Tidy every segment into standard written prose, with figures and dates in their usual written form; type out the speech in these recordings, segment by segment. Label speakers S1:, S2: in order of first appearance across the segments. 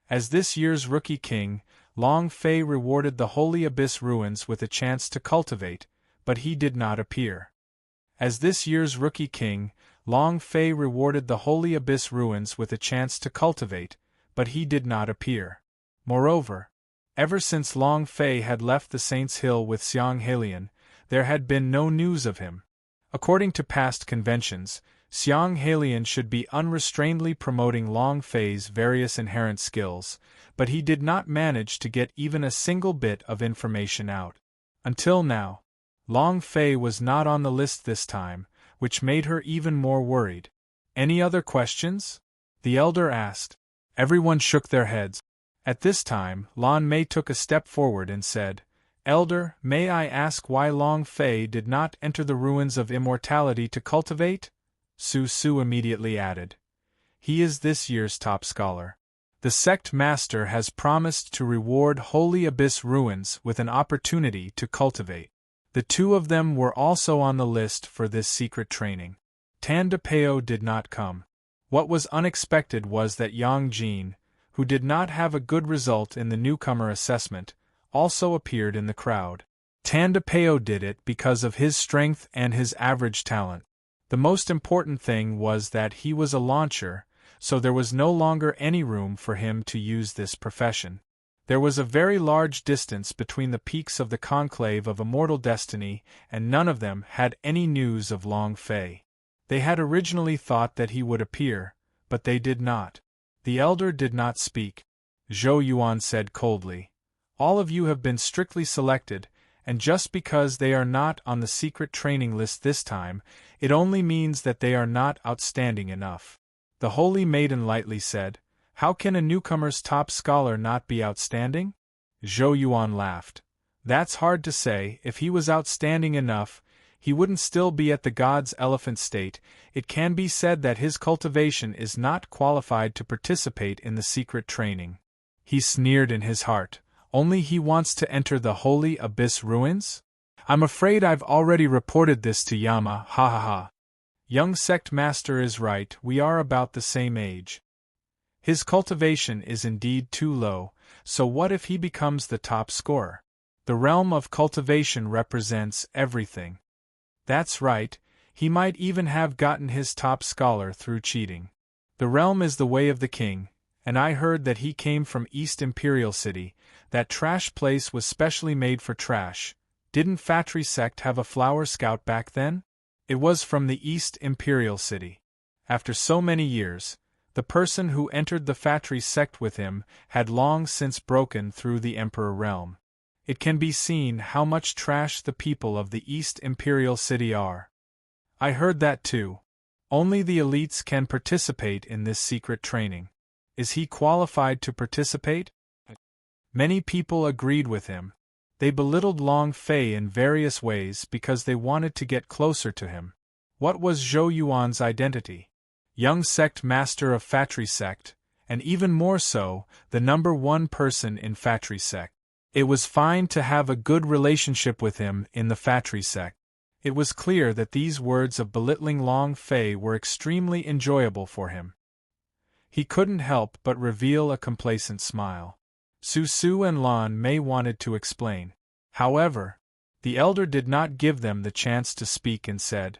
S1: As this year's rookie king, Long Fei rewarded the Holy Abyss ruins with a chance to cultivate, but he did not appear. As this year's rookie king, Long Fei rewarded the Holy Abyss ruins with a chance to cultivate, but he did not appear. Moreover, ever since Long Fei had left the Saints' Hill with Xiang Halian, there had been no news of him. According to past conventions, Xiang Halian should be unrestrainedly promoting Long Fei's various inherent skills, but he did not manage to get even a single bit of information out. Until now, Long Fei was not on the list this time, which made her even more worried. "Any other questions?" the elder asked. Everyone shook their heads. At this time, Lan Mei took a step forward and said, "Elder, may I ask why Long Fei did not enter the ruins of immortality to cultivate?" Su Su immediately added, "He is this year's top scholar. The sect master has promised to reward Holy Abyss ruins with an opportunity to cultivate. The two of them were also on the list for this secret training. Tan De Peo did not come. What was unexpected was that Yang Jin, who did not have a good result in the newcomer assessment, also appeared in the crowd. Tan De Peo did it because of his strength and his average talent. The most important thing was that he was a launcher, so there was no longer any room for him to use this profession. There was a very large distance between the peaks of the conclave of immortal destiny, and none of them had any news of Long Fei. They had originally thought that he would appear, but they did not. The elder did not speak. Zhou Yuan said coldly, "All of you have been strictly selected, and just because they are not on the secret training list this time, it only means that they are not outstanding enough." The Holy Maiden lightly said, "How can a newcomer's top scholar not be outstanding?" Zhou Yuan laughed. "That's hard to say. If he was outstanding enough, he wouldn't still be at the God's elephant state. It can be said that his cultivation is not qualified to participate in the secret training." He sneered in his heart. "Only he wants to enter the Holy Abyss ruins? I'm afraid I've already reported this to Yama, ha ha ha. Young sect master is right, we are about the same age. His cultivation is indeed too low, so what if he becomes the top scorer? The realm of cultivation represents everything. That's right, he might even have gotten his top scholar through cheating. The realm is the way of the king, and I heard that he came from East Imperial City. That trash place was specially made for trash. Didn't Fatri sect have a flower scout back then? It was from the East Imperial City. After so many years, the person who entered the Fatri sect with him had long since broken through the Emperor realm. It can be seen how much trash the people of the East Imperial City are. I heard that too. Only the elites can participate in this secret training. Is he qualified to participate? Many people agreed with him. They belittled Long Fei in various ways because they wanted to get closer to him. What was Zhou Yuan's identity? Young sect master of Fatri sect, and even more so, the number one person in Fatri sect. It was fine to have a good relationship with him in the Fatri sect. It was clear that these words of belittling Long Fei were extremely enjoyable for him. He couldn't help but reveal a complacent smile. Su Su and Lan Mei wanted to explain. However, the elder did not give them the chance to speak and said,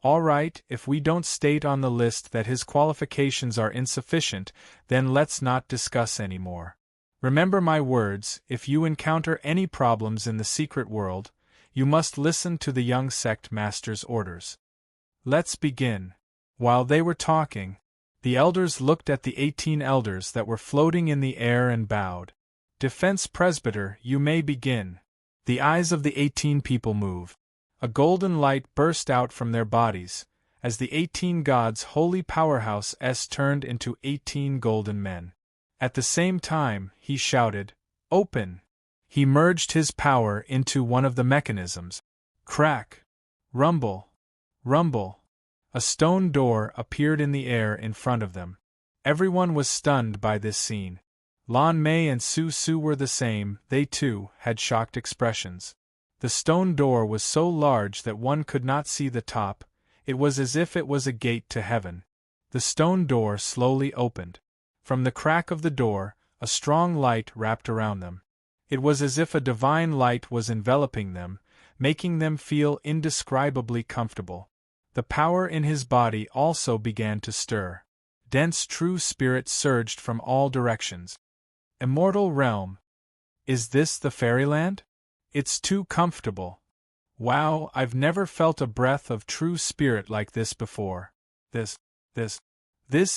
S1: "All right, if we don't state on the list that his qualifications are insufficient, then let's not discuss any more. Remember my words, if you encounter any problems in the secret world, you must listen to the young sect master's orders. Let's begin." While they were talking, the elders looked at the 18 elders that were floating in the air and bowed. "Defense Presbyter, you may begin." The eyes of the 18 people moved. A golden light burst out from their bodies, as the 18 gods' holy powerhouse turned into 18 golden men. At the same time, he shouted, "Open!" He merged his power into one of the mechanisms. Crack! Rumble! Rumble! A stone door appeared in the air in front of them. Everyone was stunned by this scene. Lan Mei and Su Su were the same, they too had shocked expressions. The stone door was so large that one could not see the top, it was as if it was a gate to heaven. The stone door slowly opened. From the crack of the door, a strong light wrapped around them. It was as if a divine light was enveloping them, making them feel indescribably comfortable. The power in his body also began to stir. Dense true spirit surged from all directions. Immortal realm. Is this the fairyland? It's too comfortable. Wow, I've never felt a breath of true spirit like this before. This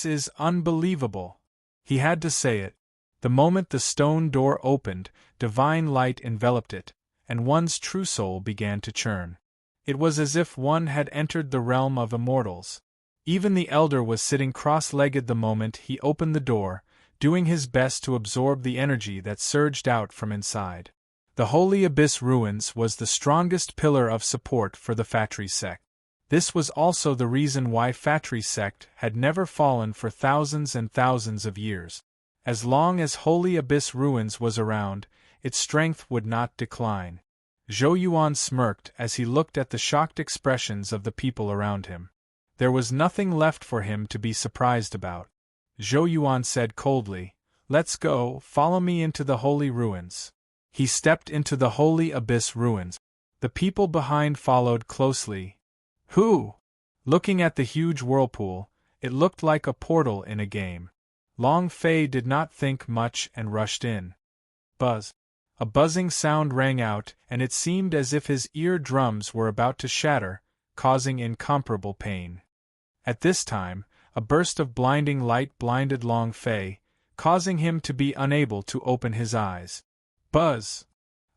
S1: is unbelievable. He had to say it. The moment the stone door opened, divine light enveloped it, and one's true soul began to churn. It was as if one had entered the realm of immortals. Even the elder was sitting cross-legged the moment he opened the door, doing his best to absorb the energy that surged out from inside. The Holy Abyss Ruins was the strongest pillar of support for the Fatri sect. This was also the reason why Fatri sect had never fallen for thousands and thousands of years. As long as Holy Abyss Ruins was around, its strength would not decline. Zhou Yuan smirked as he looked at the shocked expressions of the people around him. There was nothing left for him to be surprised about. Zhou Yuan said coldly, "Let's go, follow me into the Holy Ruins." He stepped into the Holy Abyss Ruins. The people behind followed closely. Who? Looking at the huge whirlpool, it looked like a portal in a game. Long Fei did not think much and rushed in. Buzz. A buzzing sound rang out, and it seemed as if his eardrums were about to shatter, causing incomparable pain. At this time, a burst of blinding light blinded Long Fei, causing him to be unable to open his eyes. Buzz!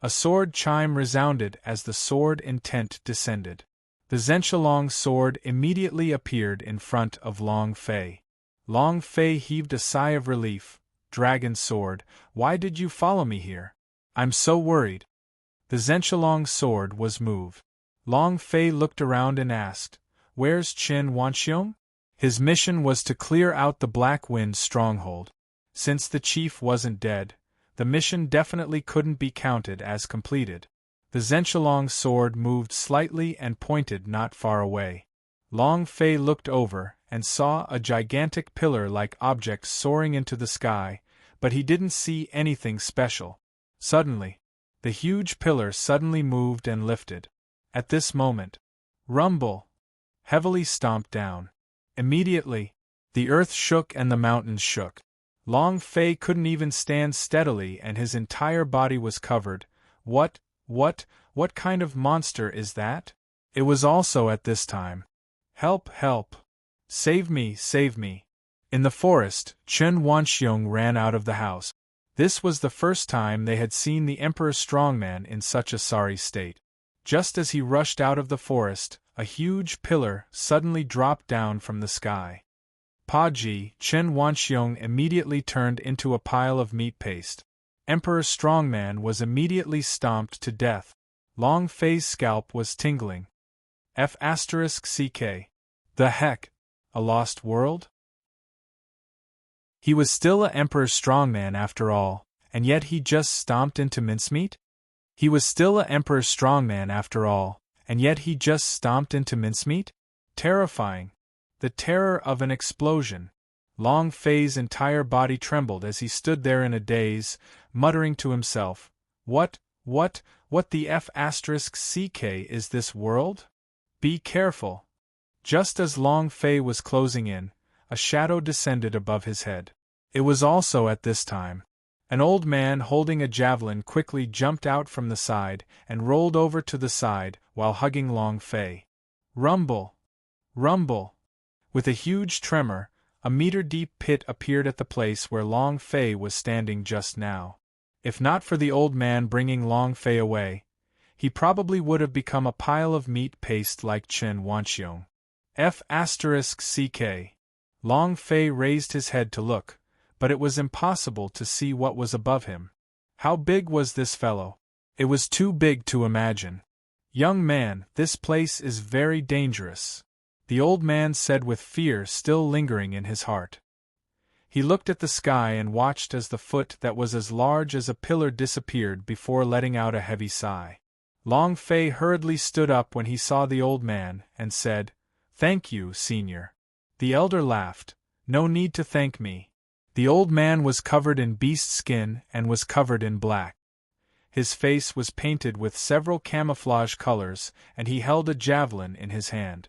S1: A sword chime resounded as the sword intent descended. The Zhenshilong sword immediately appeared in front of Long Fei. Long Fei heaved a sigh of relief. Dragon sword, why did you follow me here? I'm so worried. The Zhenshilong sword was moved. Long Fei looked around and asked, "Where's Qin Wanxiong?" His mission was to clear out the Black Wind stronghold. Since the chief wasn't dead, the mission definitely couldn't be counted as completed. The Zhenshilong sword moved slightly and pointed not far away. Long Fei looked over and saw a gigantic pillar-like object soaring into the sky, but he didn't see anything special. Suddenly, the huge pillar suddenly moved and lifted. At this moment, rumble! Heavily stomped down. Immediately, the earth shook and the mountains shook. Long Fei couldn't even stand steadily and his entire body was covered. What kind of monster is that? It was also at this time. Help, help! Save me, save me! In the forest, Qin Wanxiong ran out of the house. This was the first time they had seen the Emperor Strongman in such a sorry state. Just as he rushed out of the forest, a huge pillar suddenly dropped down from the sky. Paji, Qin Wanxiong immediately turned into a pile of meat paste. Emperor Strongman was immediately stomped to death. Long Fei's scalp was tingling. F***ck. The heck? A lost world? He was still a Emperor Strongman after all, and yet he just stomped into mincemeat? He was still a Emperor Strongman after all, and yet he just stomped into mincemeat? Terrifying. The terror of an explosion. Long Fei's entire body trembled as he stood there in a daze, muttering to himself, What the F***ck is this world? Be careful. Just as Long Fei was closing in, a shadow descended above his head. It was also at this time. An old man holding a javelin quickly jumped out from the side and rolled over to the side while hugging Long Fei. Rumble! Rumble! With a huge tremor, a meter-deep pit appeared at the place where Long Fei was standing just now. If not for the old man bringing Long Fei away, he probably would have become a pile of meat paste like Qin Wanxiong. F***ck. Long Fei raised his head to look, but it was impossible to see what was above him. How big was this fellow? It was too big to imagine. Young man, this place is very dangerous, the old man said with fear still lingering in his heart. He looked at the sky and watched as the foot that was as large as a pillar disappeared before letting out a heavy sigh. Long Fei hurriedly stood up when he saw the old man and said, "Thank you, senior." The elder laughed. "No need to thank me. The old man was covered in beast skin and was covered in black. His face was painted with several camouflage colors, and he held a javelin in his hand.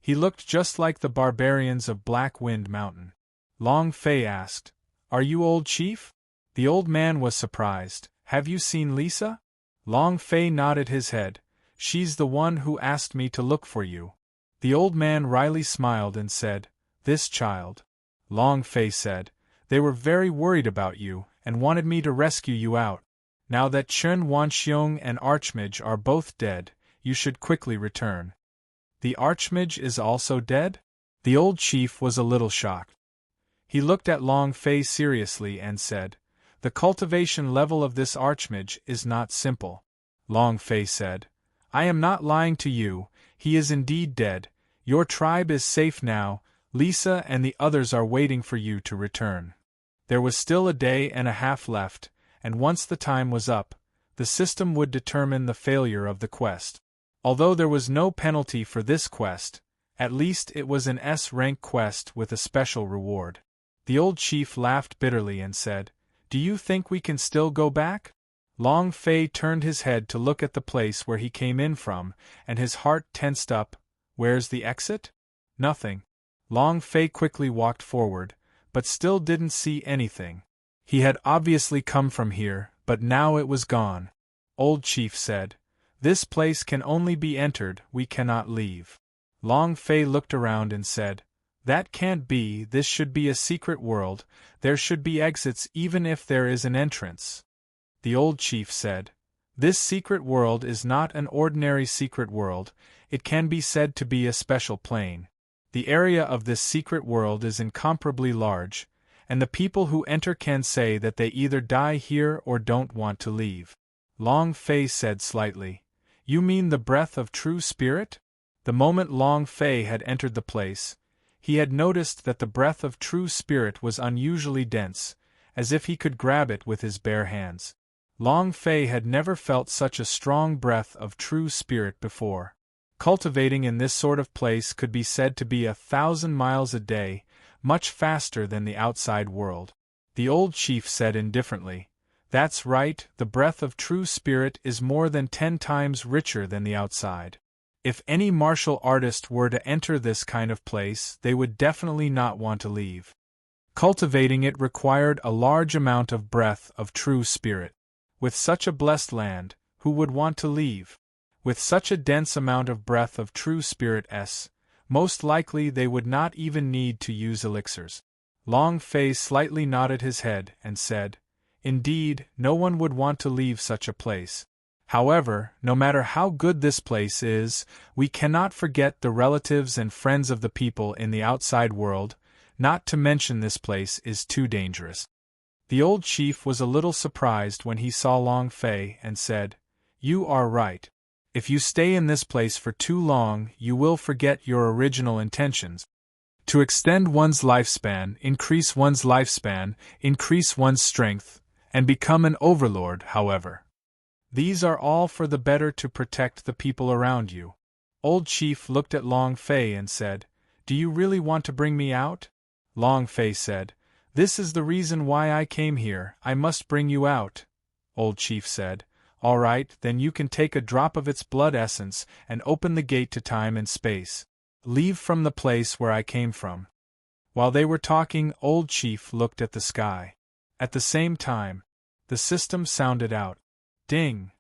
S1: He looked just like the barbarians of Black Wind Mountain. Long Fei asked, "Are you old chief?" The old man was surprised. "Have you seen Lisa?" Long Fei nodded his head. "She's the one who asked me to look for you." The old man wryly smiled and said, "This child." Long Fei said, "They were very worried about you, and wanted me to rescue you out. Now that Chen Wanxiong and Archmage are both dead, you should quickly return." "The Archmage is also dead?" The old chief was a little shocked. He looked at Long Fei seriously and said, "The cultivation level of this Archmage is not simple." Long Fei said, "I am not lying to you, he is indeed dead. Your tribe is safe now, Lisa and the others are waiting for you to return." There was still a day and a half left, and once the time was up, the system would determine the failure of the quest. Although there was no penalty for this quest, at least it was an S-rank quest with a special reward. The old chief laughed bitterly and said, "Do you think we can still go back?" Long Fei turned his head to look at the place where he came in from, and his heart tensed up. "Where's the exit?" "Nothing." Long Fei quickly walked forward, but still didn't see anything. He had obviously come from here, but now it was gone. Old Chief said, "This place can only be entered, we cannot leave." Long Fei looked around and said, "That can't be, this should be a secret world, there should be exits even if there is an entrance." The old chief said, "This secret world is not an ordinary secret world, it can be said to be a special plane. The area of this secret world is incomparably large, and the people who enter can say that they either die here or don't want to leave." Long Fei said slightly, "You mean the breath of true spirit?" The moment Long Fei had entered the place, he had noticed that the breath of true spirit was unusually dense, as if he could grab it with his bare hands. Long Fei had never felt such a strong breath of true spirit before. Cultivating in this sort of place could be said to be 1,000 miles a day, much faster than the outside world. The old chief said indifferently, "That's right, the breath of true spirit is more than 10 times richer than the outside. If any martial artist were to enter this kind of place, they would definitely not want to leave. Cultivating it required a large amount of breath of true spirit. With such a blessed land, who would want to leave? With such a dense amount of breath of true spirit most likely they would not even need to use elixirs." Long Fei slightly nodded his head and said, "Indeed, no one would want to leave such a place. However, no matter how good this place is, we cannot forget the relatives and friends of the people in the outside world, not to mention this place is too dangerous." The old chief was a little surprised when he saw Long Fei and said, "You are right. If you stay in this place for too long, you will forget your original intentions. To extend one's lifespan, increase one's strength, and become an overlord, however. These are all for the better to protect the people around you." Old Chief looked at Long Fei and said, "Do you really want to bring me out?" Long Fei said, "This is the reason why I came here, I must bring you out." Old Chief said, "All right, then you can take a drop of its blood essence and open the gate to time and space. Leave from the place where I came from." While they were talking, Old Chief looked at the sky. At the same time, the system sounded out. Ding!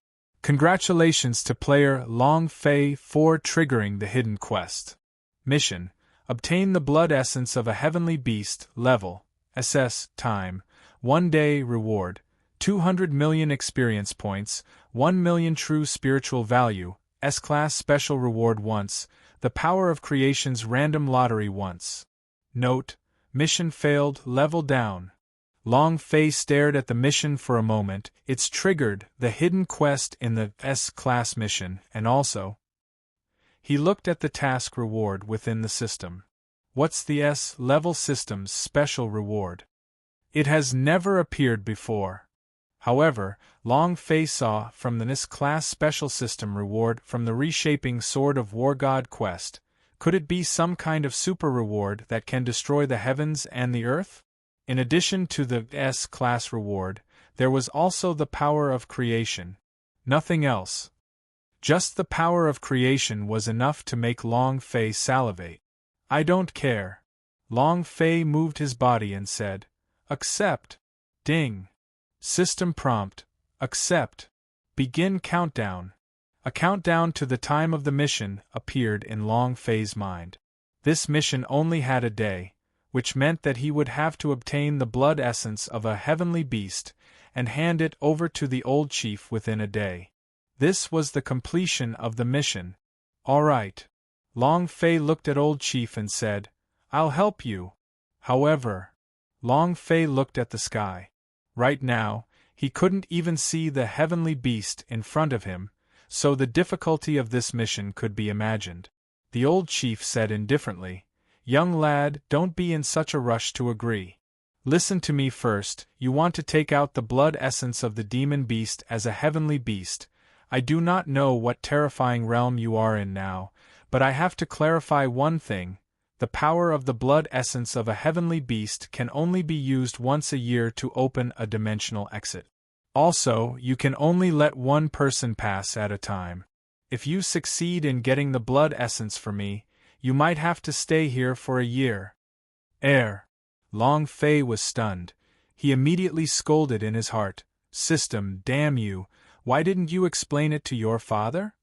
S1: Congratulations to player Long Fei for triggering the hidden quest. Mission: obtain the blood essence of a heavenly beast, level, SS, time, 1 day, reward, 200 million experience points, 1 million true spiritual value, S-Class special reward once, the power of creation's random lottery once. Note: mission failed, level down. Long Fei stared at the mission for a moment. It's triggered the hidden quest in the S-Class mission, and also he looked at the task reward within the system. What's the S-level system's special reward? It has never appeared before. However, Long Fei saw from the S-Class special system reward from the Reshaping Sword of War God quest. Could it be some kind of super reward that can destroy the heavens and the earth? In addition to the S-class reward, there was also the power of creation. Nothing else. Just the power of creation was enough to make Long Fei salivate. I don't care. Long Fei moved his body and said, "Accept." Ding. System prompt, "Accept. Begin countdown." A countdown to the time of the mission appeared in Long Fei's mind. This mission only had a day, which meant that he would have to obtain the blood essence of a heavenly beast and hand it over to the old chief within a day. This was the completion of the mission. All right. Long Fei looked at old chief and said, "I'll help you." However, Long Fei looked at the sky. Right now, he couldn't even see the heavenly beast in front of him, so the difficulty of this mission could be imagined. The old chief said indifferently, "Young lad, don't be in such a rush to agree. Listen to me first. You want to take out the blood essence of the demon beast as a heavenly beast. I do not know what terrifying realm you are in now, but I have to clarify one thing. The power of the blood essence of a heavenly beast can only be used once a year to open a dimensional exit. Also, you can only let one person pass at a time. If you succeed in getting the blood essence for me, you might have to stay here for a year." Long Fei was stunned. He immediately scolded in his heart, "System, damn you, why didn't you explain it to your father?"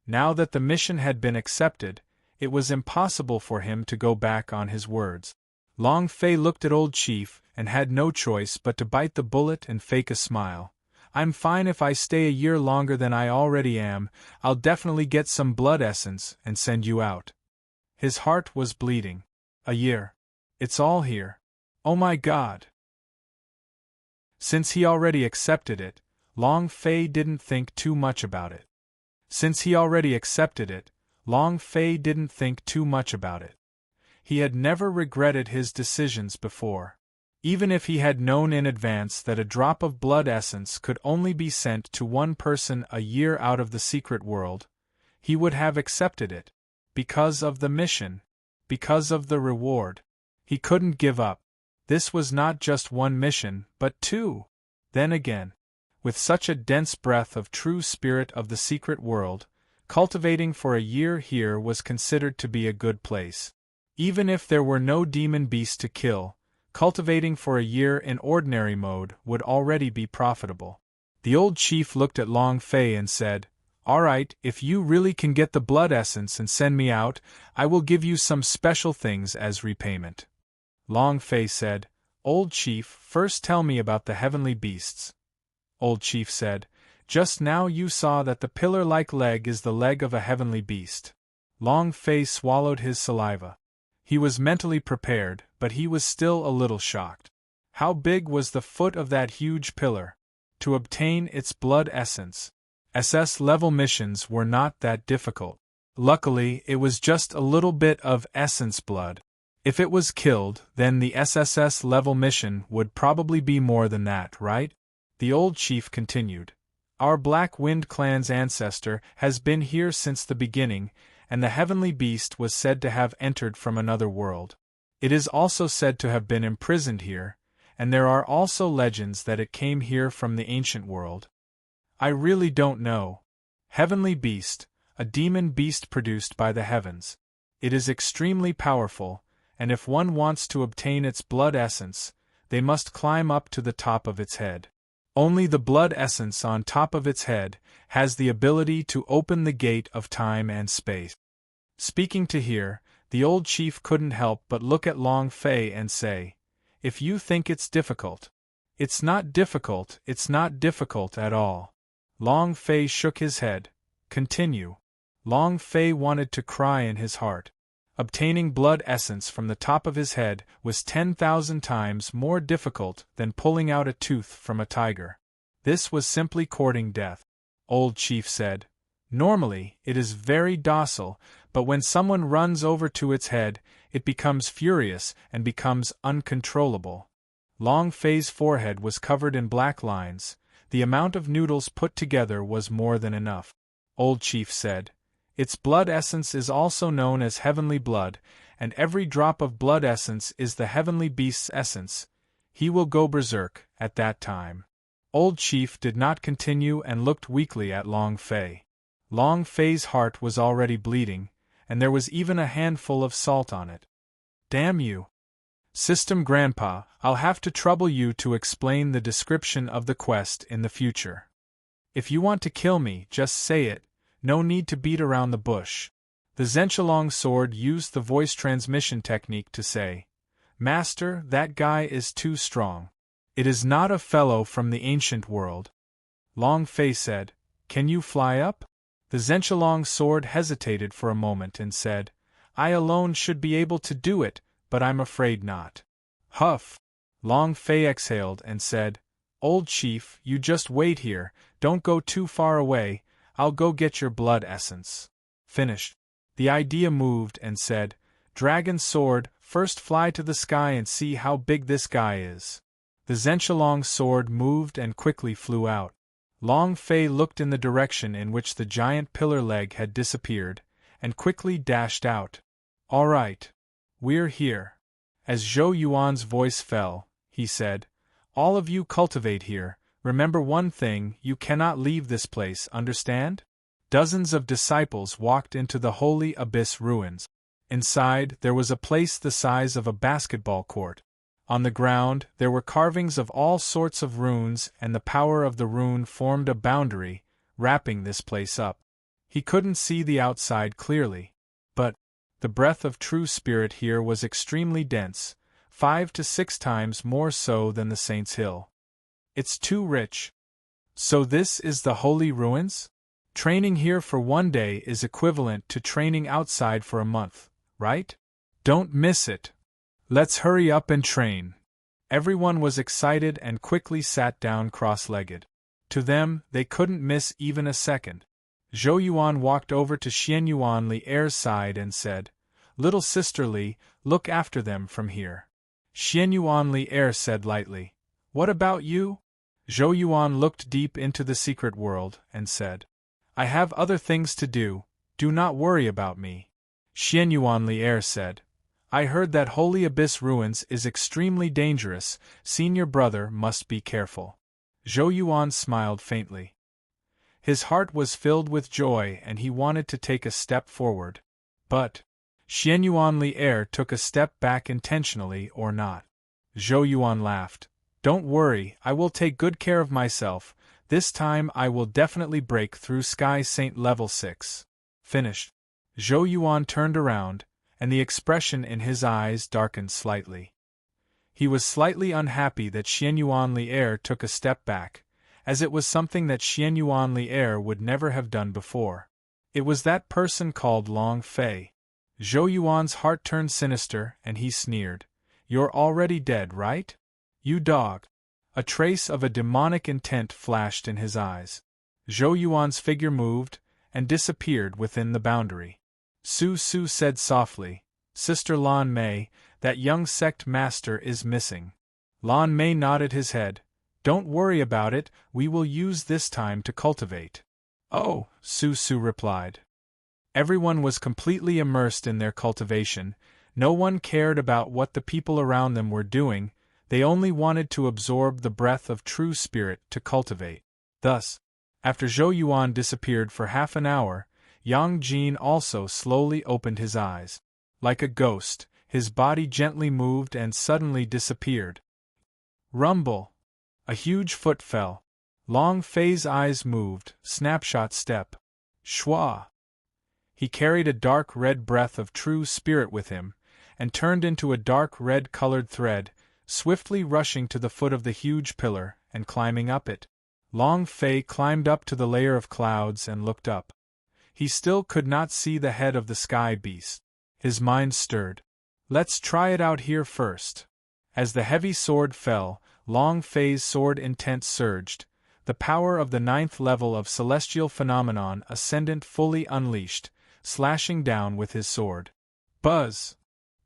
S1: Now that the mission had been accepted, it was impossible for him to go back on his words. Long Fei looked at old chief and had no choice but to bite the bullet and fake a smile. "I'm fine if I stay a year longer than I already am. I'll definitely get some blood essence and send you out." His heart was bleeding. A year. It's all here. Oh my God. Since he already accepted it, Long Fei didn't think too much about it. He had never regretted his decisions before. Even if he had known in advance that a drop of blood essence could only be sent to one person a year out of the secret world, he would have accepted it. Because of the mission. Because of the reward. He couldn't give up. This was not just one mission, but two. Then again. With such a dense breath of true spirit of the secret world, cultivating for a year here was considered to be a good place. Even if there were no demon beast to kill, cultivating for a year in ordinary mode would already be profitable. The old chief looked at Long Fei and said, "All right, if you really can get the blood essence and send me out, I will give you some special things as repayment." Long Fei said, "Old chief, first tell me about the heavenly beasts." Old chief said, "Just now you saw that the pillar-like leg is the leg of a heavenly beast." Long Fei swallowed his saliva. He was mentally prepared, but he was still a little shocked. How big was the foot of that huge pillar? To obtain its blood essence. SS-level missions were not that difficult. Luckily, it was just a little bit of essence blood. If it was killed, then the SSS-level mission would probably be more than that, right? The old chief continued. "Our Black Wind clan's ancestor has been here since the beginning, and the heavenly beast was said to have entered from another world. It is also said to have been imprisoned here, and there are also legends that it came here from the ancient world. I really don't know. Heavenly beast, a demon beast produced by the heavens. It is extremely powerful, and if one wants to obtain its blood essence, they must climb up to the top of its head. Only the blood essence on top of its head has the ability to open the gate of time and space." Speaking to here, the old chief couldn't help but look at Long Fei and say, "If you think it's difficult, it's not difficult at all." Long Fei shook his head. Continue. Long Fei wanted to cry in his heart. Obtaining blood essence from the top of his head was 10,000 times more difficult than pulling out a tooth from a tiger. This was simply courting death. Old Chief said, "Normally, it is very docile, but when someone runs over to its head, it becomes furious and becomes uncontrollable." Long Fei's forehead was covered in black lines. The amount of noodles put together was more than enough. Old Chief said, "Its blood essence is also known as heavenly blood, and every drop of blood essence is the heavenly beast's essence. He will go berserk, at that time. Old Chief did not continue and looked weakly at Long Fei. Long Fei's heart was already bleeding, and there was even a handful of salt on it. Damn you! System Grandpa, I'll have to trouble you to explain the description of the quest in the future. If you want to kill me, just say it, no need to beat around the bush. The Zhenchulong sword used the voice transmission technique to say, Master, that guy is too strong. It is not a fellow from the ancient world. Long Fei said, Can you fly up? The Zhenchulong sword hesitated for a moment and said, I alone should be able to do it, but I'm afraid not. Huff! Long Fei exhaled and said, Old Chief, you just wait here, don't go too far away, I'll go get your blood essence. Finished. The idea moved and said, Dragon sword, first fly to the sky and see how big this guy is. The Zhenchulong sword moved and quickly flew out. Long Fei looked in the direction in which the giant pillar leg had disappeared, and quickly dashed out. All right. We're here. As Zhou Yuan's voice fell, he said, All of you cultivate here, remember one thing, you cannot leave this place, understand? Dozens of disciples walked into the Holy Abyss ruins. Inside, there was a place the size of a basketball court. On the ground, there were carvings of all sorts of runes, and the power of the rune formed a boundary, wrapping this place up. He couldn't see the outside clearly. But the breath of true spirit here was extremely dense, 5 to 6 times more so than the Saint's Hill. It's too rich. So this is the holy ruins? Training here for 1 day is equivalent to training outside for a month, right? Don't miss it. Let's hurry up and train. Everyone was excited and quickly sat down cross-legged. To them, they couldn't miss even a second. Zhou Yuan walked over to Xian Yuan Li Er's side and said, Little sister Li, look after them from here. Xian Yuan Li Er said lightly, What about you? Zhou Yuan looked deep into the secret world and said, I have other things to do, do not worry about me. Xian Yuan Li Er said, I heard that Holy Abyss Ruins is extremely dangerous, senior brother must be careful. Zhou Yuan smiled faintly. His heart was filled with joy and he wanted to take a step forward. But Xian Yuan Li Er took a step back intentionally or not. Zhou Yuan laughed. Don't worry, I will take good care of myself, this time I will definitely break through Sky Saint level 6. Finished. Zhou Yuan turned around, and the expression in his eyes darkened slightly. He was slightly unhappy that Xian Yuan Li Er took a step back, as it was something that Xian Yuan Li Er would never have done before. It was that person called Long Fei. Zhou Yuan's heart turned sinister and he sneered. You're already dead, right? You dog. A trace of a demonic intent flashed in his eyes. Zhou Yuan's figure moved and disappeared within the boundary. Su Su said softly, Sister Lan Mei, that young sect master is missing. Lan Mei nodded his head. Don't worry about it, we will use this time to cultivate. Oh, Su Su replied. Everyone was completely immersed in their cultivation, no one cared about what the people around them were doing, they only wanted to absorb the breath of true spirit to cultivate. Thus, after Zhou Yuan disappeared for half an hour, Yang Jin also slowly opened his eyes. Like a ghost, his body gently moved and suddenly disappeared. Rumble! A huge foot fell. Long Fei's eyes moved, snapshot step. Shua! He carried a dark red breath of true spirit with him, and turned into a dark red-colored thread, swiftly rushing to the foot of the huge pillar and climbing up it. Long Fei climbed up to the layer of clouds and looked up. He still could not see the head of the sky beast. His mind stirred. Let's try it out here first. As the heavy sword fell, Long Fei's sword intent surged, the power of the 9th level of celestial phenomenon ascendant fully unleashed, slashing down with his sword. Buzz!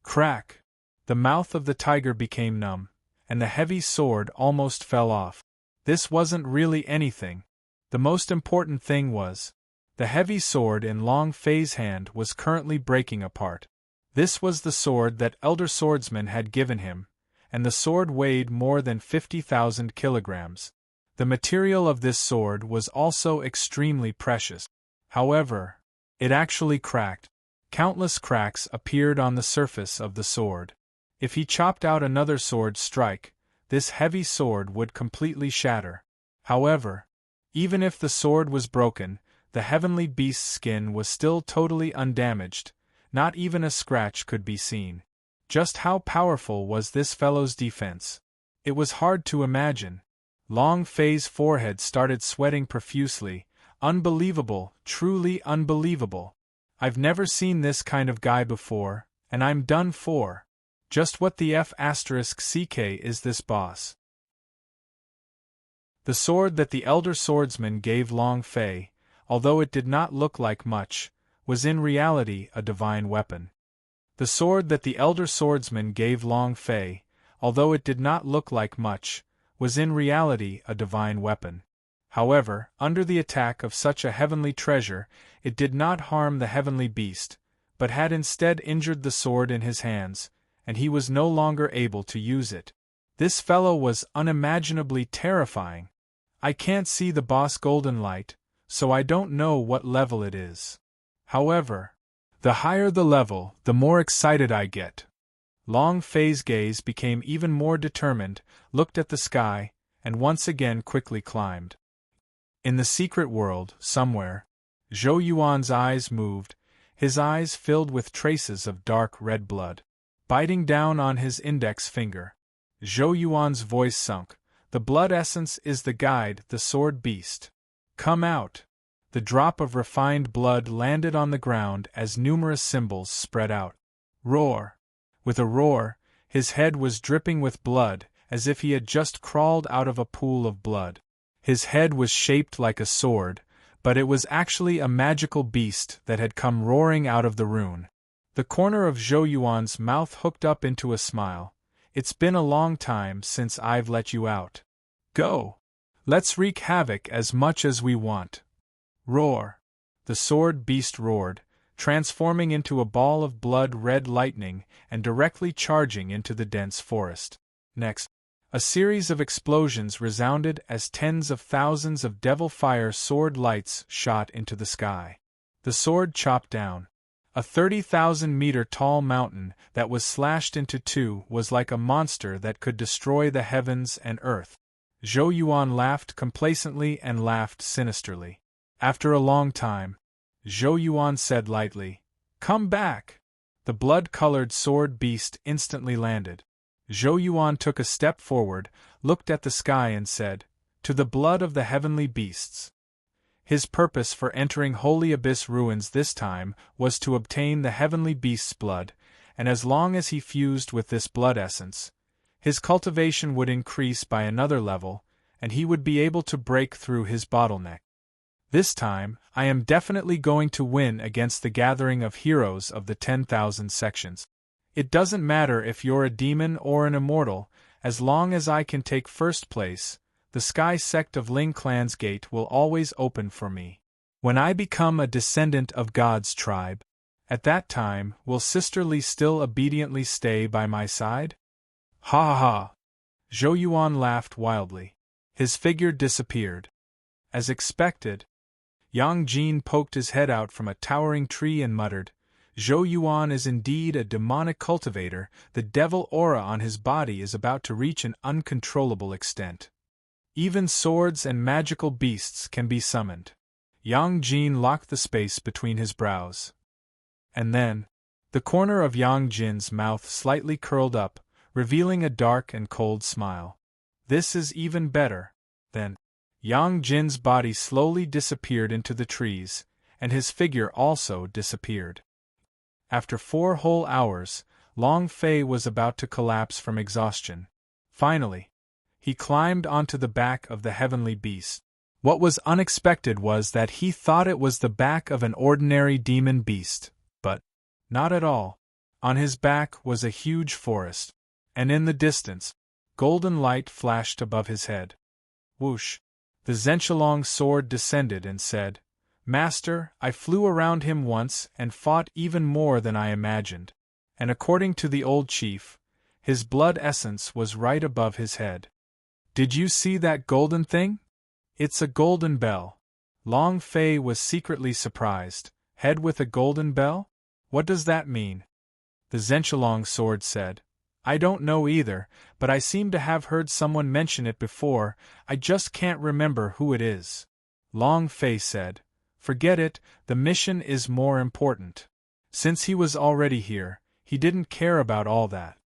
S1: Crack! The mouth of the tiger became numb, and the heavy sword almost fell off. This wasn't really anything. The most important thing was, the heavy sword in Long Fei's hand was currently breaking apart. This was the sword that Elder Swordsman had given him, and the sword weighed more than 50,000 kilograms. The material of this sword was also extremely precious. However, it actually cracked. Countless cracks appeared on the surface of the sword. If he chopped out another sword strike, this heavy sword would completely shatter. However, even if the sword was broken, the heavenly beast's skin was still totally undamaged. Not even a scratch could be seen. Just how powerful was this fellow's defense? It was hard to imagine. Long Fei's forehead started sweating profusely. Unbelievable, truly unbelievable. I've never seen this kind of guy before, and I'm done for. Just what the F***ck is this boss? The sword that the elder swordsman gave Long Fei, although it did not look like much, was in reality a divine weapon. The sword that the elder swordsman gave Long Fei, although it did not look like much, was in reality a divine weapon. However, under the attack of such a heavenly treasure, it did not harm the heavenly beast, but had instead injured the sword in his hands, and he was no longer able to use it. This fellow was unimaginably terrifying. I can't see the boss golden light, so I don't know what level it is. However, the higher the level, the more excited I get. Long Fei's gaze became even more determined, looked at the sky, and once again quickly climbed. In the secret world, somewhere, Zhou Yuan's eyes moved, his eyes filled with traces of dark red blood. Biting down on his index finger, Zhou Yuan's voice sunk. The blood essence is the guide, the sword beast. Come out. The drop of refined blood landed on the ground as numerous symbols spread out. Roar. With a roar, his head was dripping with blood, as if he had just crawled out of a pool of blood. His head was shaped like a sword, but it was actually a magical beast that had come roaring out of the rune. The corner of Zhou Yuan's mouth hooked up into a smile. It's been a long time since I've let you out. Go. Let's wreak havoc as much as we want. Roar. The sword beast roared, transforming into a ball of blood-red lightning and directly charging into the dense forest. Next, a series of explosions resounded as tens of thousands of devil fire sword lights shot into the sky. The sword chopped down. A 30,000-meter tall mountain that was slashed into two was like a monster that could destroy the heavens and earth. Zhou Yuan laughed complacently and laughed sinisterly. After a long time, Zhou Yuan said lightly, "Come back!" The blood-colored sword beast instantly landed. Zhou Yuan took a step forward, looked at the sky and said, "To the blood of the heavenly beasts." His purpose for entering Holy Abyss ruins this time was to obtain the heavenly beast's blood, and as long as he fused with this blood essence, his cultivation would increase by another level, and he would be able to break through his bottleneck. This time, I am definitely going to win against the gathering of heroes of the 10,000 sections. It doesn't matter if you're a demon or an immortal, as long as I can take first place, the Sky Sect of Ling Clan's gate will always open for me. When I become a descendant of God's tribe, at that time, will Sister Li still obediently stay by my side? Ha ha ha! Zhou Yuan laughed wildly. His figure disappeared. As expected, Yang Jin poked his head out from a towering tree and muttered, "Zhou Yuan is indeed a demonic cultivator. The devil aura on his body is about to reach an uncontrollable extent. Even swords and magical beasts can be summoned." Yang Jin locked the space between his brows. And then, the corner of Yang Jin's mouth slightly curled up, revealing a dark and cold smile. "This is even better." Then, Yang Jin's body slowly disappeared into the trees, and his figure also disappeared. After 4 whole hours, Long Fei was about to collapse from exhaustion. Finally, he climbed onto the back of the heavenly beast. What was unexpected was that he thought it was the back of an ordinary demon beast, but not at all. On his back was a huge forest, and in the distance, golden light flashed above his head. Whoosh! The Zhenshilong sword descended and said, "Master, I flew around him once and fought even more than I imagined. And according to the old chief, His blood essence was right above his head. Did you see that golden thing? It's a golden bell. Long Fei was secretly surprised. Head with a golden bell? What does that mean? The Zhenchulong sword said. I don't know either, but I seem to have heard someone mention it before, I just can't remember who it is. Long Fei said. Forget it, the mission is more important. Since he was already here, he didn't care about all that.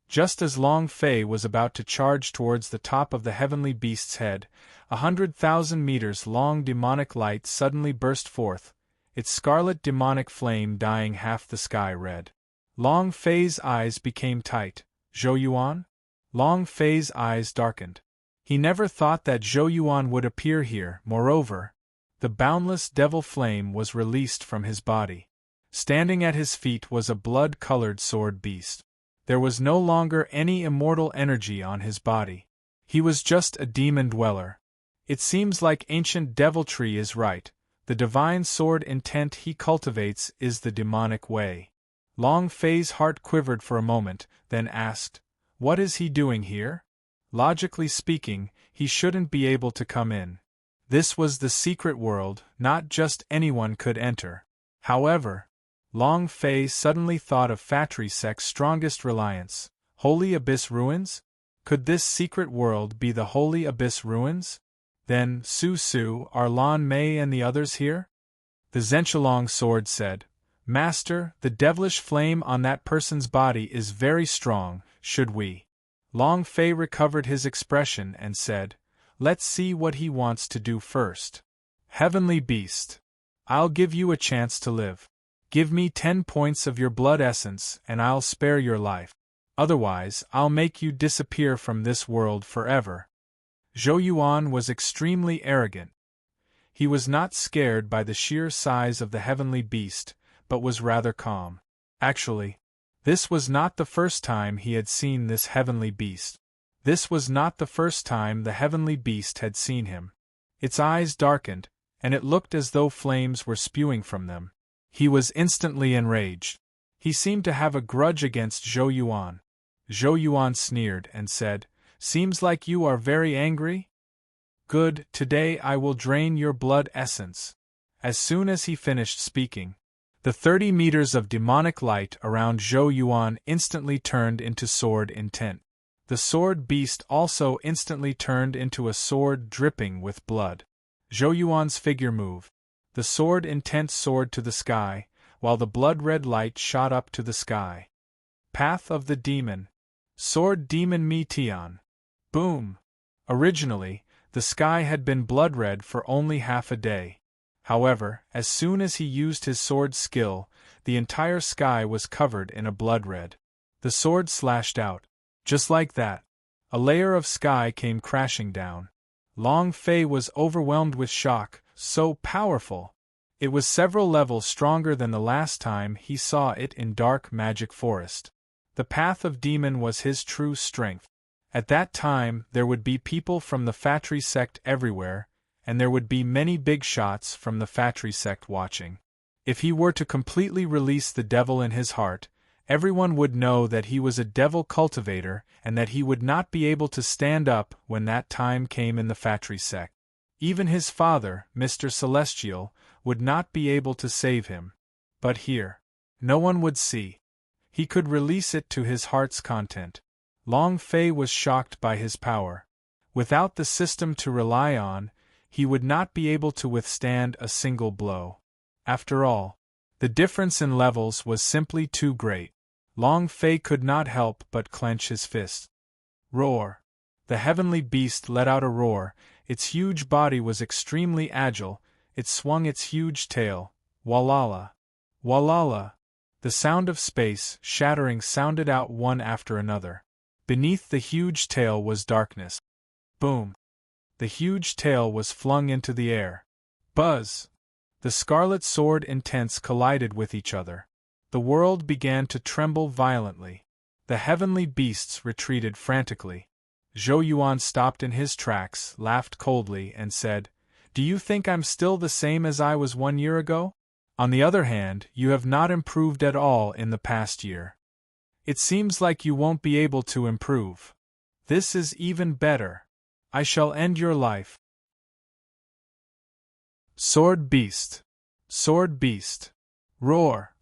S1: Just as Long Fei was about to charge towards the top of the heavenly beast's head, 100,000 meters long demonic light suddenly burst forth, its scarlet demonic flame dyeing half the sky red. Long Fei's eyes became tight. Zhou Yuan? Long Fei's eyes darkened. He never thought that Zhou Yuan would appear here. Moreover, the boundless devil flame was released from his body. Standing at his feet was a blood-colored sword beast. There was no longer any immortal energy on his body. He was just a demon dweller. It seems like ancient deviltry is right. The divine sword intent he cultivates is the demonic way. Long Fei's heart quivered for a moment, then asked, What is he doing here? Logically speaking, he shouldn't be able to come in. This was the secret world, not just anyone could enter. However, Long Fei suddenly thought of Fatri Sect's strongest reliance, Holy Abyss Ruins? Could this secret world be the Holy Abyss Ruins? Then, Su Su, are Lan Mei and the others here? The Zhenchulong sword said, Master, the devilish flame on that person's body is very strong, should we? Long Fei recovered his expression and said, Let's see what he wants to do first. Heavenly Beast. I'll give you a chance to live. Give me 10 points of your blood essence and I'll spare your life. Otherwise, I'll make you disappear from this world forever. Zhou Yuan was extremely arrogant. He was not scared by the sheer size of the heavenly beast, but was rather calm. Actually, this was not the first time he had seen this heavenly beast. This was not the first time the heavenly beast had seen him. Its eyes darkened, and it looked as though flames were spewing from them. He was instantly enraged. He seemed to have a grudge against Zhou Yuan. Zhou Yuan sneered and said, Seems like you are very angry? Good, today I will drain your blood essence. As soon as he finished speaking, the 30 meters of demonic light around Zhou Yuan instantly turned into sword intent. The sword beast also instantly turned into a sword dripping with blood. Zhou Yuan's figure moved. The sword intent soared to the sky, while the blood-red light shot up to the sky. Path of the Demon. Sword Demon Mi Tian. Boom! Originally, the sky had been blood-red for only half a day. However, as soon as he used his sword skill, the entire sky was covered in a blood-red. The sword slashed out. Just like that, a layer of sky came crashing down. Long Fei was overwhelmed with shock, so powerful. It was several levels stronger than the last time he saw it in Dark Magic Forest. The Path of Demon was his true strength. At that time there would be people from the Fatri sect everywhere, and there would be many big shots from the Fatri sect watching. If he were to completely release the devil in his heart, everyone would know that he was a devil cultivator and that he would not be able to stand up when that time came in the Fatri sect. Even his father, Mr. Celestial, would not be able to save him. But here, no one would see. He could release it to his heart's content. Long Fei was shocked by his power. Without the system to rely on, he would not be able to withstand a single blow. After all, the difference in levels was simply too great. Long Fei could not help but clench his fist. Roar! The heavenly beast let out a roar. Its huge body was extremely agile. It swung its huge tail. Walala! Walala! The sound of space shattering sounded out one after another. Beneath the huge tail was darkness. Boom! The huge tail was flung into the air. Buzz! The scarlet sword intents collided with each other. The world began to tremble violently. The heavenly beasts retreated frantically. Zhou Yuan stopped in his tracks, laughed coldly, and said, Do you think I'm still the same as I was 1 year ago? On the other hand, you have not improved at all in the past year. It seems like you won't be able to improve. This is even better. I shall end your life. Sword Beast. Sword Beast. Roar.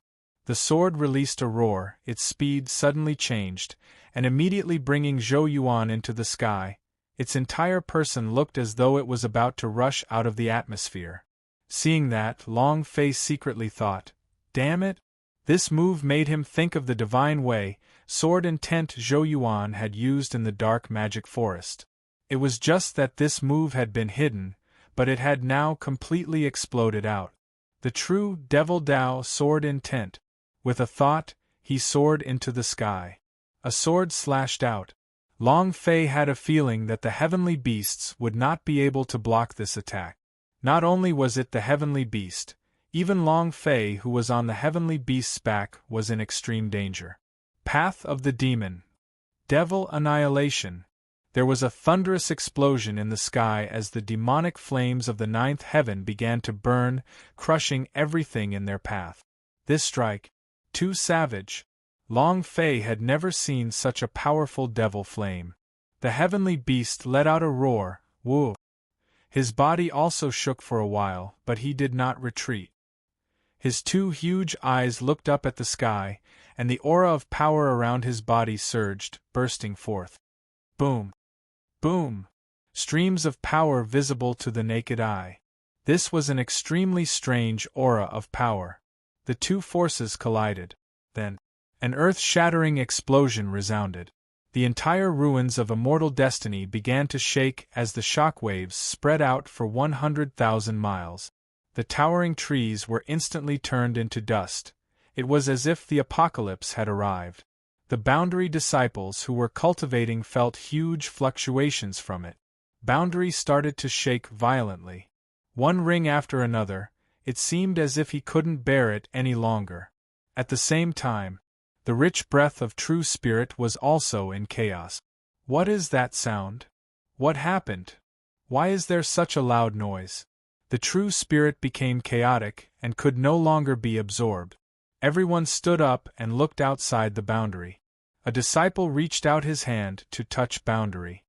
S1: The sword released a roar, its speed suddenly changed, and immediately bringing Zhou Yuan into the sky. Its entire person looked as though it was about to rush out of the atmosphere. Seeing that, Long Fei secretly thought, "Damn it!" This move made him think of the divine way, sword intent Zhou Yuan had used in the dark magic forest. It was just that this move had been hidden, but it had now completely exploded out. The true Devil Dao sword intent. With a thought, he soared into the sky. A sword slashed out. Long Fei had a feeling that the heavenly beasts would not be able to block this attack. Not only was it the heavenly beast, even Long Fei, who was on the heavenly beast's back, was in extreme danger. Path of the Demon. Devil Annihilation. There was a thunderous explosion in the sky as the demonic flames of the ninth heaven began to burn, crushing everything in their path. This strike, too savage. Long Fei had never seen such a powerful devil flame. The heavenly beast let out a roar, woo. His body also shook for a while, but he did not retreat. His two huge eyes looked up at the sky, and the aura of power around his body surged, bursting forth. Boom! Boom! Streams of power visible to the naked eye. This was an extremely strange aura of power. The two forces collided. Then, an earth-shattering explosion resounded. The entire ruins of Immortal Destiny began to shake as the shockwaves spread out for 100,000 miles. The towering trees were instantly turned into dust. It was as if the apocalypse had arrived. The Boundary disciples who were cultivating felt huge fluctuations from it. Boundary started to shake violently. One ring after another, it seemed as if he couldn't bear it any longer. At the same time, the rich breath of true spirit was also in chaos. What is that sound? What happened? Why is there such a loud noise? The true spirit became chaotic and could no longer be absorbed. Everyone stood up and looked outside the Boundary. A disciple reached out his hand to touch Boundary.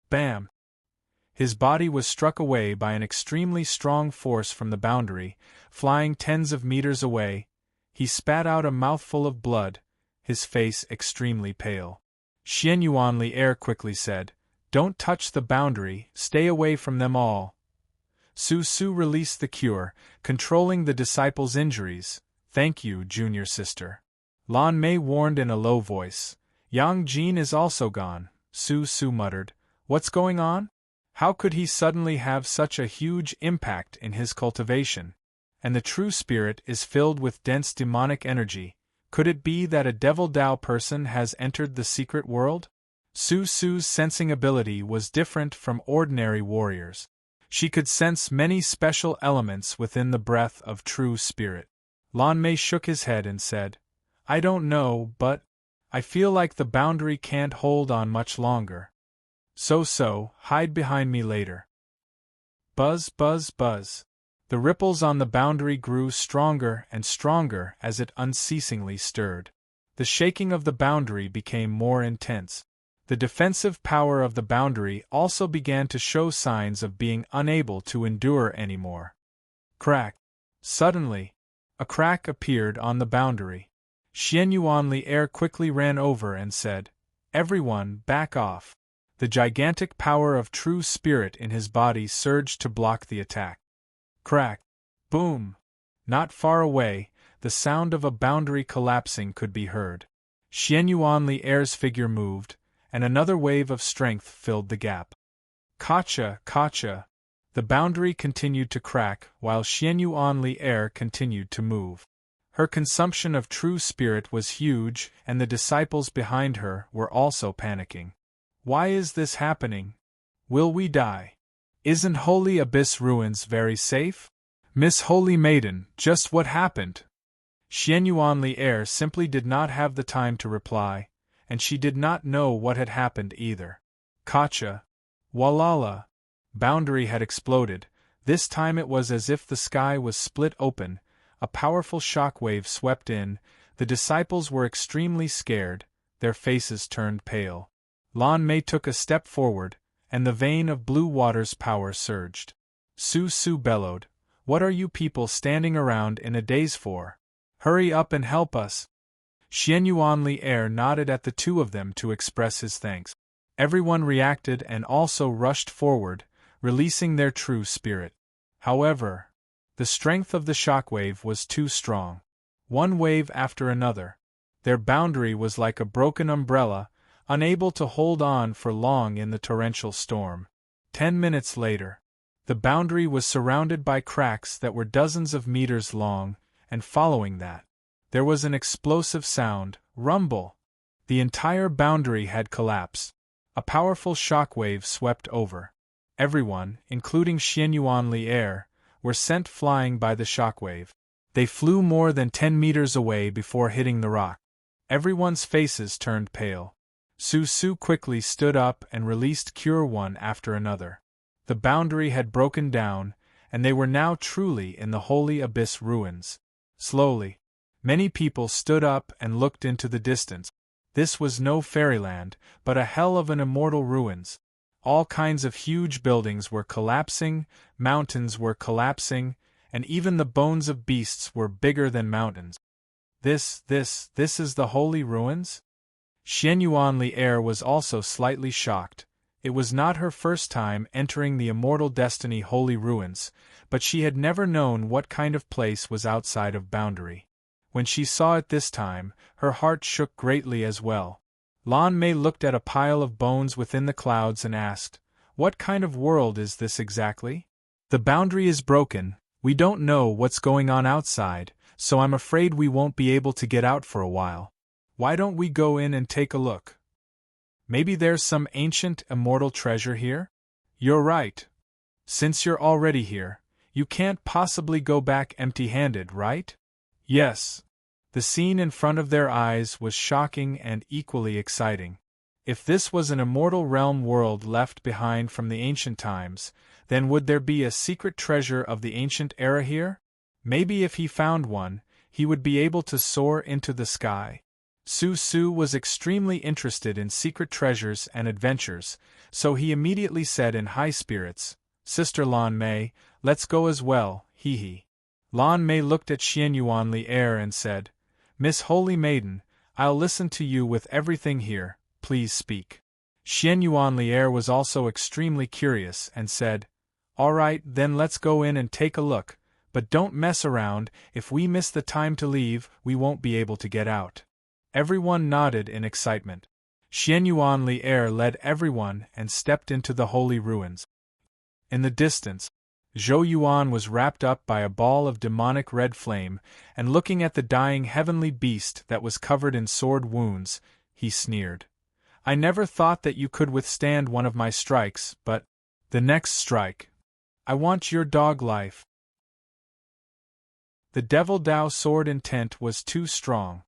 S1: Bam! His body was struck away by an extremely strong force from the Boundary, flying tens of meters away. He spat out a mouthful of blood, his face extremely pale. Xian Yuanli Air quickly said, "Don't touch the Boundary, stay away from them all." Su Su released the cure, controlling the disciple's injuries. "Thank you, junior sister." Lan Mei warned in a low voice. "Yang Jin is also gone," Su Su muttered. "What's going on? How could he suddenly have such a huge impact in his cultivation? And the true spirit is filled with dense demonic energy. Could it be that a Devil Dao person has entered the secret world?" Su Su's sensing ability was different from ordinary warriors. She could sense many special elements within the breath of true spirit. Lan Mei shook his head and said, "I don't know, but I feel like the Boundary can't hold on much longer. So, hide behind me later." Buzz, buzz, buzz. The ripples on the Boundary grew stronger and stronger as it unceasingly stirred. The shaking of the Boundary became more intense. The defensive power of the Boundary also began to show signs of being unable to endure anymore. Crack! Suddenly, a crack appeared on the Boundary. Xian Yuanli Air quickly ran over and said, "Everyone, back off." The gigantic power of true spirit in his body surged to block the attack. Crack! Boom! Not far away, the sound of a Boundary collapsing could be heard. Xian Yuanli Air's figure moved, and another wave of strength filled the gap. Kacha, kacha! The Boundary continued to crack while Xian Yuanli Air continued to move. Her consumption of true spirit was huge, and the disciples behind her were also panicking. Why is this happening? Will we die? Isn't Holy Abyss Ruins very safe? Miss Holy Maiden, just what happened? Xian Yuanli Air simply did not have the time to reply, and she did not know what had happened either. Kacha! Walala! Boundary had exploded. This time it was as if the sky was split open. A powerful shock wave swept in. The disciples were extremely scared. their faces turned pale. Lan Mei took a step forward, and the vein of blue water's power surged. Su Su bellowed, "What are you people standing around in a daze for? Hurry up and help us!" Xianyuan Li nodded at the two of them to express his thanks. Everyone reacted and also rushed forward, releasing their true spirit. However, the strength of the shockwave was too strong. One wave after another. Their boundary was like a broken umbrella, unable to hold on for long in the torrential storm. 10 minutes later, the boundary was surrounded by cracks that were dozens of meters long, and following that, there was an explosive sound, rumble. The entire boundary had collapsed. A powerful shockwave swept over. Everyone, including Xianyuan Li, were sent flying by the shockwave. They flew more than 10 meters away before hitting the rock. Everyone's faces turned pale. Su Su quickly stood up and released Cure one after another. The boundary had broken down, and they were now truly in the Holy Abyss ruins. Slowly, many people stood up and looked into the distance. This was no fairyland, but a hell of an immortal ruins. All kinds of huge buildings were collapsing, mountains were collapsing, and even the bones of beasts were bigger than mountains. This is the holy ruins? Xianyuan Li was also slightly shocked. It was not her first time entering the Immortal Destiny holy ruins, but she had never known what kind of place was outside of boundary. When she saw it this time, her heart shook greatly as well. Lan Mei looked at a pile of bones within the clouds and asked, "What kind of world is this exactly? The boundary is broken, we don't know what's going on outside, so I'm afraid we won't be able to get out for a while. Why don't we go in and take a look? Maybe there's some ancient immortal treasure here?" "You're right. Since you're already here, you can't possibly go back empty-handed, right?" "Yes." The scene in front of their eyes was shocking and equally exciting. If this was an immortal realm world left behind from the ancient times, then would there be a secret treasure of the ancient era here? Maybe if he found one, he would be able to soar into the sky. Su Su was extremely interested in secret treasures and adventures, so he immediately said in high spirits, "Sister Lan Mei, let's go as well, hee hee." Lan Mei looked at Xianyuan Li and said, "Miss Holy Maiden, I'll listen to you with everything here, please speak." Xianyuan Li was also extremely curious and said, "All right, then let's go in and take a look, but don't mess around, if we miss the time to leave, we won't be able to get out." Everyone nodded in excitement. Xianyuan Li led everyone and stepped into the holy ruins. In the distance, Zhou Yuan was wrapped up by a ball of demonic red flame, and looking at the dying heavenly beast that was covered in sword wounds, he sneered. "I never thought that you could withstand one of my strikes, but the next strike. I want your dog life." The Devil Dao sword intent was too strong.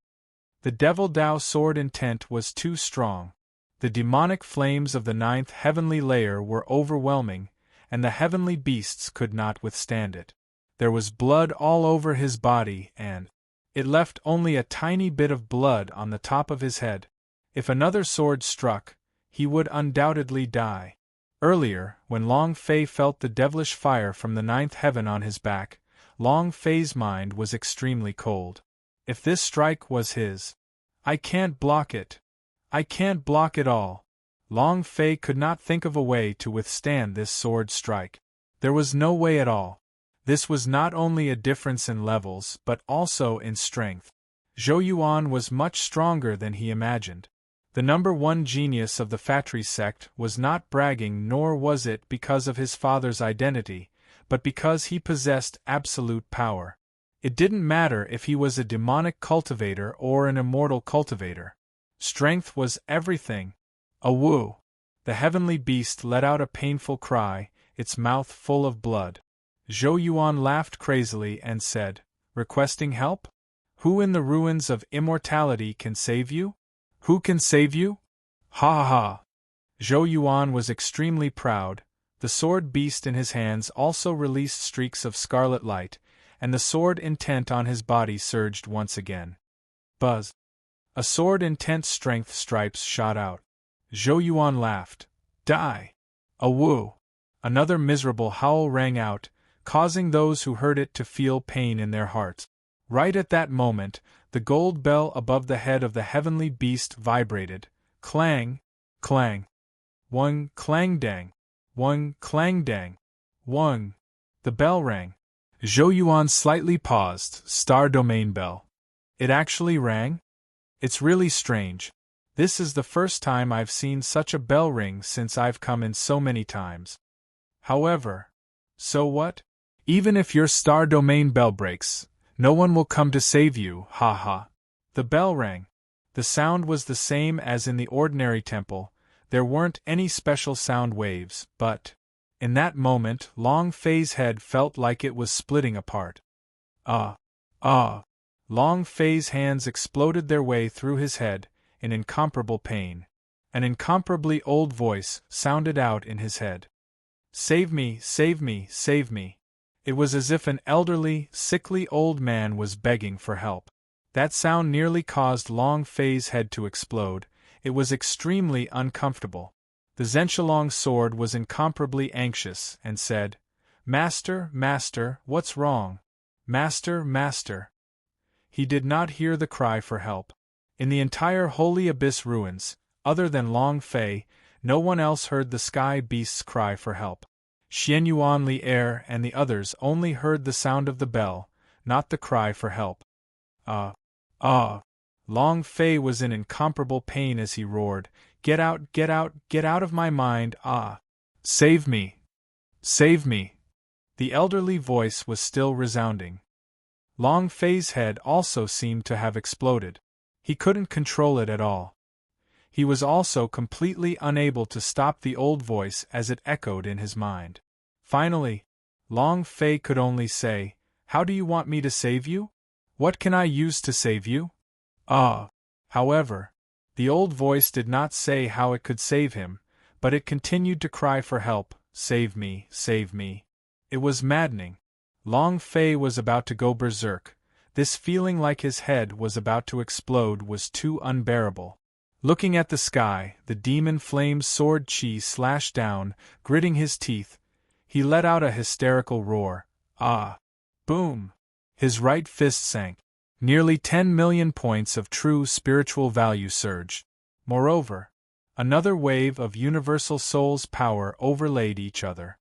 S1: The Devil Dao sword intent was too strong. The demonic flames of the 9th heavenly layer were overwhelming, and the heavenly beasts could not withstand it. There was blood all over his body and it left only a tiny bit of blood on the top of his head. If another sword struck, he would undoubtedly die. Earlier, when Long Fei felt the devilish fire from the 9th heaven on his back, Long Fei's mind was extremely cold. If this strike was his, "I can't block it. I can't block it all." Long Fei could not think of a way to withstand this sword strike. There was no way at all. This was not only a difference in levels, but also in strength. Zhou Yuan was much stronger than he imagined. The number 1 genius of the Fatri sect was not bragging, nor was it because of his father's identity, but because he possessed absolute power. It didn't matter if he was a demonic cultivator or an immortal cultivator. Strength was everything. "Awoo!" The heavenly beast let out a painful cry, its mouth full of blood. Zhou Yuan laughed crazily and said, "Requesting help? Who in the ruins of immortality can save you? Who can save you? Ha ha ha!" Zhou Yuan was extremely proud. The sword beast in his hands also released streaks of scarlet light, and the sword intent on his body surged once again. Buzz! A sword intense strength stripes shot out. Zhou Yuan laughed. Die! A woo! Another miserable howl rang out, causing those who heard it to feel pain in their hearts. Right at that moment, the gold bell above the head of the heavenly beast vibrated. Clang! Clang! One clang dang! One clang dang! One! The bell rang. Zhou Yuan slightly paused. Star domain bell. It actually rang? It's really strange. This is the first time I've seen such a bell ring since I've come in so many times. However, so what? Even if your star domain bell breaks, no one will come to save you, ha ha. The bell rang. The sound was the same as in the ordinary temple. There weren't any special sound waves, but in that moment, Long Fei's head felt like it was splitting apart. Ah! Ah! Long Fei's hands exploded their way through his head, in incomparable pain. An incomparably old voice sounded out in his head. Save me, save me, save me. It was as if an elderly, sickly old man was begging for help. That sound nearly caused Long Fei's head to explode. It was extremely uncomfortable. The Zhenshilong sword was incomparably anxious, and said, Master, Master, what's wrong? Master, Master. He did not hear the cry for help. In the entire Holy Abyss ruins, other than Long Fei, no one else heard the sky beast's cry for help. Xian Yuan, Li Er, and the others only heard the sound of the bell, not the cry for help. Ah! Ah! Long Fei was in incomparable pain as he roared, Get out, get out, get out of my mind, ah! Save me! Save me! The elderly voice was still resounding. Long Fei's head also seemed to have exploded. He couldn't control it at all. He was also completely unable to stop the old voice as it echoed in his mind. Finally, Long Fei could only say, How do you want me to save you? What can I use to save you? Ah! However, the old voice did not say how it could save him, but it continued to cry for help, Save me, save me. It was maddening. Long Fei was about to go berserk. This feeling like his head was about to explode was too unbearable. Looking at the sky, the demon flame's sword chi slashed down, gritting his teeth. He let out a hysterical roar. Ah! Boom! His right fist sank. Nearly 10 million points of true spiritual value surged. Moreover, another wave of universal soul's power overlaid each other.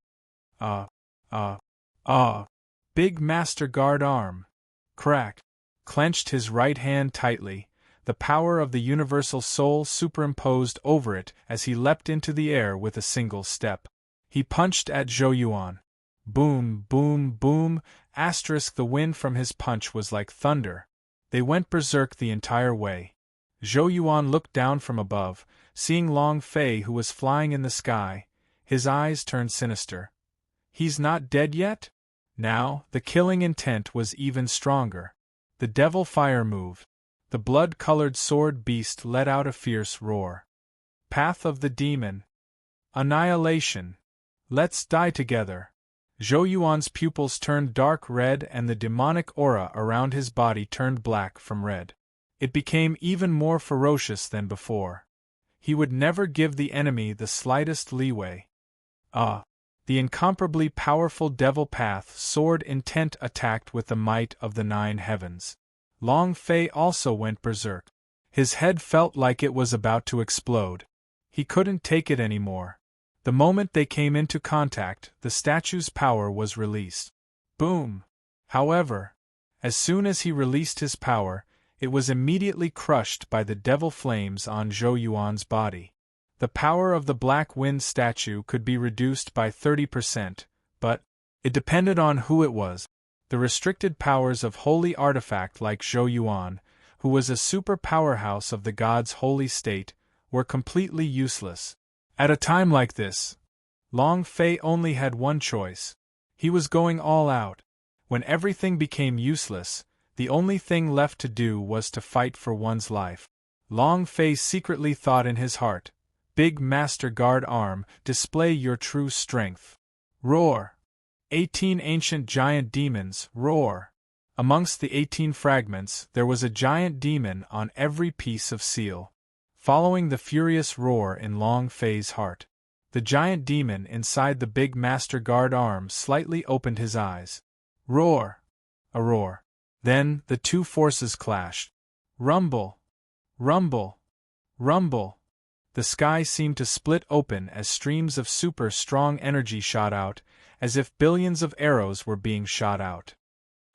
S1: Ah! Ah! Ah! Big Master Guard arm! Crack! Clenched his right hand tightly. The power of the universal soul superimposed over it as he leapt into the air with a single step. He punched at Zhou Yuan. Boom, boom, boom, asterisk the wind from his punch was like thunder. They went berserk the entire way. Zhou Yuan looked down from above, seeing Long Fei who was flying in the sky. His eyes turned sinister. He's not dead yet? Now, the killing intent was even stronger. The devil fire moved. The blood-colored sword beast let out a fierce roar. Path of the demon. Annihilation. Let's die together. Zhou Yuan's pupils turned dark red and the demonic aura around his body turned black from red. It became even more ferocious than before. He would never give the enemy the slightest leeway. Ah! The incomparably powerful devil path sword intent attacked with the might of the 9 heavens. Long Fei also went berserk. His head felt like it was about to explode. He couldn't take it anymore. The moment they came into contact, the statue's power was released. Boom! However, as soon as he released his power, it was immediately crushed by the devil flames on Zhou Yuan's body. The power of the Black Wind statue could be reduced by 30%, but it depended on who it was. The restricted powers of holy artifact like Zhou Yuan, who was a super powerhouse of the god's holy state, were completely useless. At a time like this, Long Fei only had one choice. He was going all out. When everything became useless, the only thing left to do was to fight for one's life. Long Fei secretly thought in his heart, Big Master Guard arm, display your true strength. Roar! 18 ancient giant demons, roar! Amongst the 18 fragments, there was a giant demon on every piece of seal, following the furious roar in Long Fei's heart. The giant demon inside the big Master Guard arm slightly opened his eyes. Roar! A roar. Then, the two forces clashed. Rumble! Rumble! Rumble! The sky seemed to split open as streams of super strong energy shot out, as if billions of arrows were being shot out.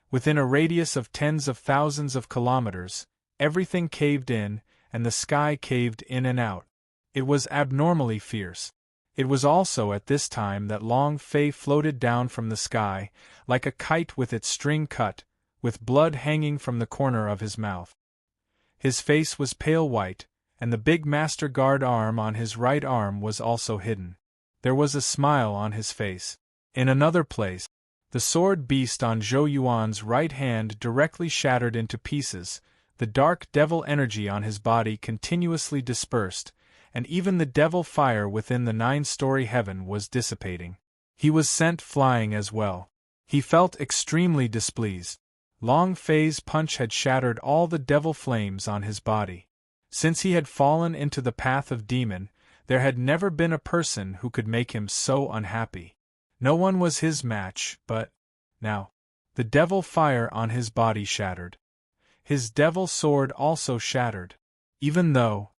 S1: Within a radius of tens of thousands of kilometers, everything caved in, and the sky caved in and out. It was abnormally fierce. It was also at this time that Long Fei floated down from the sky, like a kite with its string cut, with blood hanging from the corner of his mouth. His face was pale white, and the big Master Guard arm on his right arm was also hidden. There was a smile on his face. In another place, the sword beast on Zhou Yuan's right hand directly shattered into pieces, the dark devil energy on his body continuously dispersed, and even the devil fire within the 9-story heaven was dissipating. He was sent flying as well. He felt extremely displeased. Long Fei's punch had shattered all the devil flames on his body. Since he had fallen into the path of demon, there had never been a person who could make him so unhappy. No one was his match, but now the devil fire on his body shattered. His devil sword also shattered. Even though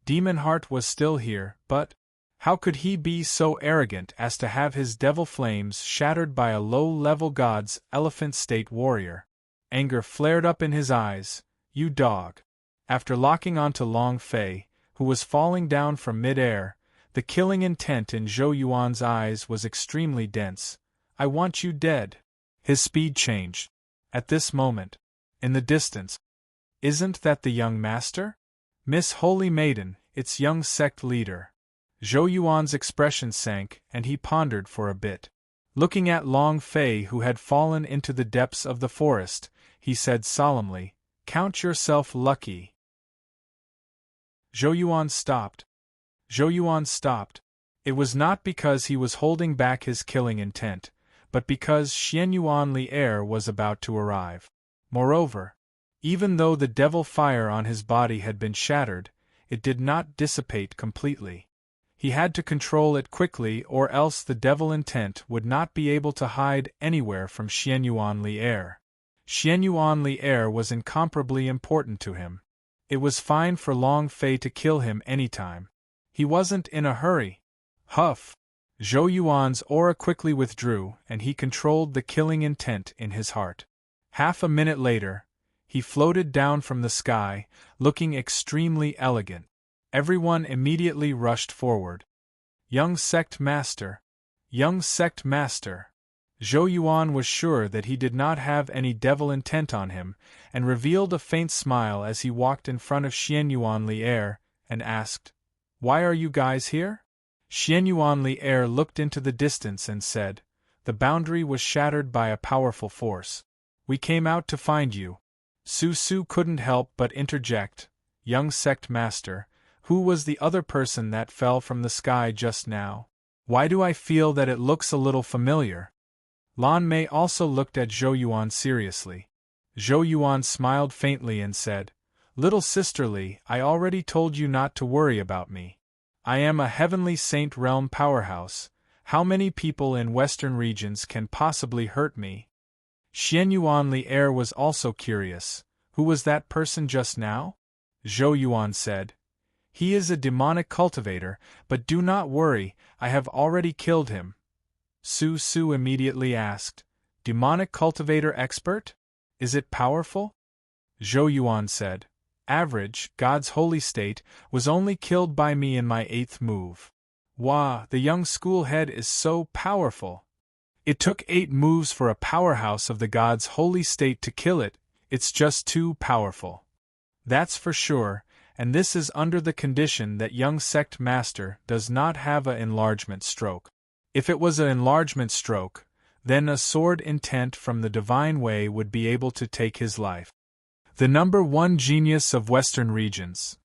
S1: Demon Heart was still here, but how could he be so arrogant as to have his devil flames shattered by a low-level god's elephant state warrior? Anger flared up in his eyes. You dog! After locking onto Long Fei, who was falling down from mid-air, the killing intent in Zhou Yuan's eyes was extremely dense. I want you dead. His speed changed. At this moment, in the distance, isn't that the young master? Miss Holy Maiden, its young sect leader. Zhou Yuan's expression sank, and he pondered for a bit. Looking at Long Fei, who had fallen into the depths of the forest, he said solemnly, "Count yourself lucky." Zhou Yuan stopped. Zhou Yuan stopped. It was not because he was holding back his killing intent, but because Xian Yuan Li'er was about to arrive. Moreover, even though the devil fire on his body had been shattered, it did not dissipate completely. He had to control it quickly, or else the devil intent would not be able to hide anywhere from Xian Yuan Li'er. Xian Yuan Li'er was incomparably important to him. It was fine for Long Fei to kill him anytime. He wasn't in a hurry. Huff! Zhou Yuan's aura quickly withdrew, and he controlled the killing intent in his heart. Half a minute later, he floated down from the sky, looking extremely elegant. Everyone immediately rushed forward. Young Sect Master! Young Sect Master! Zhou Yuan was sure that he did not have any devil intent on him, and revealed a faint smile as he walked in front of Xian Yuan Li'er, and asked, "Why are you guys here?" Xian Yuan Li'er looked into the distance and said, "The boundary was shattered by a powerful force. We came out to find you." Su Su couldn't help but interject, "Young Sect Master, who was the other person that fell from the sky just now? Why do I feel that it looks a little familiar?" Lan Mei also looked at Zhou Yuan seriously. Zhou Yuan smiled faintly and said, "Little sisterly, I already told you not to worry about me. I am a heavenly saint realm powerhouse. How many people in western regions can possibly hurt me?" Xian Yuan Li'er was also curious. Who was that person just now? Zhou Yuan said, "He is a demonic cultivator, but do not worry, I have already killed him." Su Su immediately asked, "Demonic cultivator expert? Is it powerful?" Zhou Yuan said, "Average, God's holy state, was only killed by me in my 8th move." "Wah, the young school head is so powerful. It took 8 moves for a powerhouse of the God's holy state to kill it, it's just too powerful. That's for sure, and this is under the condition that young Sect Master does not have a enlargement stroke. If it was an enlargement stroke, then a sword intent from the divine way would be able to take his life. The number 1 genius of Western regions."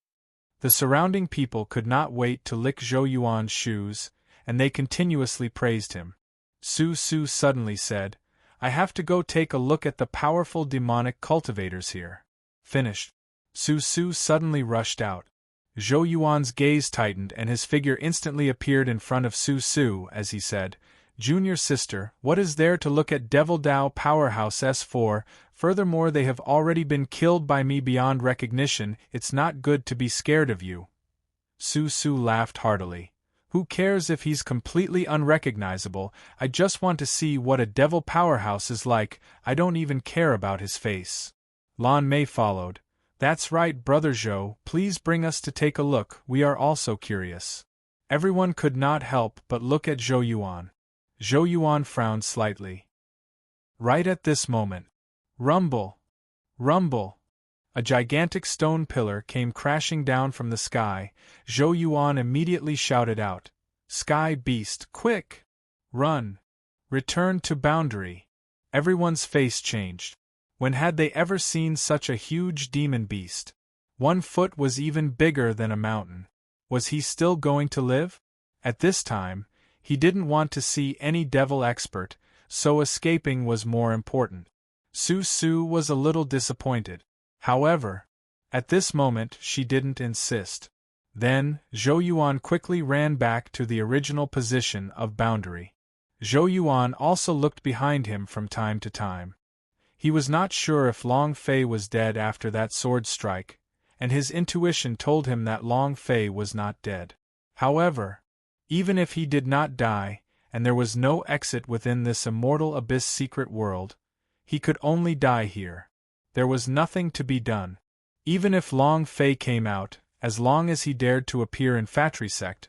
S1: The surrounding people could not wait to lick Zhou Yuan's shoes, and they continuously praised him. Su Su suddenly said, I have to go take a look at the powerful demonic cultivators here. Finished. Su Su suddenly rushed out. Zhou Yuan's gaze tightened and his figure instantly appeared in front of Su Su as he said, Junior sister, what is there to look at Devil Dao Powerhouse S4? Furthermore, they have already been killed by me beyond recognition. It's not good to be scared of you. Su Su laughed heartily. Who cares if he's completely unrecognizable? I just want to see what a devil powerhouse is like. I don't even care about his face. Lan Mei followed. That's right, Brother Zhou, please bring us to take a look, we are also curious. Everyone could not help but look at Zhou Yuan. Zhou Yuan frowned slightly. Right at this moment. Rumble! Rumble! A gigantic stone pillar came crashing down from the sky. Zhou Yuan immediately shouted out, Sky Beast, quick! Run! Return to Boundary! Everyone's face changed. When had they ever seen such a huge demon beast? 1 foot was even bigger than a mountain. Was he still going to live? At this time, he didn't want to see any devil expert, so escaping was more important. Su Su was a little disappointed. However, at this moment she didn't insist. Then, Zhou Yuan quickly ran back to the original position of Boundary. Zhou Yuan also looked behind him from time to time. He was not sure if Long Fei was dead after that sword strike, and his intuition told him that Long Fei was not dead. However, even if he did not die, and there was no exit within this immortal abyss secret world, he could only die here. There was nothing to be done. Even if Long Fei came out, as long as he dared to appear in Fatry Sect,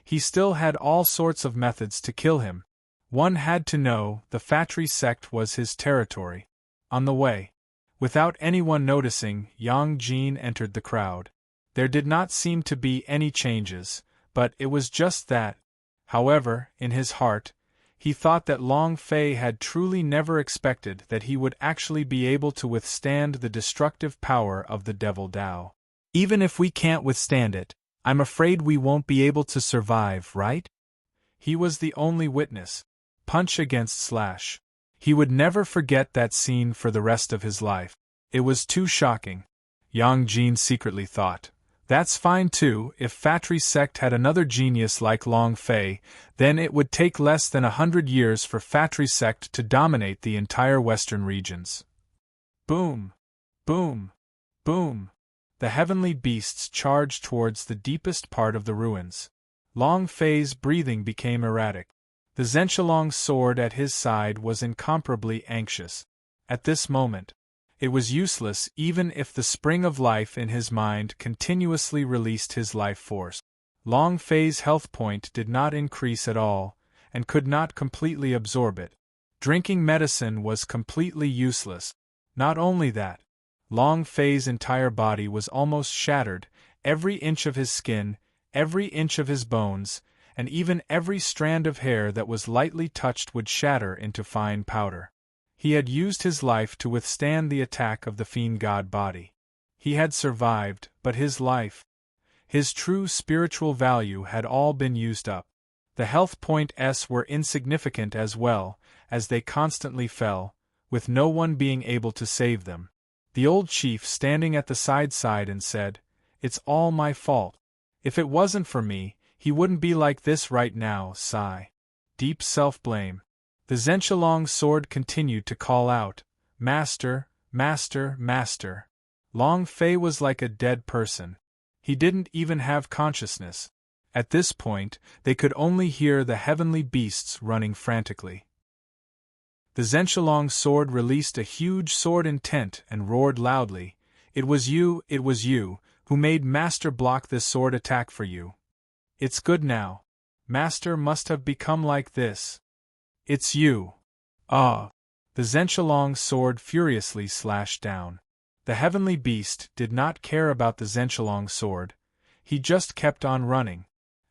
S1: he still had all sorts of methods to kill him. One had to know the Fatry Sect was his territory. On the way, without anyone noticing, Yang Jin entered the crowd. There did not seem to be any changes, but it was just that. However, in his heart, he thought that Long Fei had truly never expected that he would actually be able to withstand the destructive power of the Devil Dao. Even if we can't withstand it, I'm afraid we won't be able to survive, right? He was the only witness. Punch against slash. He would never forget that scene for the rest of his life. It was too shocking. Yang Jin secretly thought. That's fine too, if Fatry Sect had another genius like Long Fei, then it would take less than 100 years for Fatry Sect to dominate the entire western regions. Boom! Boom! Boom! The heavenly beasts charged towards the deepest part of the ruins. Long Fei's breathing became erratic. The Zhenshilong's sword at his side was incomparably anxious. At this moment, it was useless even if the spring of life in his mind continuously released his life force. Long Fei's health point did not increase at all, and could not completely absorb it. Drinking medicine was completely useless. Not only that, Long Fei's entire body was almost shattered, every inch of his skin, every inch of his bones, and even every strand of hair that was lightly touched would shatter into fine powder. He had used his life to withstand the attack of the fiend god body. He had survived, but his life, his true spiritual value had all been used up. The health points were insignificant as well, as they constantly fell, with no one being able to save them. The old chief standing at the side and said, It's all my fault. If it wasn't for me, he wouldn't be like this right now, sigh. Deep self-blame. The Zhenshilong's sword continued to call out, Master, Master, Master. Long Fei was like a dead person. He didn't even have consciousness. At this point, they could only hear the heavenly beasts running frantically. The Zhenshilong's sword released a huge sword intent and roared loudly, it was you, who made Master block this sword attack for you. It's good now. Master must have become like this. It's you. Ah! The Zhenshilong's sword furiously slashed down. The heavenly beast did not care about the Zhenshilong's sword. He just kept on running.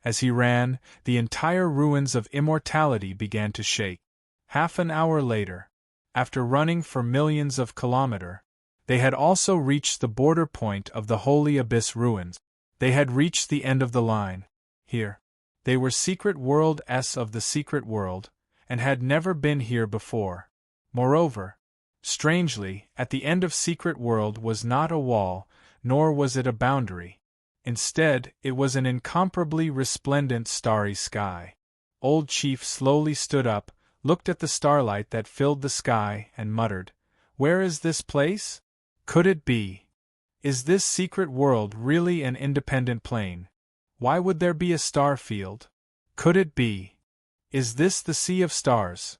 S1: As he ran, the entire ruins of immortality began to shake. Half an hour later, after running for millions of kilometers, they had also reached the border point of the Holy Abyss ruins. They had reached the end of the line. Here, they were secret world of the secret world, and had never been here before. Moreover, strangely, at the end of Secret World was not a wall, nor was it a boundary. Instead, it was an incomparably resplendent starry sky. Old Chief slowly stood up, looked at the starlight that filled the sky, and muttered, "Where is this place? Could it be? Is this Secret World really an independent plane? Why would there be a star field? Could it be? Is this the Sea of Stars?"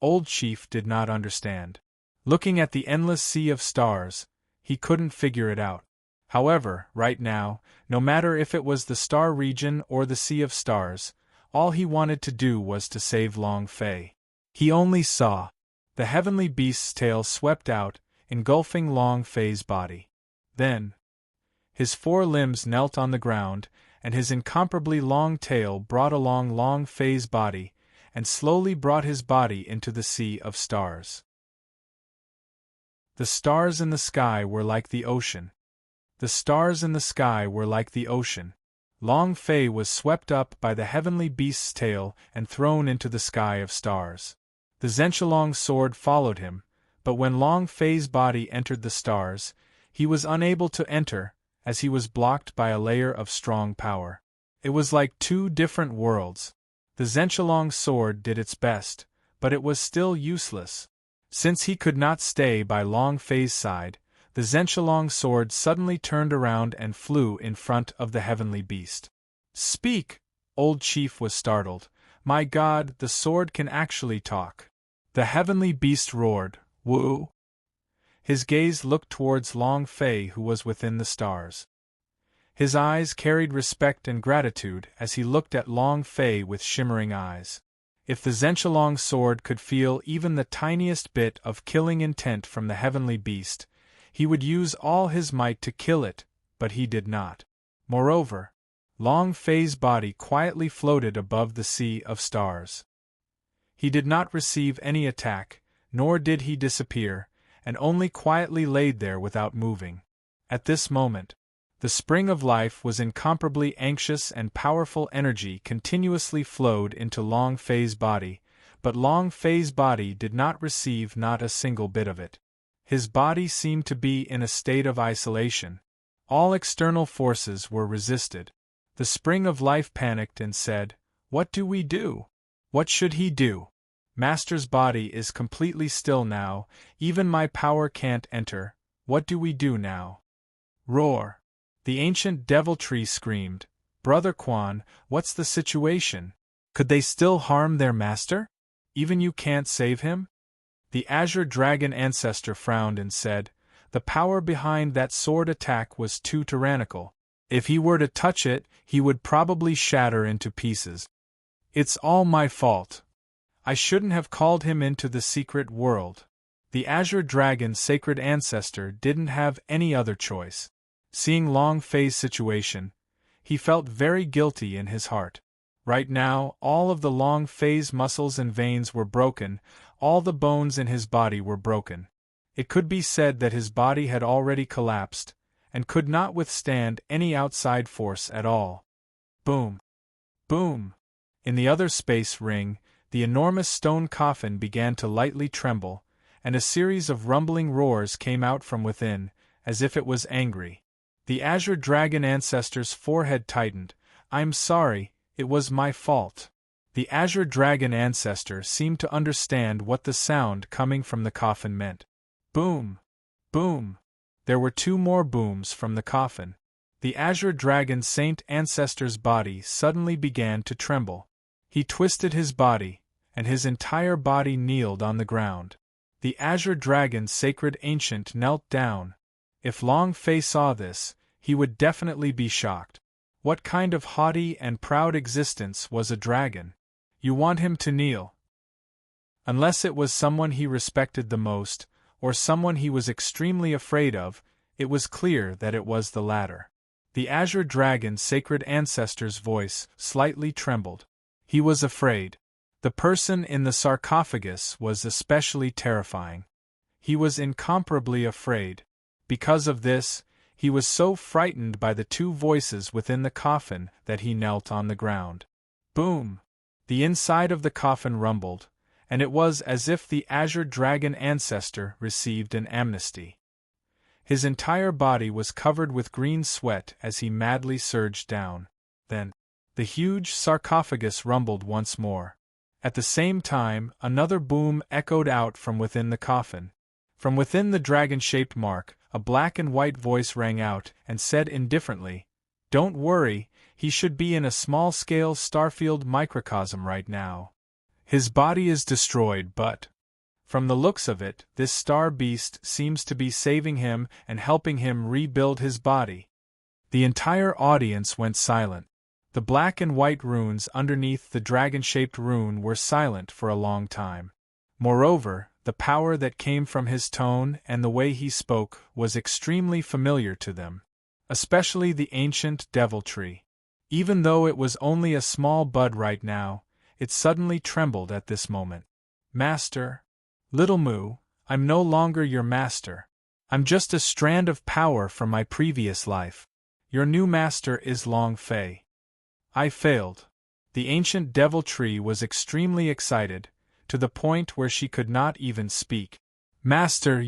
S1: Old Chief did not understand. Looking at the endless sea of stars, he couldn't figure it out. However, right now, no matter if it was the star region or the Sea of Stars, all he wanted to do was to save Long Fei. He only saw the heavenly beast's tail swept out, engulfing Long Fei's body. Then, his 4 limbs knelt on the ground, and his incomparably long tail brought along Long Fei's body, and slowly brought his body into the Sea of Stars. The stars in the sky were like the ocean. The stars in the sky were like the ocean. Long Fei was swept up by the heavenly beast's tail and thrown into the sky of stars. The Zhenqialong sword followed him, but when Long Fei's body entered the stars, he was unable to enter, as he was blocked by a layer of strong power. It was like 2 different worlds. The Zhenqialong sword did its best, but it was still useless. Since he could not stay by Long Fei's side, the Zhenqialong sword suddenly turned around and flew in front of the heavenly beast. "Speak!" Old Chief was startled. "My God, the sword can actually talk." The heavenly beast roared, "Woo!" His gaze looked towards Long Fei, who was within the stars. His eyes carried respect and gratitude as he looked at Long Fei with shimmering eyes. If the Zhenqialong sword could feel even the tiniest bit of killing intent from the heavenly beast, he would use all his might to kill it, but he did not. Moreover, Long Fei's body quietly floated above the Sea of Stars. He did not receive any attack, nor did he disappear, and only quietly laid there without moving. At this moment, the spring of life was incomparably anxious and powerful energy continuously flowed into Long Fei's body, but Long Fei's body did not receive not a single bit of it. His body seemed to be in a state of isolation. All external forces were resisted. The spring of life panicked and said, "What do we do? What should he do? Master's body is completely still now, even my power can't enter. What do we do now?" Roar! The ancient deviltry screamed, "Brother Quan, what's the situation? Could they still harm their master? Even you can't save him?" The Azure Dragon ancestor frowned and said, "The power behind that sword attack was too tyrannical. If he were to touch it, he would probably shatter into pieces. It's all my fault. I shouldn't have called him into the secret world." The Azure Dragon's sacred ancestor didn't have any other choice. Seeing Long Fei's situation, he felt very guilty in his heart. Right now, all of the Long Fei's muscles and veins were broken, all the bones in his body were broken. It could be said that his body had already collapsed, and could not withstand any outside force at all. Boom! Boom! In the other space ring, the enormous stone coffin began to lightly tremble, and a series of rumbling roars came out from within, as if it was angry. The Azure Dragon ancestor's forehead tightened. "I'm sorry, it was my fault." The Azure Dragon ancestor seemed to understand what the sound coming from the coffin meant. Boom! Boom! There were 2 more booms from the coffin. The Azure Dragon Saint ancestor's body suddenly began to tremble. He twisted his body, and his entire body kneeled on the ground. The Azure Dragon's sacred ancient knelt down. If Long Fei saw this, he would definitely be shocked. What kind of haughty and proud existence was a dragon? You want him to kneel? Unless it was someone he respected the most, or someone he was extremely afraid of, it was clear that it was the latter. The Azure Dragon's sacred ancestor's voice slightly trembled. He was afraid. The person in the sarcophagus was especially terrifying. He was incomparably afraid. Because of this, he was so frightened by the 2 voices within the coffin that he knelt on the ground. Boom! The inside of the coffin rumbled, and it was as if the azure dragon ancestor received an amnesty. His entire body was covered with green sweat as he madly surged down. Then, the huge sarcophagus rumbled once more. At the same time, another boom echoed out from within the coffin. From within the dragon-shaped mark, a black and white voice rang out and said indifferently, "Don't worry, he should be in a small-scale starfield microcosm right now. His body is destroyed, but from the looks of it, this star beast seems to be saving him and helping him rebuild his body." The entire audience went silent. The black and white runes underneath the dragon-shaped rune were silent for a long time. Moreover, the power that came from his tone and the way he spoke was extremely familiar to them. Especially the ancient devil tree. Even though it was only a small bud right now, it suddenly trembled at this moment. "Master, Little Moo, I'm no longer your master. I'm just a strand of power from my previous life. Your new master is Long Fei." I failed. The ancient devil tree was extremely excited, to the point where she could not even speak. "Master,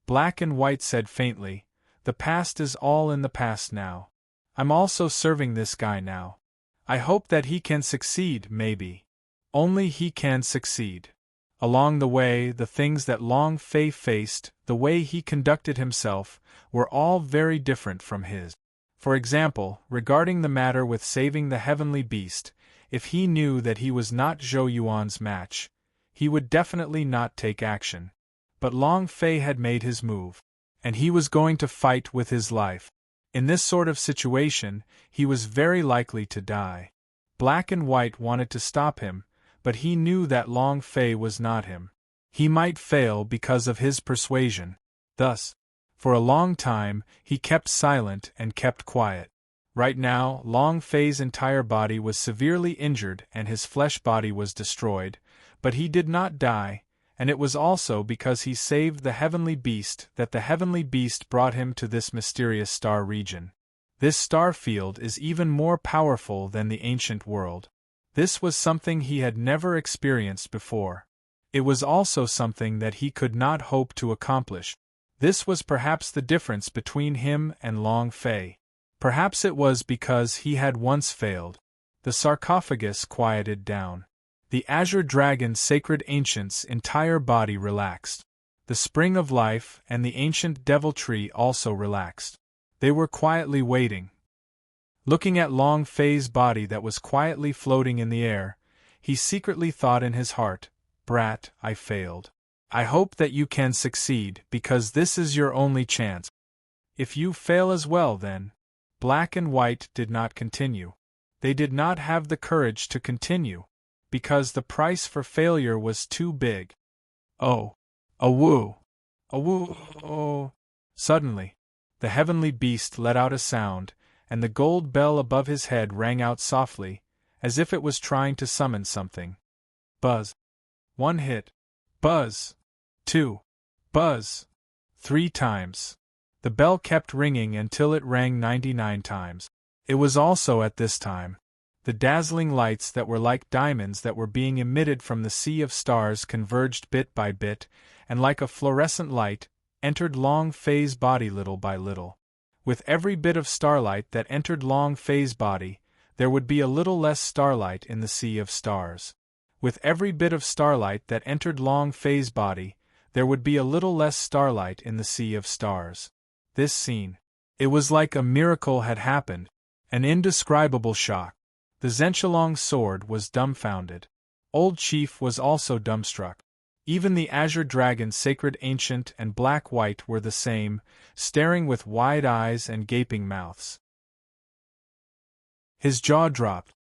S1: Black and White said faintly, "The past is all in the past now. I'm also serving this guy now. I hope that he can succeed, maybe. Only he can succeed." Along the way, the things that Long Fei faced, the way he conducted himself, were all very different from his. For example, regarding the matter with saving the heavenly beast, if he knew that he was not Zhou Yuan's match, he would definitely not take action. But Long Fei had made his move, and he was going to fight with his life. In this sort of situation, he was very likely to die. Black and White wanted to stop him, but he knew that Long Fei was not him. He might fail because of his persuasion. Thus, for a long time, he kept silent and kept quiet. Right now, Long Fei's entire body was severely injured and his flesh body was destroyed, but he did not die, and it was also because he saved the heavenly beast that the heavenly beast brought him to this mysterious star region. This star field is even more powerful than the ancient world. This was something he had never experienced before. It was also something that he could not hope to accomplish. This was perhaps the difference between him and Long Fei. Perhaps it was because he had once failed. The sarcophagus quieted down. The azure dragon's sacred ancient's entire body relaxed. The spring of life and the ancient devil tree also relaxed. They were quietly waiting. Looking at Long Fei's body that was quietly floating in the air, he secretly thought in his heart, "Brat, I failed. I hope that you can succeed, because this is your only chance. If you fail as well, then..." Black and White did not continue. They did not have the courage to continue, because the price for failure was too big. "Oh! A woo! A woo! Oh!" Suddenly, the heavenly beast let out a sound, and the gold bell above his head rang out softly, as if it was trying to summon something. Buzz. 1 hit. Buzz. 2. Buzz. 3 times. The bell kept ringing until it rang 99 times. It was also at this time. The dazzling lights that were like diamonds that were being emitted from the sea of stars converged bit by bit, and like a fluorescent light, entered Long Fei's body little by little. With every bit of starlight that entered Long Fei's body, there would be a little less starlight in the sea of stars. With every bit of starlight that entered Long Fei's body, there would be a little less starlight in the sea of stars. This scene. It was like a miracle had happened, an indescribable shock. The Zhenshilong sword was dumbfounded. Old Chief was also dumbstruck. Even the azure dragon's sacred ancient and black-white were the same, staring with wide eyes and gaping mouths. His jaw dropped.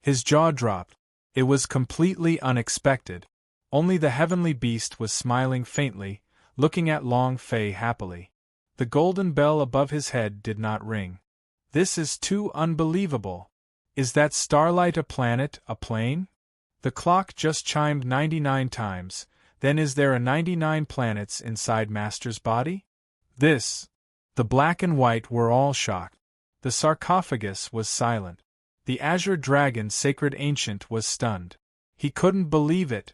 S1: His jaw dropped. It was completely unexpected. Only the heavenly beast was smiling faintly, looking at Long Fei happily. The golden bell above his head did not ring. This is too unbelievable. Is that starlight a planet, a plane? The clock just chimed 99 times, then is there a 99 planets inside Master's body? The black and white were all shocked. The sarcophagus was silent. The azure dragon's sacred ancient was stunned. He couldn't believe it.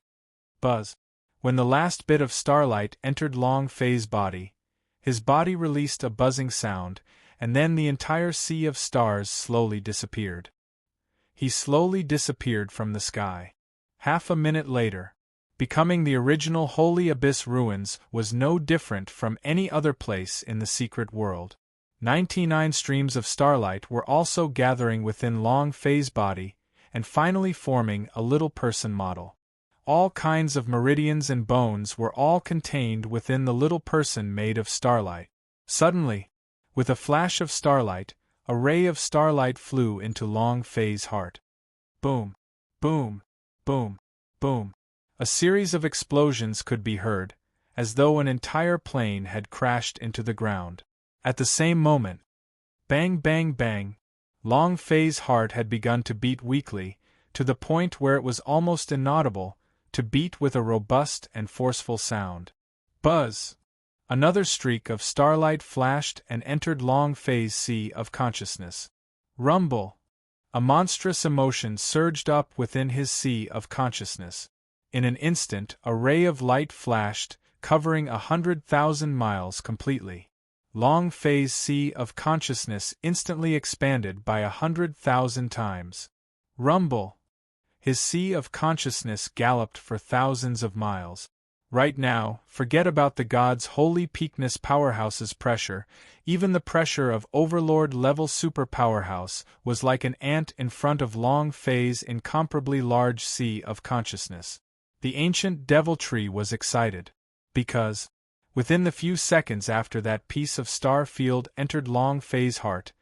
S1: Buzz. When the last bit of starlight entered Long Fei's body, his body released a buzzing sound, and then the entire sea of stars slowly disappeared. He slowly disappeared from the sky. Half a minute later, becoming the original Holy Abyss ruins was no different from any other place in the secret world. 99 streams of starlight were also gathering within Long Fei's body, and finally forming a little person model. All kinds of meridians and bones were all contained within the little person made of starlight. Suddenly, with a flash of starlight, a ray of starlight flew into Long Fei's heart. Boom, boom, boom, boom. A series of explosions could be heard, as though an entire plane had crashed into the ground. At the same moment, bang, bang, bang, Long Fei's heart had begun to beat weakly, to the point where it was almost inaudible, to beat with a robust and forceful sound. Buzz! Another streak of starlight flashed and entered Long Fei's sea of consciousness. Rumble! A monstrous emotion surged up within his sea of consciousness. In an instant, a ray of light flashed, covering 100,000 miles completely. Long Fei's sea of consciousness instantly expanded by 100,000 times. Rumble! His sea of consciousness galloped for thousands of miles. Right now, forget about the god's holy peakness powerhouse's pressure. Even the pressure of Overlord-level super powerhouse was like an ant in front of Long Fei's incomparably large sea of consciousness. The ancient devil tree was excited, because, within the few seconds after that piece of star field entered Long Fei's heart,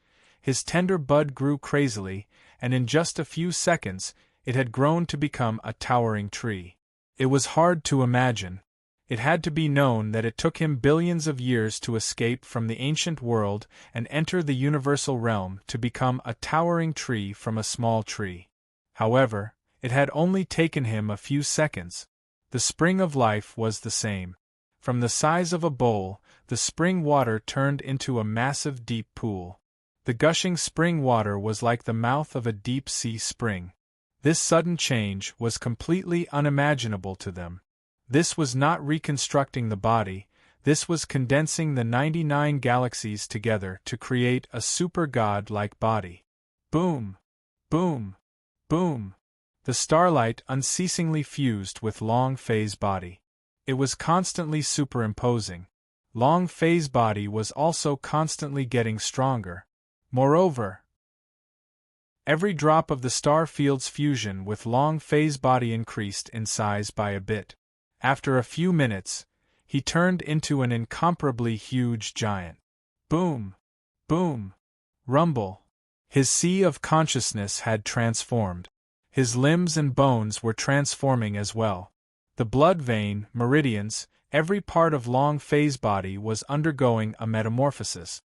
S1: his tender bud grew crazily, and in just a few seconds, it had grown to become a towering tree. It was hard to imagine. It had to be known that it took him billions of years to escape from the ancient world and enter the universal realm to become a towering tree from a small tree. However, it had only taken him a few seconds. The spring of life was the same. From the size of a bowl, the spring water turned into a massive deep pool. The gushing spring water was like the mouth of a deep-sea spring. This sudden change was completely unimaginable to them. This was not reconstructing the body, this was condensing the 99 galaxies together to create a super god-like body. Boom! Boom! Boom! The starlight unceasingly fused with Long Fei's body. It was constantly superimposing. Long Fei's body was also constantly getting stronger. Moreover, every drop of the star field's fusion with Long Fei's body increased in size by a bit. After a few minutes, he turned into an incomparably huge giant. Boom! Boom! Rumble! His sea of consciousness had transformed. His limbs and bones were transforming as well. The blood vein, meridians, every part of Long Fei's body was undergoing a metamorphosis.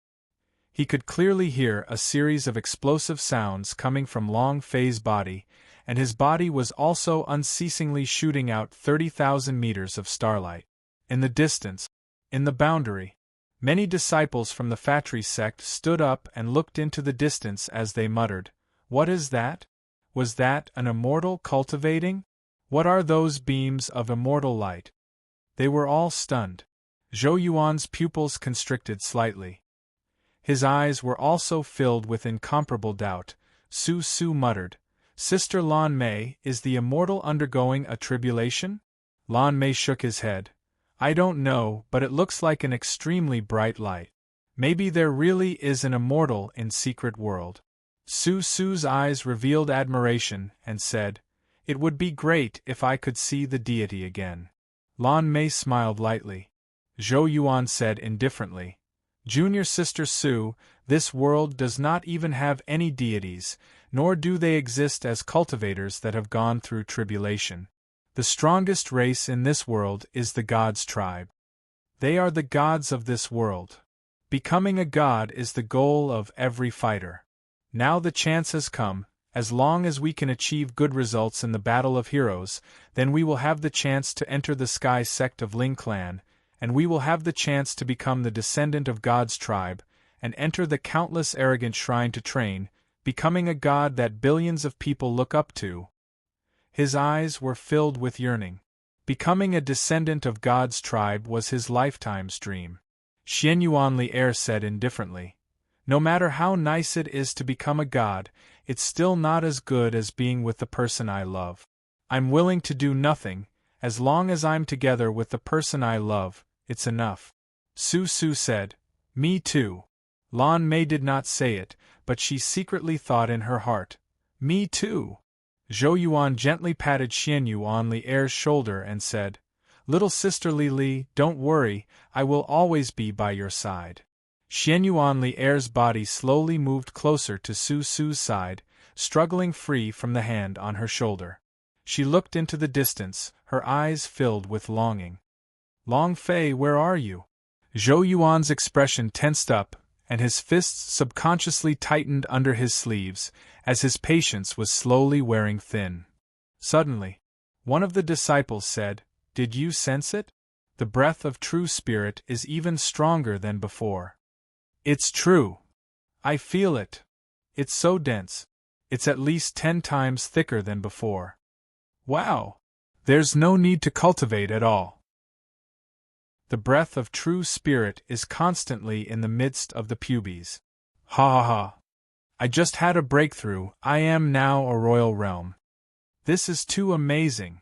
S1: He could clearly hear a series of explosive sounds coming from Long Fei's body, and his body was also unceasingly shooting out 30,000 meters of starlight. In the distance, in the boundary, many disciples from the Fatri sect stood up and looked into the distance as they muttered, "What is that? Was that an immortal cultivating? What are those beams of immortal light?" They were all stunned. Zhou Yuan's pupils constricted slightly. His eyes were also filled with incomparable doubt. Su Su muttered, "Sister Lan Mei, is the immortal undergoing a tribulation?" Lan Mei shook his head. "I don't know, but it looks like an extremely bright light. Maybe there really is an immortal in secret world." Su Su's eyes revealed admiration, and said, "It would be great if I could see the deity again." Lan Mei smiled lightly. Zhou Yuan said indifferently, "Junior Sister Su, this world does not even have any deities, nor do they exist as cultivators that have gone through tribulation. The strongest race in this world is the gods' tribe. They are the gods of this world. Becoming a god is the goal of every fighter. Now the chance has come. As long as we can achieve good results in the Battle of Heroes, then we will have the chance to enter the Sky sect of Ling Clan, and we will have the chance to become the descendant of God's tribe, and enter the countless arrogant shrine to train, becoming a god that billions of people look up to." His eyes were filled with yearning. Becoming a descendant of God's tribe was his lifetime's dream. Xianyuan Li'er said indifferently, "No matter how nice it is to become a god, it's still not as good as being with the person I love. I'm willing to do nothing, as long as I'm together with the person I love, it's enough." Su Su said, "Me too." Lan Mei did not say it, but she secretly thought in her heart, "Me too." Zhou Yuan gently patted Xianyuan Li'er's shoulder and said, "Little sister Li Li, don't worry, I will always be by your side." Xianyuan Li'er's body slowly moved closer to Su Su's side, struggling free from the hand on her shoulder. She looked into the distance, her eyes filled with longing. "Long Fei, where are you?" Zhou Yuan's expression tensed up, and his fists subconsciously tightened under his sleeves, as his patience was slowly wearing thin. Suddenly, one of the disciples said, "Did you sense it? The breath of true spirit is even stronger than before." "It's true. I feel it. It's so dense. It's at least 10 times thicker than before. Wow! There's no need to cultivate at all. The breath of true spirit is constantly in the midst of the pubes. Ha ha ha! I just had a breakthrough, I am now a royal realm. This is too amazing."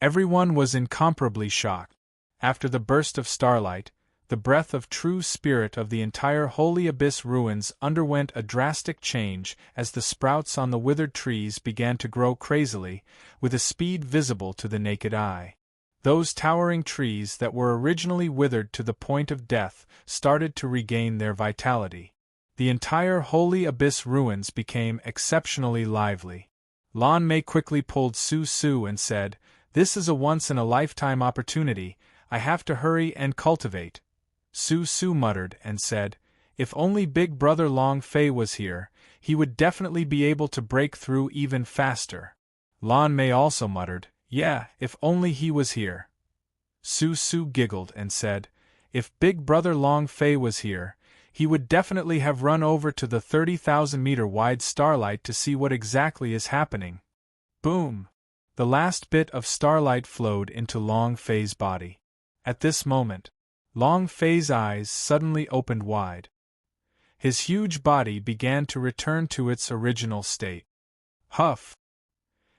S1: Everyone was incomparably shocked. After the burst of starlight, the breath of true spirit of the entire Holy Abyss ruins underwent a drastic change as the sprouts on the withered trees began to grow crazily, with a speed visible to the naked eye. Those towering trees that were originally withered to the point of death started to regain their vitality. The entire Holy Abyss ruins became exceptionally lively. Lan Mei quickly pulled Su Su and said, "This is a once-in-a-lifetime opportunity, I have to hurry and cultivate." Su Su muttered and said, "If only Big Brother Long Fei was here, he would definitely be able to break through even faster." Lan Mei also muttered, "Yeah, if only he was here." Su Su giggled and said, "If Big Brother Long Fei was here, he would definitely have run over to the 30,000-meter-wide starlight to see what exactly is happening." Boom! The last bit of starlight flowed into Long Fei's body. At this moment, Long Fei's eyes suddenly opened wide. His huge body began to return to its original state. Huff!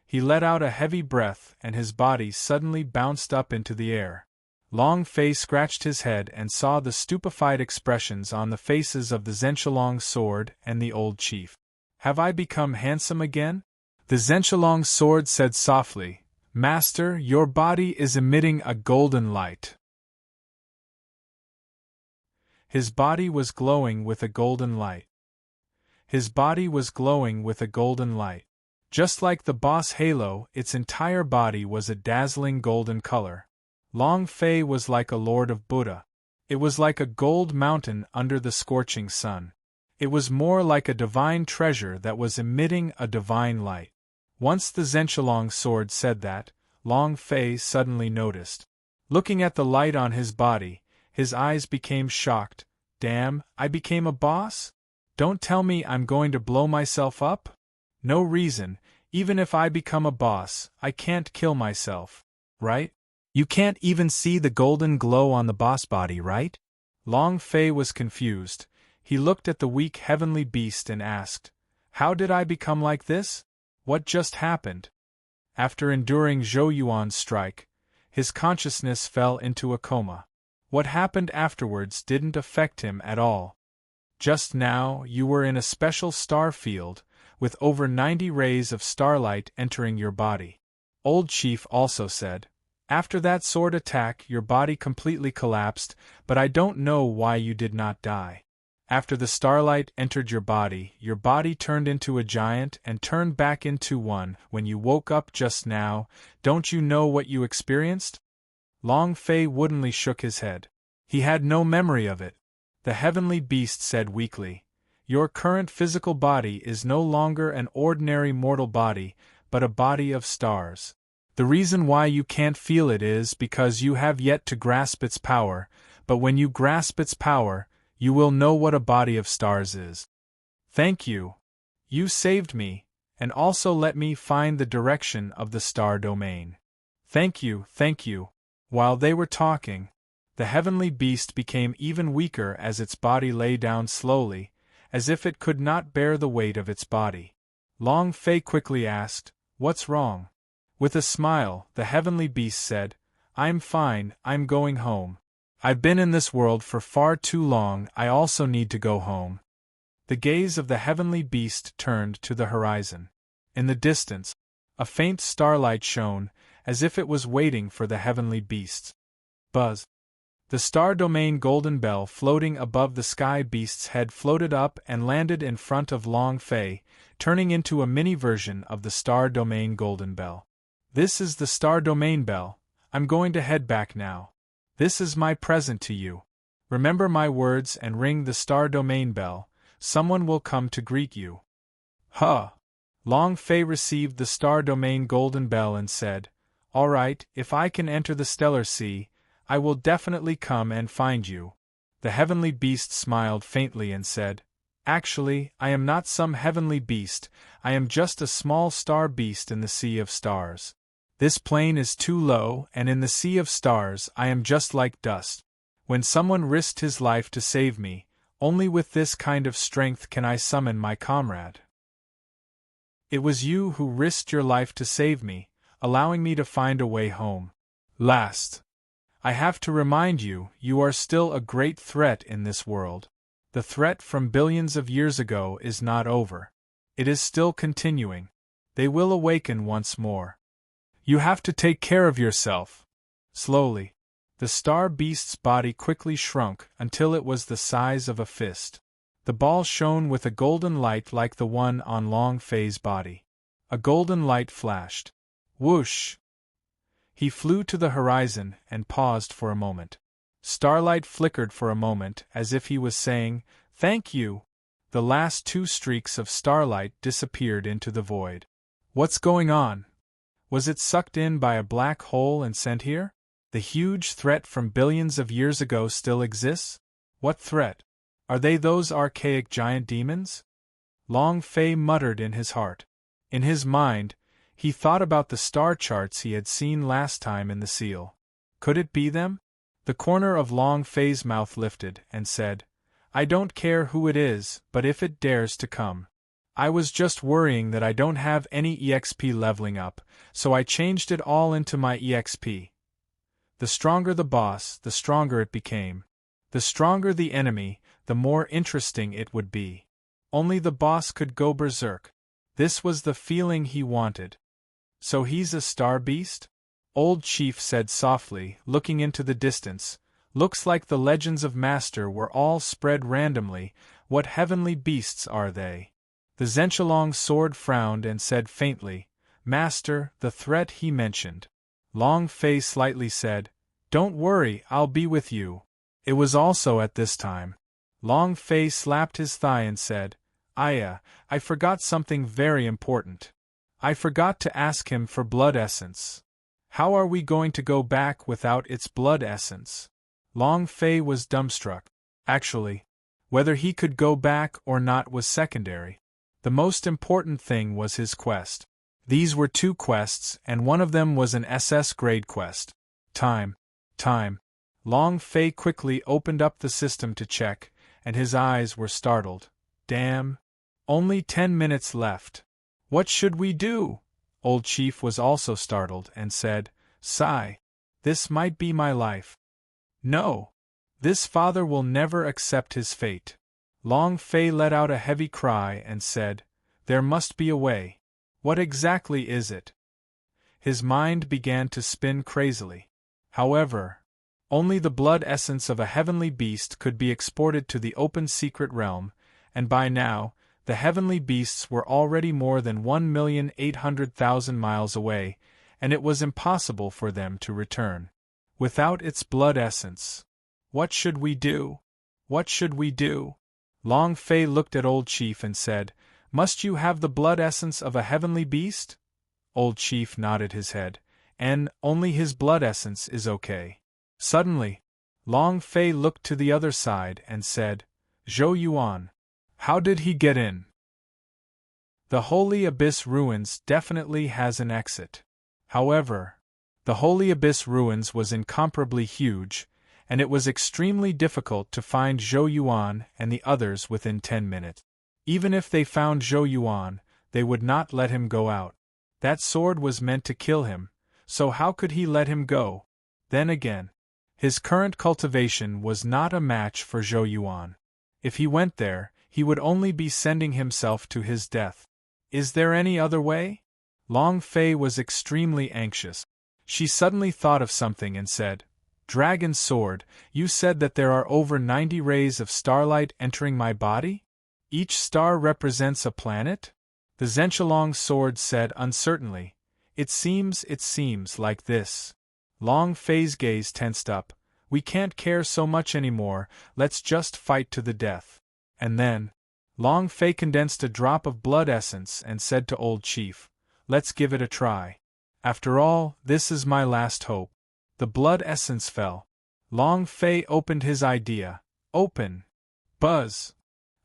S1: He let out a heavy breath and his body suddenly bounced up into the air. Long Fei scratched his head and saw the stupefied expressions on the faces of the Zhenshilong sword and the old chief. "Have I become handsome again?" The Zhenshilong sword said softly, "Master, your body is emitting a golden light." His body was glowing with a golden light. His body was glowing with a golden light. Just like the boss halo, its entire body was a dazzling golden color. Long Fei was like a lord of Buddha. It was like a gold mountain under the scorching sun. It was more like a divine treasure that was emitting a divine light. Once the Zhenshilong sword said that, Long Fei suddenly noticed. Looking at the light on his body, his eyes became shocked. "Damn, I became a boss? Don't tell me I'm going to blow myself up? No reason, even if I become a boss, I can't kill myself, right? You can't even see the golden glow on the boss body, right?" Long Fei was confused. He looked at the weak heavenly beast and asked, "How did I become like this? What just happened?" After enduring Zhou Yuan's strike, his consciousness fell into a coma. What happened afterwards didn't affect him at all. Just now, you were in a special star field, with over 90 rays of starlight entering your body. Old Chief also said, "After that sword attack your body completely collapsed, but I don't know why you did not die. After the starlight entered your body turned into a giant and turned back into one when you woke up just now. Don't you know what you experienced?" Long Fei woodenly shook his head. He had no memory of it. The heavenly beast said weakly, "Your current physical body is no longer an ordinary mortal body, but a body of stars. The reason why you can't feel it is because you have yet to grasp its power, but when you grasp its power, you will know what a body of stars is." "Thank you. You saved me, and also let me find the direction of the star domain." Thank you, thank you." While they were talking, the heavenly beast became even weaker as its body lay down slowly, as if it could not bear the weight of its body. Long Fei quickly asked, "What's wrong?" With a smile, the heavenly beast said, "I'm fine, I'm going home. I've been in this world for far too long, I also need to go home." The gaze of the heavenly beast turned to the horizon. In the distance, a faint starlight shone, as if it was waiting for the heavenly beast's buzz. The star domain golden bell floating above the sky beast's head floated up and landed in front of Long Fei, turning into a mini version of the star domain golden bell. "This is the star domain bell. I'm going to head back now. This is my present to you. Remember my words and ring the star domain bell. Someone will come to greet you." "Huh!" Long Fei received the star domain golden bell and said, "All right, if I can enter the stellar sea, I will definitely come and find you." The heavenly beast smiled faintly and said, "Actually, I am not some heavenly beast, I am just a small star beast in the sea of stars. This plane is too low, and in the sea of stars I am just like dust. When someone risked his life to save me, only with this kind of strength can I summon my comrade. It was you who risked your life to save me, allowing me to find a way home. Last, I have to remind you, you are still a great threat in this world. The threat from billions of years ago is not over. It is still continuing. They will awaken once more. You have to take care of yourself." Slowly, the star beast's body quickly shrunk until it was the size of a fist. The ball shone with a golden light like the one on Long Fei's body. A golden light flashed. Whoosh! He flew to the horizon and paused for a moment. Starlight flickered for a moment as if he was saying, "Thank you." The last two streaks of starlight disappeared into the void. What's going on? Was it sucked in by a black hole and sent here? The huge threat from billions of years ago still exists? What threat? Are they those archaic giant demons? Long Fei muttered in his heart. In his mind, he thought about the star charts he had seen last time in the seal. Could it be them? The corner of Long Fei's mouth lifted and said, "I don't care who it is, but if it dares to come. I was just worrying that I don't have any EXP leveling up, so I changed it all into my EXP. The stronger the boss, the stronger it became. The stronger the enemy, the more interesting it would be. Only the boss could go berserk. This was the feeling he wanted." "So he's a star beast?" Old Chief said softly, looking into the distance. "Looks like the legends of Master were all spread randomly. What heavenly beasts are they?" The Zhenchulong sword frowned and said faintly, "Master, the threat he mentioned." Long Fei slightly said, "Don't worry, I'll be with you." It was also at this time. Long Fei slapped his thigh and said, "Aya, I forgot something very important. I forgot to ask him for blood essence. How are we going to go back without its blood essence?" Long Fei was dumbstruck. Actually, whether he could go back or not was secondary. The most important thing was his quest. These were two quests, and one of them was an SS grade quest. Time. Long Fei quickly opened up the system to check, and his eyes were startled. Damn. Only 10 minutes left. What should we do? Old Chief was also startled and said, "Sigh. This might be my life. No. This father will never accept his fate." Long Fei let out a heavy cry and said, "There must be a way. What exactly is it?" His mind began to spin crazily. However, only the blood essence of a heavenly beast could be exported to the open secret realm, and by now, the heavenly beasts were already more than 1,800,000 miles away, and it was impossible for them to return. Without its blood essence. What should we do? What should we do? Long Fei looked at Old Chief and said, "Must you have the blood essence of a heavenly beast?" Old Chief nodded his head, and only his blood essence is okay. Suddenly, Long Fei looked to the other side and said, "Zhou Yuan. How did he get in?" "The Holy Abyss Ruins definitely has an exit. However, The Holy Abyss ruins was incomparably huge, and it was extremely difficult to find Zhou Yuan and the others within 10 minutes. Even if they found Zhou Yuan, they would not let him go out. That sword was meant to kill him, so how could he let him go? Then again, his current cultivation was not a match for Zhou Yuan. If he went there, he would only be sending himself to his death. Is there any other way? Long Fei was extremely anxious. She suddenly thought of something and said, "Dragon Sword, you said that there are over 90 rays of starlight entering my body? Each star represents a planet?" The Zhenchulong sword said uncertainly, It seems like this." Long Fei's gaze tensed up. "We can't care so much anymore, let's just fight to the death." And then, Long Fei condensed a drop of blood essence and said to Old Chief, "Let's give it a try. After all, this is my last hope." The blood essence fell. Long Fei opened his idea. Open! Buzz!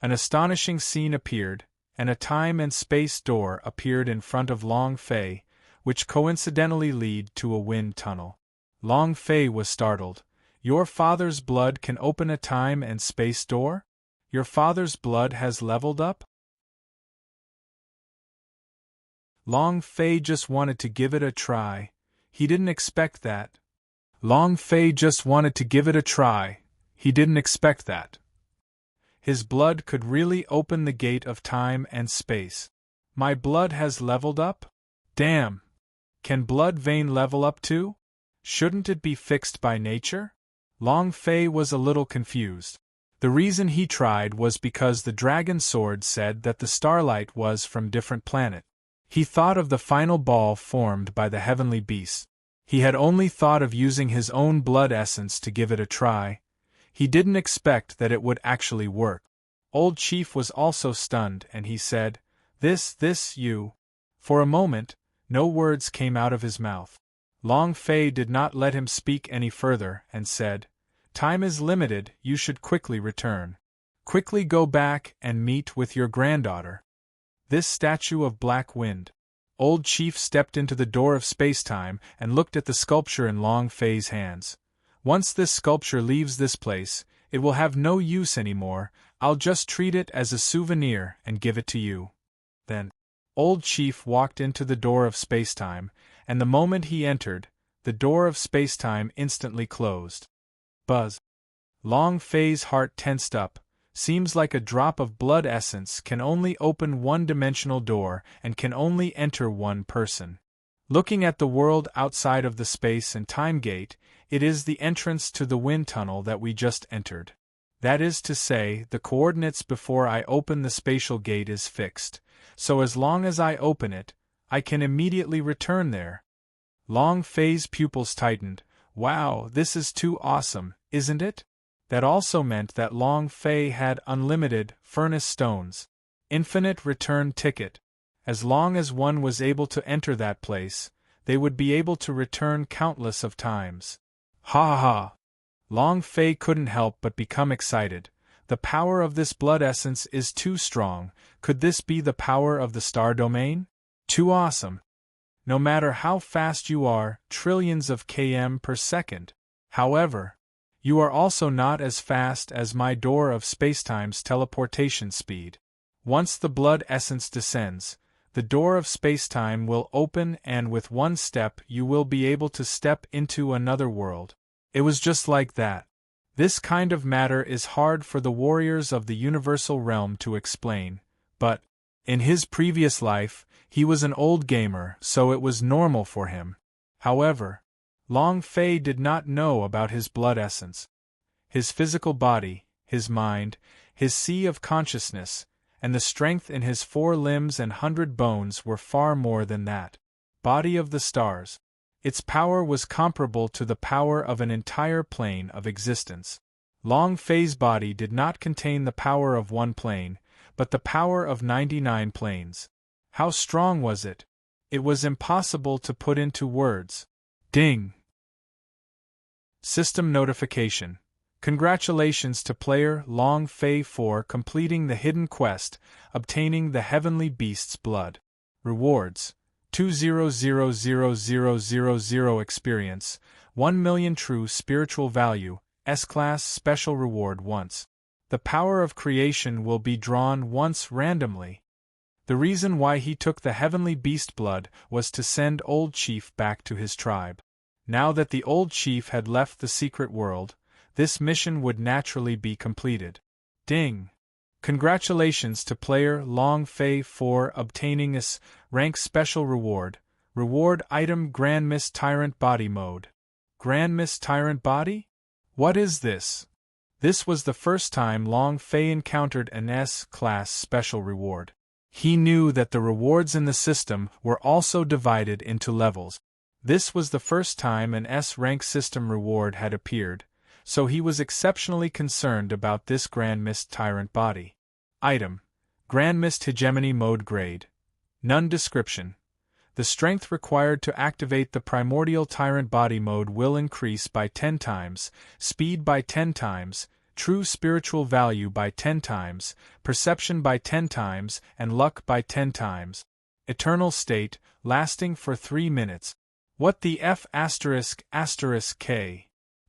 S1: An astonishing scene appeared, and a time and space door appeared in front of Long Fei, which coincidentally led to a wind tunnel. Long Fei was startled. "Your father's blood can open a time and space door? Your father's blood has leveled up?" Long Fei just wanted to give it a try. He didn't expect that. Long Fei just wanted to give it a try. He didn't expect that. His blood could really open the gate of time and space. My blood has leveled up? Damn! Can blood vein level up too? Shouldn't it be fixed by nature? Long Fei was a little confused. The reason he tried was because the dragon sword said that the starlight was from different planet. He thought of the final ball formed by the heavenly beast. He had only thought of using his own blood essence to give it a try. He didn't expect that it would actually work. Old Chief was also stunned and he said, This, you. For a moment, no words came out of his mouth. Long Fei did not let him speak any further and said, "Time is limited, you should quickly return. Quickly go back and meet with your granddaughter." This statue of Black Wind. Old Chief stepped into the door of spacetime and looked at the sculpture in Long Fei's hands. "Once this sculpture leaves this place, it will have no use anymore. I'll just treat it as a souvenir and give it to you." Then, Old Chief walked into the door of spacetime, and the moment he entered, the door of spacetime instantly closed. Buzz. Long Fei's heart tensed up. Seems like a drop of blood essence can only open one-dimensional door and can only enter one person. Looking at the world outside of the space and time gate, it is the entrance to the wind tunnel that we just entered. That is to say, the coordinates before I open the spatial gate is fixed, so as long as I open it, I can immediately return there. Long Fei's pupils tightened. Wow, this is too awesome, isn't it? That also meant that Long Fei had unlimited furnace stones. Infinite return ticket. As long as one was able to enter that place, they would be able to return countless of times. Ha ha ha! Long Fei couldn't help but become excited. The power of this blood essence is too strong. Could this be the power of the star domain? Too awesome! No matter how fast you are, trillions of km per second. However, you are also not as fast as my door of spacetime's teleportation speed. Once the blood essence descends, the door of spacetime will open and with one step you will be able to step into another world. It was just like that. This kind of matter is hard for the warriors of the universal realm to explain, but, in his previous life, he was an old gamer, so it was normal for him. However, Long Fei did not know about his blood essence. His physical body, his mind, his sea of consciousness, and the strength in his 4 limbs and 100 bones were far more than that. Body of the stars. Its power was comparable to the power of an entire plane of existence. Long Fei's body did not contain the power of one plane, but the power of 99 planes. How strong was it? It was impossible to put into words. Ding! System notification. Congratulations to player Long Fei for completing the hidden quest, obtaining the heavenly beast's blood. Rewards: 2000000 experience, 1,000,000 true spiritual value, S-Class special reward once. The power of creation will be drawn once randomly. The reason why he took the heavenly beast blood was to send Old Chief back to his tribe. Now that the Old Chief had left the secret world, this mission would naturally be completed. Ding! Congratulations to player Long Fei for obtaining this rank special reward. Reward item Grand Miss Tyrant Body Mode. Grand Miss Tyrant Body? What is this? This was the first time Long Fei encountered an S-Class special reward. He knew that the rewards in the system were also divided into levels. This was the first time an S-rank system reward had appeared, so he was exceptionally concerned about this Grand Mist Tyrant Body. Item: Grand Mist Hegemony Mode Grade. None description. The strength required to activate the Primordial Tyrant Body Mode will increase by 10 times, speed by 10 times, true spiritual value by 10 times, perception by 10 times, and luck by 10 times. Eternal state, lasting for 3 minutes. What the F***?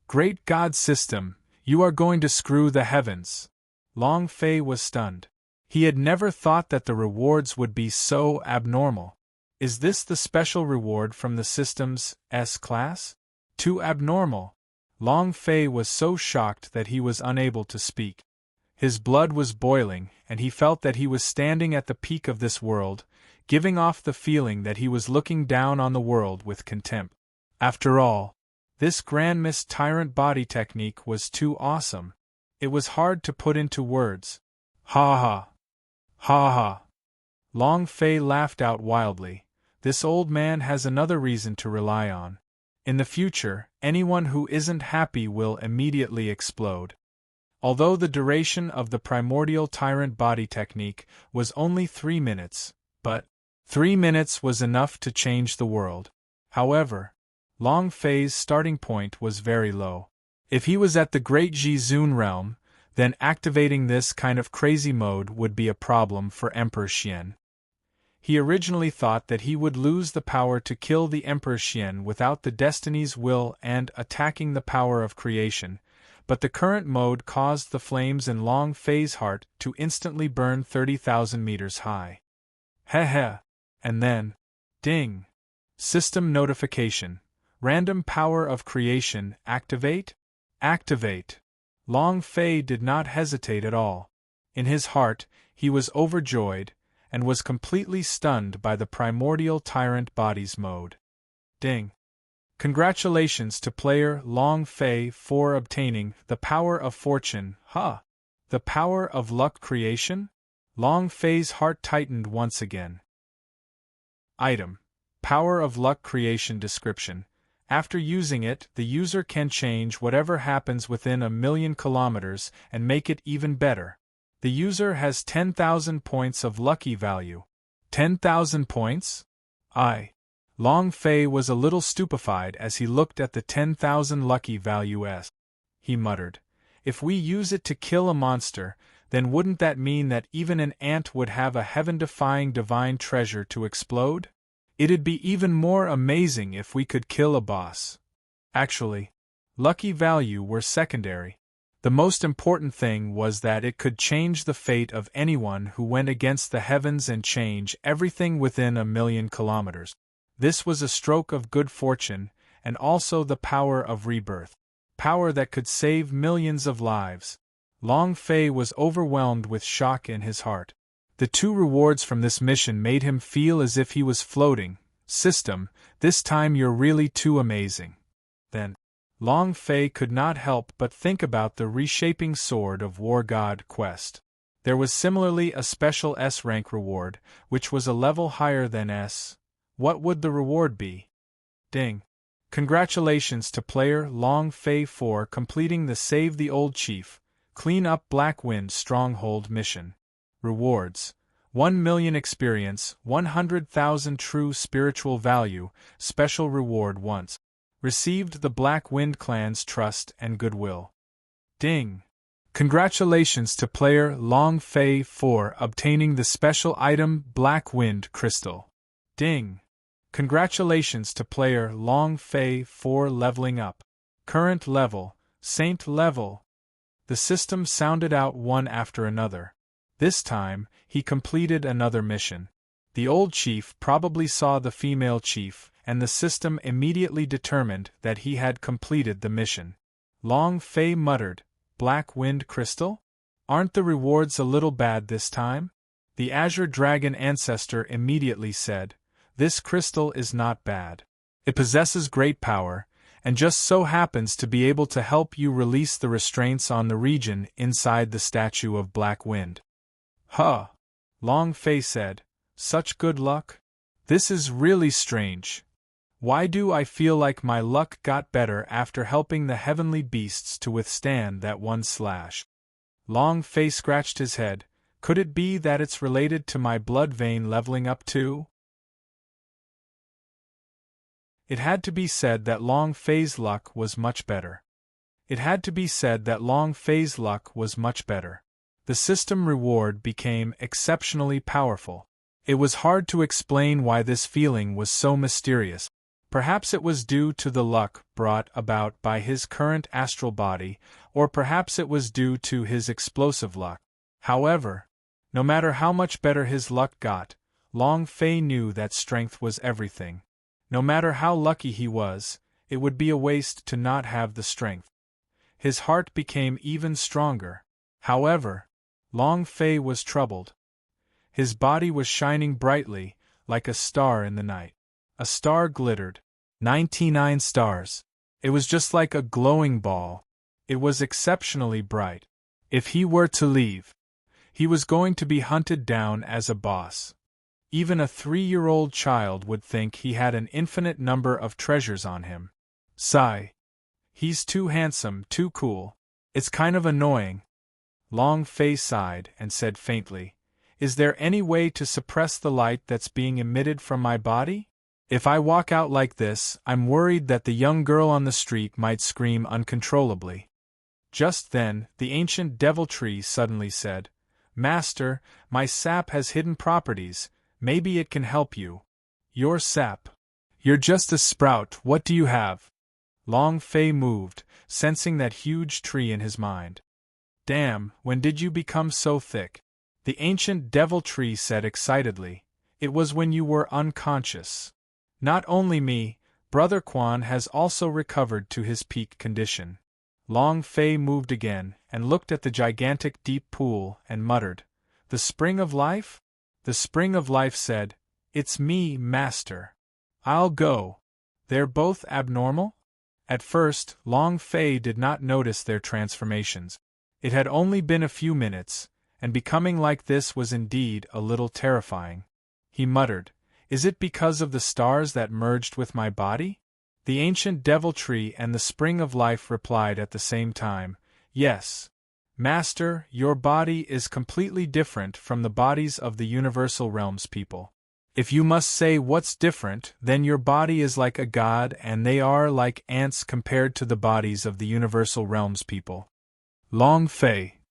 S1: Great God system, you are going to screw the heavens. Long Fei was stunned. He had never thought that the rewards would be so abnormal. Is this the special reward from the system's S-Class? Too abnormal. Long Fei was so shocked that he was unable to speak. His blood was boiling, and he felt that he was standing at the peak of this world, giving off the feeling that he was looking down on the world with contempt. After all, this Grand Mist Tyrant Body technique was too awesome. It was hard to put into words. Ha ha. Ha ha. Long Fei laughed out wildly. This old man has another reason to rely on. In the future, anyone who isn't happy will immediately explode. Although the duration of the Primordial Tyrant Body technique was only 3 minutes, but 3 minutes was enough to change the world. However, Long Fei's starting point was very low. If he was at the Great Ji-Zun realm, then activating this kind of crazy mode would be a problem for Emperor Xian. He originally thought that he would lose the power to kill the Emperor Xian without the Destiny's will and attacking the power of creation, but the current mode caused the flames in Long Fei's heart to instantly burn 30,000 meters high. Heh. And then, ding! System notification. Random power of creation activate? Activate. Long Fei did not hesitate at all. In his heart, he was overjoyed, and was completely stunned by the Primordial Tyrant Bodies mode. Ding! Congratulations to player Long Fei for obtaining the Power of Fortune. The Power of Luck Creation? Long Fei's heart tightened once again. Item: Power of Luck Creation description. After using it, the user can change whatever happens within 1,000,000 kilometers and make it even better. The user has 10,000 points of lucky value. 10,000 points? Long Fei was a little stupefied as he looked at the 10,000 lucky value s. He muttered, if we use it to kill a monster, then wouldn't that mean that even an ant would have a heaven-defying divine treasure to explode? It'd be even more amazing if we could kill a boss. Actually, lucky value were secondary. The most important thing was that it could change the fate of anyone who went against the heavens and change everything within 1,000,000 kilometers. This was a stroke of good fortune, and also the power of rebirth. Power that could save millions of lives. Long Fei was overwhelmed with shock in his heart. The 2 rewards from this mission made him feel as if he was floating. System, this time you're really too amazing. Then, Long Fei could not help but think about the reshaping sword of War God quest. There was similarly a special S-rank reward, which was a level higher than S. What would the reward be? Ding! Congratulations to player Long Fei for completing the Save the Old Chief, Clean Up Black Wind Stronghold mission. Rewards: 1,000,000 experience, 100,000 true spiritual value, special reward once. Received the Black Wind Clan's trust and goodwill. Ding! Congratulations to player Long Fei for obtaining the special item Black Wind Crystal. Ding! Congratulations to player Long Fei for leveling up. Current level, Saint level. The system sounded out one after another. This time, he completed another mission. The old chief probably saw the female chief, and the system immediately determined that he had completed the mission. Long Fei muttered, "Black Wind Crystal? Aren't the rewards a little bad this time?" The Azure Dragon ancestor immediately said, "This crystal is not bad. It possesses great power, and just so happens to be able to help you release the restraints on the region inside the statue of Black Wind." "Huh," Long Fei said, "such good luck? This is really strange. Why do I feel like my luck got better after helping the heavenly beasts to withstand that one slash?" Long Fei scratched his head. Could it be that it's related to my blood vein leveling up too? It had to be said that Long Fei's luck was much better. The system reward became exceptionally powerful. It was hard to explain why this feeling was so mysterious. Perhaps it was due to the luck brought about by his current astral body, or perhaps it was due to his explosive luck. However, no matter how much better his luck got, Long Fei knew that strength was everything. No matter how lucky he was, it would be a waste to not have the strength. His heart became even stronger. However, Long Fei was troubled. His body was shining brightly, like a star in the night. A star glittered. 99 stars. It was just like a glowing ball. It was exceptionally bright. If he were to leave, he was going to be hunted down as a boss. Even a 3-year-old child would think he had an infinite number of treasures on him. Sigh. He's too handsome, too cool. It's kind of annoying. Long Fei sighed and said faintly, "Is there any way to suppress the light that's being emitted from my body? If I walk out like this, I'm worried that the young girl on the street might scream uncontrollably." Just then, the ancient devil tree suddenly said, "Master, my sap has hidden properties. Maybe it can help you." "Your sap? You're just a sprout, what do you have?" Long Fei moved, sensing that huge tree in his mind. "Damn, when did you become so thick?" The ancient devil tree said excitedly, "It was when you were unconscious. Not only me, Brother Quan has also recovered to his peak condition." Long Fei moved again, and looked at the gigantic deep pool, and muttered, "The spring of life?" The spring of life said, "It's me, Master. I'll go." "They're both abnormal?" At first, Long Fei did not notice their transformations. It had only been a few minutes, and becoming like this was indeed a little terrifying. He muttered, "Is it because of the stars that merged with my body?" The ancient devil tree and the spring of life replied at the same time, "Yes. Master, your body is completely different from the bodies of the universal realms people. If you must say what's different, then your body is like a god and they are like ants compared to the bodies of the universal realms people." Long Fei.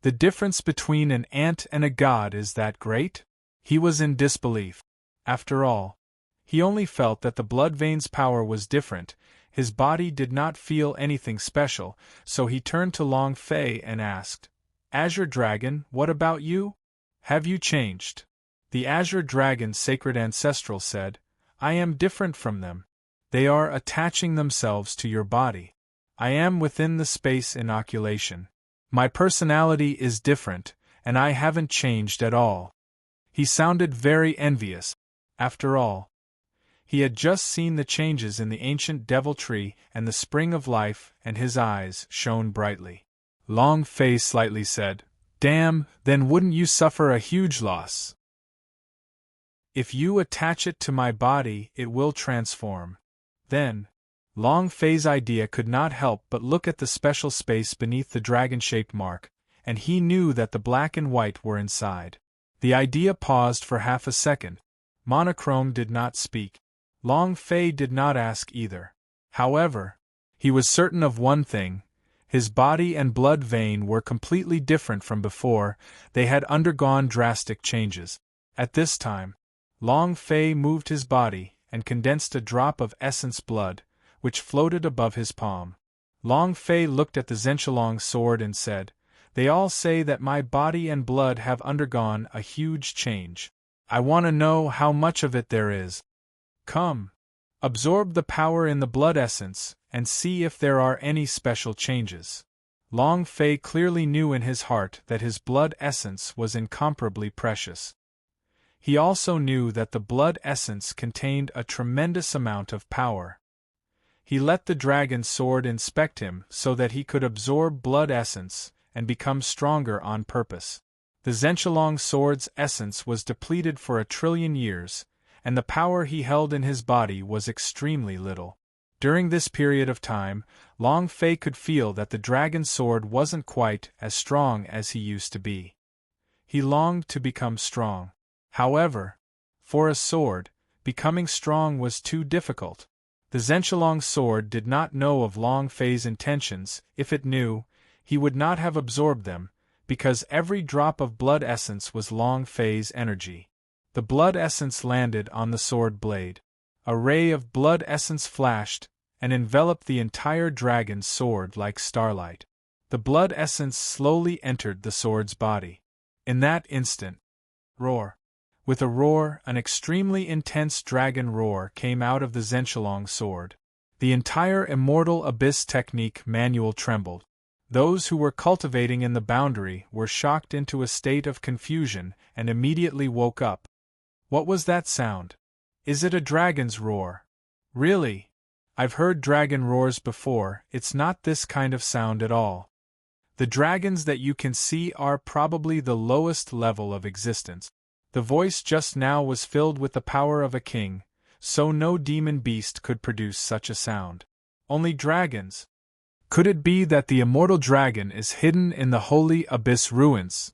S1: The difference between an ant and a god is that great? He was in disbelief. After all, he only felt that the blood vein's power was different. His body did not feel anything special, so he turned to Long Fei and asked, "Azure Dragon, what about you? Have you changed?" The Azure Dragon Sacred Ancestral said, "I am different from them. They are attaching themselves to your body. I am within the space inoculation. My personality is different, and I haven't changed at all." He sounded very envious. After all, he had just seen the changes in the ancient devil tree and the spring of life, and his eyes shone brightly. Long Fei slightly said, "Damn, then wouldn't you suffer a huge loss? If you attach it to my body, it will transform." Then, Long Fei's idea could not help but look at the special space beneath the dragon-shaped mark, and he knew that the black and white were inside. The idea paused for half a second. Monochrome did not speak. Long Fei did not ask either. However, he was certain of one thing: his body and blood vein were completely different from before. They had undergone drastic changes. At this time, Long Fei moved his body, and condensed a drop of essence blood, which floated above his palm. Long Fei looked at the Zhenqiang sword and said, "They all say that my body and blood have undergone a huge change. I want to know how much of it there is. Come. Absorb the power in the blood essence, and see if there are any special changes." Long Fei clearly knew in his heart that his blood essence was incomparably precious. He also knew that the blood essence contained a tremendous amount of power. He let the dragon sword inspect him so that he could absorb blood essence and become stronger on purpose. The Zhenqiang sword's essence was depleted for 1,000,000,000,000 years, and the power he held in his body was extremely little. During this period of time, Long Fei could feel that the dragon sword wasn't quite as strong as he used to be. He longed to become strong. However, for a sword, becoming strong was too difficult. The Zhenqiang sword did not know of Long Fei's intentions. If it knew, he would not have absorbed them, because every drop of blood essence was Long Fei's energy. The blood essence landed on the sword blade. A ray of blood essence flashed and enveloped the entire dragon's sword like starlight. The blood essence slowly entered the sword's body. In that instant, roar. With a roar, an extremely intense dragon roar came out of the Zhenqiang sword. The entire Immortal Abyss technique manual trembled. Those who were cultivating in the boundary were shocked into a state of confusion and immediately woke up. What was that sound? Is it a dragon's roar? Really? I've heard dragon roars before. It's not this kind of sound at all. The dragons that you can see are probably the lowest level of existence. The voice just now was filled with the power of a king, so no demon beast could produce such a sound. Only dragons. Could it be that the immortal dragon is hidden in the holy abyss ruins?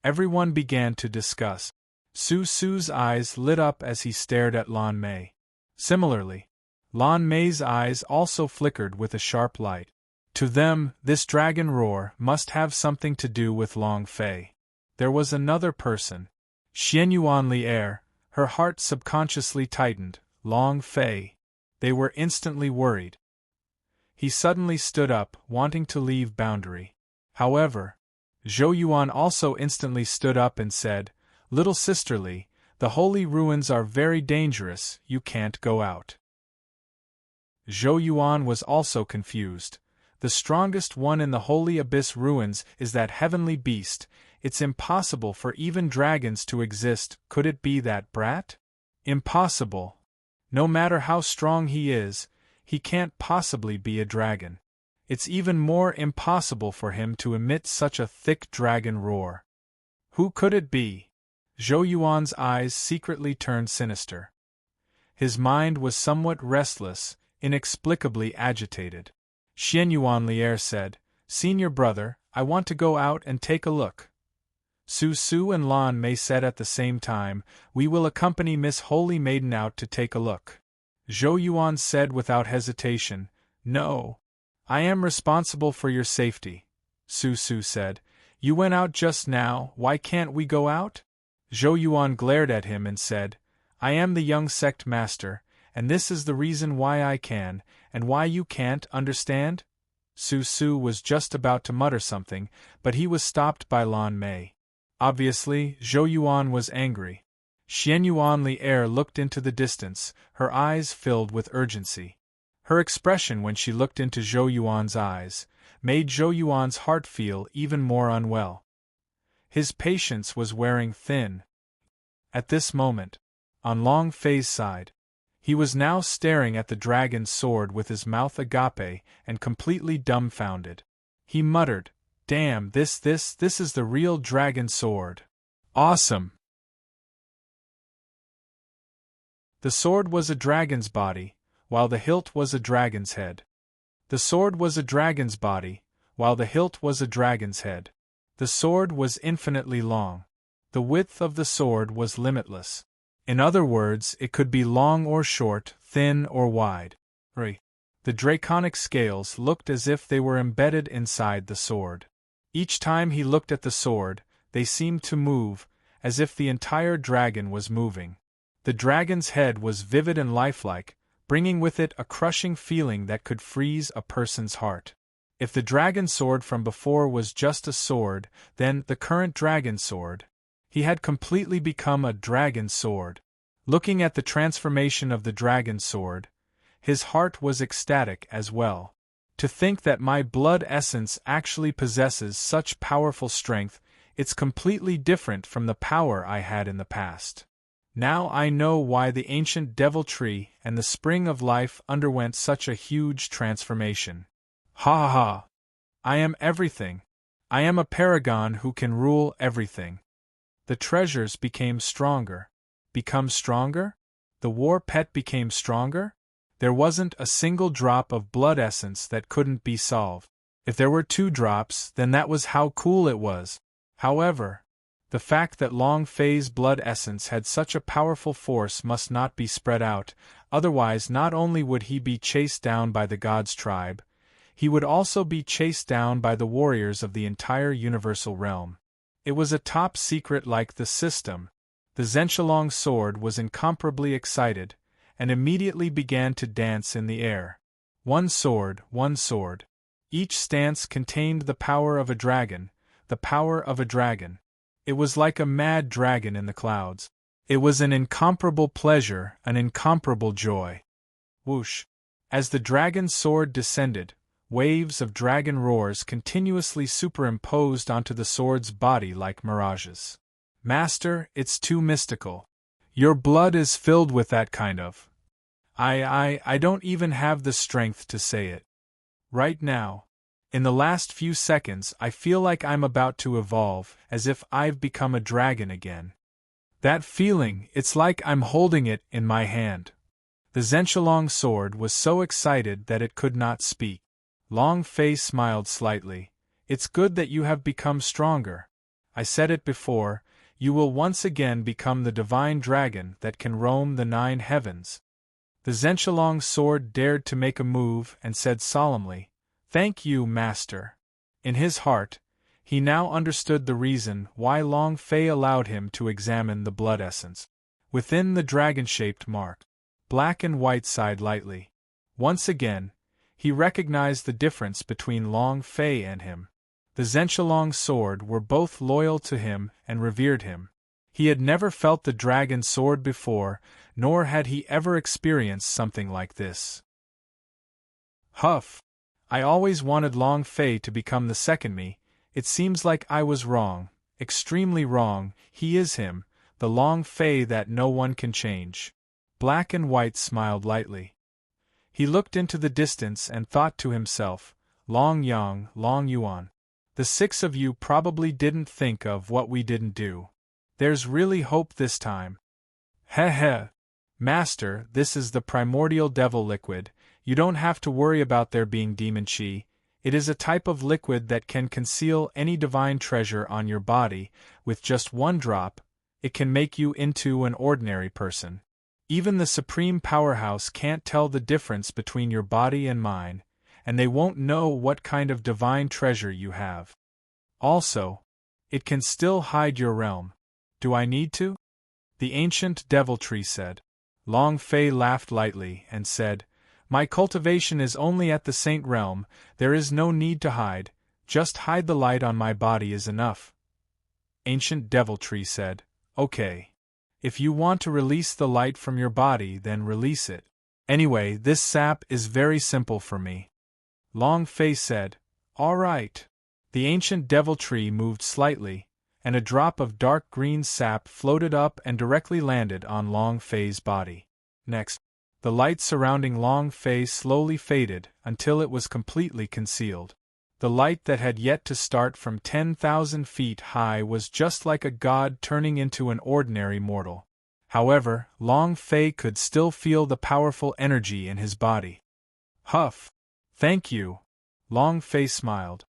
S1: Everyone began to discuss. Su Su's eyes lit up as he stared at Lan Mei. Similarly, Lan Mei's eyes also flickered with a sharp light. To them, this dragon roar must have something to do with Long Fei. There was another person. Xianyuan Li'er, her heart subconsciously tightened. Long Fei. They were instantly worried. He suddenly stood up, wanting to leave boundary. However, Zhou Yuan also instantly stood up and said, "Little sister Li, the holy ruins are very dangerous, you can't go out." Zhou Yuan was also confused. The strongest one in the holy abyss ruins is that heavenly beast. It's impossible for even dragons to exist. Could it be that brat? Impossible. No matter how strong he is, he can't possibly be a dragon. It's even more impossible for him to emit such a thick dragon roar. Who could it be? Zhou Yuan's eyes secretly turned sinister. His mind was somewhat restless, inexplicably agitated. Xianyuan Li'er said, "Senior brother, I want to go out and take a look." Su Su and Lan Mei said at the same time, "We will accompany Miss Holy Maiden out to take a look." Zhou Yuan said without hesitation, "No. I am responsible for your safety." Su Su said, "You went out just now, why can't we go out?" Zhou Yuan glared at him and said, "I am the young sect master, and this is the reason why I can, and why you can't, understand?" Su Su was just about to mutter something, but he was stopped by Lan Mei. Obviously, Zhou Yuan was angry. Xianyuan Li'er looked into the distance, her eyes filled with urgency. Her expression when she looked into Zhou Yuan's eyes made Zhou Yuan's heart feel even more unwell. His patience was wearing thin. At this moment, on Long Fei's side, he was now staring at the dragon's sword with his mouth agape and completely dumbfounded. He muttered, "Damn, this is the real dragon sword. Awesome!" The sword was a dragon's body, while the hilt was a dragon's head. The sword was a dragon's body, while the hilt was a dragon's head. The sword was infinitely long. The width of the sword was limitless. In other words, it could be long or short, thin or wide. The draconic scales looked as if they were embedded inside the sword. Each time he looked at the sword, they seemed to move, as if the entire dragon was moving. The dragon's head was vivid and lifelike, bringing with it a crushing feeling that could freeze a person's heart. If the dragon sword from before was just a sword, then the current dragon sword, he had completely become a dragon sword. Looking at the transformation of the dragon sword, his heart was ecstatic as well. To think that my blood essence actually possesses such powerful strength, it's completely different from the power I had in the past. Now I know why the ancient devil tree and the spring of life underwent such a huge transformation. Ha ha ha! I am everything. I am a paragon who can rule everything. The treasures became stronger. Become stronger? The war pet became stronger? There wasn't a single drop of blood essence that couldn't be solved. If there were 2 drops, then that was how cool it was. However, the fact that Long Fei's blood essence had such a powerful force must not be spread out, otherwise not only would he be chased down by the gods' tribe, he would also be chased down by the warriors of the entire universal realm. It was a top secret like the system. The Zhenshilong sword was incomparably excited, and immediately began to dance in the air. One sword, one sword. Each stance contained the power of a dragon, the power of a dragon. It was like a mad dragon in the clouds. It was an incomparable pleasure, an incomparable joy. Whoosh! As the dragon's sword descended, waves of dragon roars continuously superimposed onto the sword's body like mirages. Master, it's too mystical. Your blood is filled with that kind of. I don't even have the strength to say it. Right now, in the last few seconds, I feel like I'm about to evolve, as if I've become a dragon again. That feeling, it's like I'm holding it in my hand. The Zhenshilong sword was so excited that it could not speak. Long Fei smiled slightly. It's good that you have become stronger. I said it before, you will once again become the divine dragon that can roam the 9 heavens. The Zhenshilong sword dared to make a move and said solemnly, "Thank you, Master." In his heart, he now understood the reason why Long Fei allowed him to examine the blood essence. Within the dragon-shaped mark, black and white sighed lightly. Once again, he recognized the difference between Long Fei and him. The Zhenshilong sword were both loyal to him and revered him. He had never felt the dragon sword before, nor had he ever experienced something like this. Huff! I always wanted Long Fei to become the second me. It seems like I was wrong, extremely wrong. He is him, the Long Fei that no one can change. Black and White smiled lightly. He looked into the distance and thought to himself, Long Yang, Long Yuan. The 6 of you probably didn't think of what we didn't do. There's really hope this time. Heh heh. Master, this is the primordial devil liquid. You don't have to worry about there being demon chi. It is a type of liquid that can conceal any divine treasure on your body. With just 1 drop, it can make you into an ordinary person. Even the Supreme Powerhouse can't tell the difference between your body and mine, and they won't know what kind of divine treasure you have. Also, it can still hide your realm. Do I need to? The ancient deviltry said. Long Fei laughed lightly and said, My cultivation is only at the Saint Realm, there is no need to hide, just hide the light on my body is enough. Ancient deviltry said, Okay. If you want to release the light from your body, then release it. Anyway, this sap is very simple for me. Long Fei said, All right. The ancient deviltry moved slightly, and a drop of dark green sap floated up and directly landed on Long Fei's body. Next, the light surrounding Long Fei slowly faded until it was completely concealed. The light that had yet to start from 10,000 feet high was just like a god turning into an ordinary mortal. However, Long Fei could still feel the powerful energy in his body. Huff! Thank you. Long Fei smiled.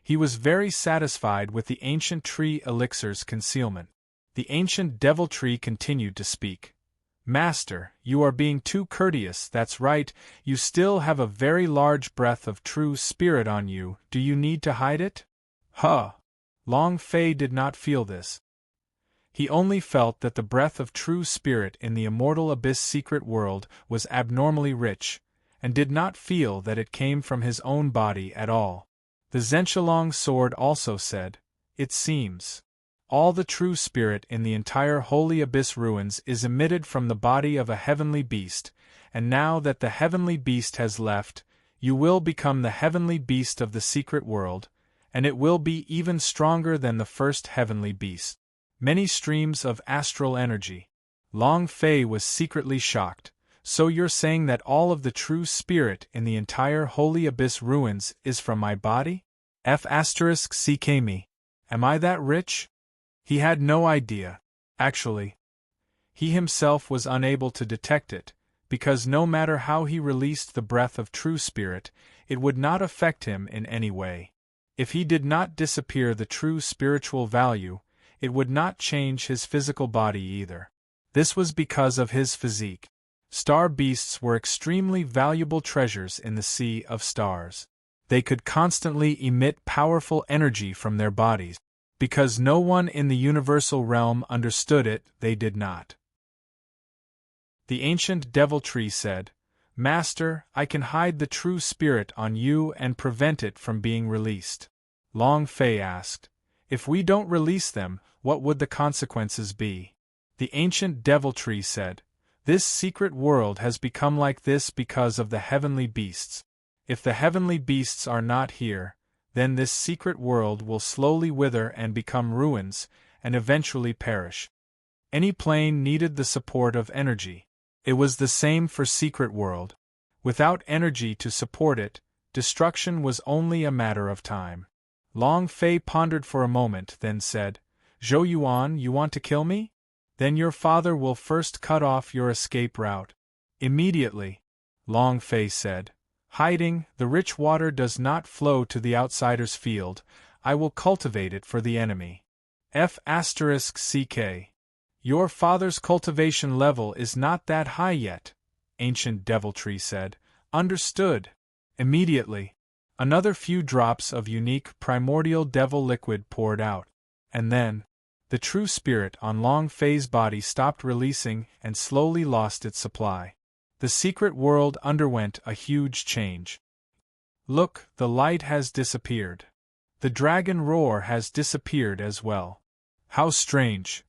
S1: He was very satisfied with the ancient tree elixir's concealment. The ancient deviltry continued to speak. Master, you are being too courteous, that's right, you still have a very large breath of true spirit on you, do you need to hide it? Huh! Long Fei did not feel this. He only felt that the breath of true spirit in the immortal abyss secret world was abnormally rich, and did not feel that it came from his own body at all. The Zenshalong sword also said, "It seems. All the true spirit in the entire holy abyss ruins is emitted from the body of a heavenly beast, and now that the heavenly beast has left, you will become the heavenly beast of the secret world, and it will be even stronger than the first heavenly beast." Many streams of astral energy. Long Fei was secretly shocked. "So you're saying that all of the true spirit in the entire holy abyss ruins is from my body? F***ck me. Am I that rich?" He had no idea. Actually, he himself was unable to detect it, because no matter how he released the breath of true spirit, it would not affect him in any way. If he did not disappear the true spiritual value, it would not change his physical body either. This was because of his physique. Star beasts were extremely valuable treasures in the sea of stars. They could constantly emit powerful energy from their bodies. Because no one in the universal realm understood it, they did not. The ancient deviltree said, "Master, I can hide the true spirit on you and prevent it from being released." Long Fei asked, "If we don't release them, what would the consequences be?" The ancient deviltree said, "This secret world has become like this because of the heavenly beasts. If the heavenly beasts are not here, then this secret world will slowly wither and become ruins, and eventually perish. Any plane needed the support of energy. It was the same for secret world. Without energy to support it, destruction was only a matter of time." Long Fei pondered for a moment, then said, "Zhou Yuan, you want to kill me? Then your father will first cut off your escape route." Immediately, Long Fei said, "Hiding, the rich water does not flow to the outsider's field, I will cultivate it for the enemy." F***ck. Your father's cultivation level is not that high yet, ancient deviltree said. Understood. Immediately, another few drops of unique primordial devil liquid poured out, and then, the true spirit on Long Fei's body stopped releasing and slowly lost its supply. The secret world underwent a huge change. Look, the light has disappeared. The dragon roar has disappeared as well. How strange.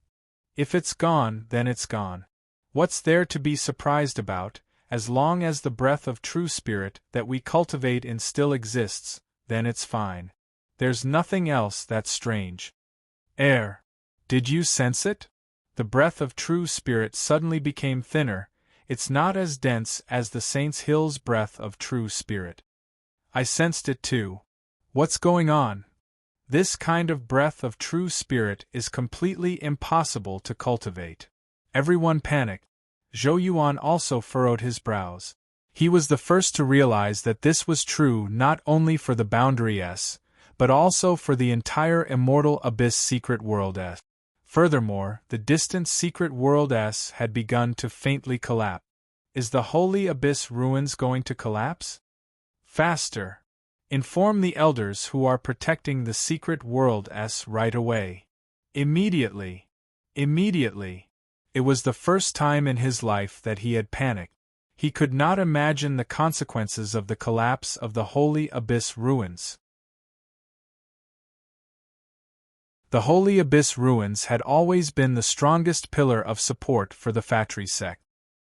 S1: If it's gone, then it's gone. What's there to be surprised about? As long as the breath of true spirit that we cultivate in still exists, then it's fine. There's nothing else that's strange. Did you sense it? The breath of true spirit suddenly became thinner. It's not as dense as the Saint's Hill's breath of true spirit. I sensed it too. What's going on? This kind of breath of true spirit is completely impossible to cultivate. Everyone panicked. Zhou Yuan also furrowed his brows. He was the first to realize that this was true not only for the Boundary S, but also for the entire immortal abyss secret world S. Furthermore, the distant secret world S had begun to faintly collapse. Is the holy abyss ruins going to collapse? Faster! Inform the elders who are protecting the secret world S right away. Immediately! Immediately! It was the first time in his life that he had panicked. He could not imagine the consequences of the collapse of the holy abyss ruins. The Holy Abyss ruins had always been the strongest pillar of support for the Fatri sect.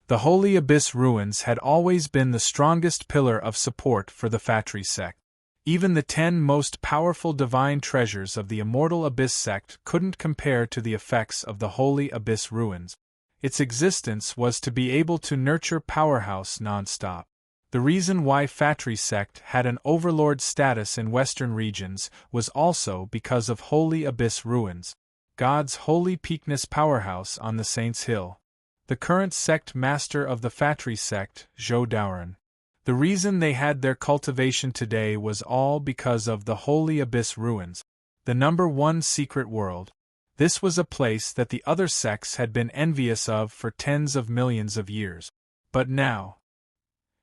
S1: The Holy Abyss ruins had always been the strongest pillar of support for the Fatri sect. Even the 10 most powerful divine treasures of the Immortal Abyss sect couldn't compare to the effects of the Holy Abyss ruins. Its existence was to be able to nurture powerhouse non-stop. The reason why Fatri sect had an overlord status in western regions was also because of Holy Abyss ruins, God's holy peakness powerhouse on the Saints' Hill. The current sect master of the Fatri sect, Zhou Daoren. The reason they had their cultivation today was all because of the Holy Abyss ruins, the #1 secret world. This was a place that the other sects had been envious of for tens of millions of years. But now,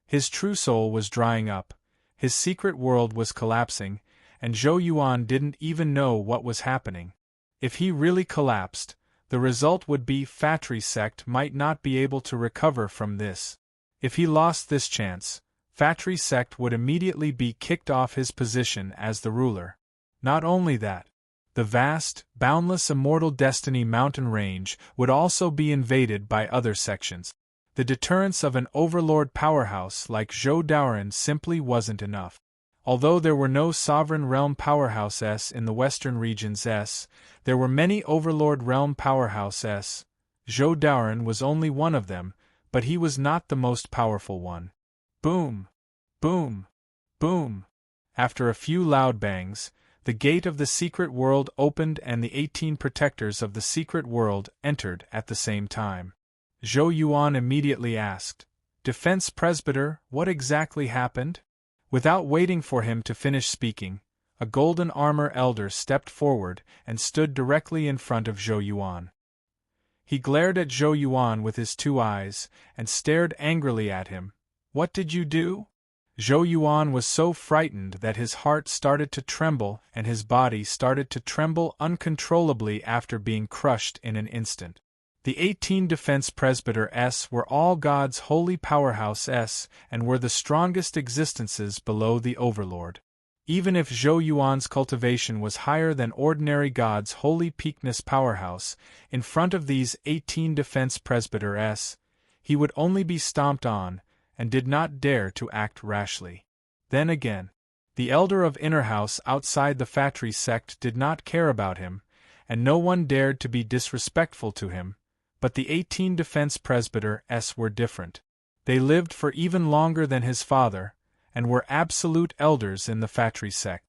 S1: his true soul was drying up, his secret world was collapsing, and Zhou Yuan didn't even know what was happening. If he really collapsed, The result would be Fatri sect might not be able to recover from this. If he lost this chance, Fatri sect would immediately be kicked off his position as the ruler. Not only that, the vast, boundless immortal destiny mountain range would also be invaded by other sections. The deterrence of an overlord powerhouse like Zhou Daoren simply wasn't enough. Although there were no sovereign realm powerhouses in the western regions, there were many overlord realm powerhouses. Zhou Daoren was only one of them, but he was not the most powerful one. Boom! Boom! Boom! After a few loud bangs, the gate of the secret world opened and the 18 protectors of the secret world entered at the same time. Zhou Yuan immediately asked, "Defense Presbyter, what exactly happened?" Without waiting for him to finish speaking, a golden armor elder stepped forward and stood directly in front of Zhou Yuan. He glared at Zhou Yuan with his 2 eyes and stared angrily at him. "What did you do?" Zhou Yuan was so frightened that his heart started to tremble and his body started to tremble uncontrollably after being crushed in an instant. The 18 defense presbyters were all God's holy powerhouses and were the strongest existences below the overlord. Even if Zhou Yuan's cultivation was higher than ordinary God's holy peakness powerhouse, in front of these 18 defense presbyters, he would only be stomped on, and did not dare to act rashly. Then again, the elder of Inner House outside the Fatri sect did not care about him, and no one dared to be disrespectful to him, but the 18 defense presbyters were different. They lived for even longer than his father, and were absolute elders in the Fatri sect.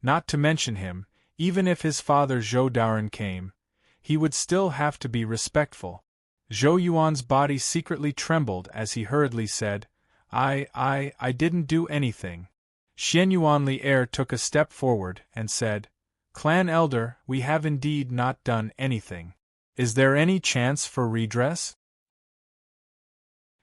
S1: Not to mention him, even if his father Zhou Daoren came, he would still have to be respectful. Zhou Yuan's body secretly trembled as he hurriedly said, I didn't do anything." Xian Yuanli Heir took a step forward and said, "Clan Elder, we have indeed not done anything. Is there any chance for redress?"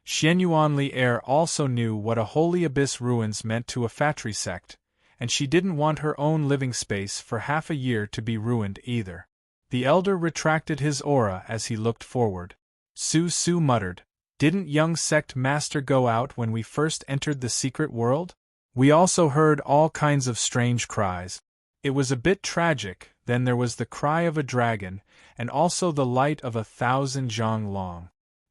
S1: Xian Yuanli Heir also knew what a holy abyss ruins meant to a Fatri sect, and she didn't want her own living space for half a year to be ruined either. The elder retracted his aura as he looked forward. Su Su muttered, "Didn't young sect master go out when we first entered the secret world? We also heard all kinds of strange cries. It was a bit tragic. Then there was the cry of a dragon, and also the light of 1,000 zhang long."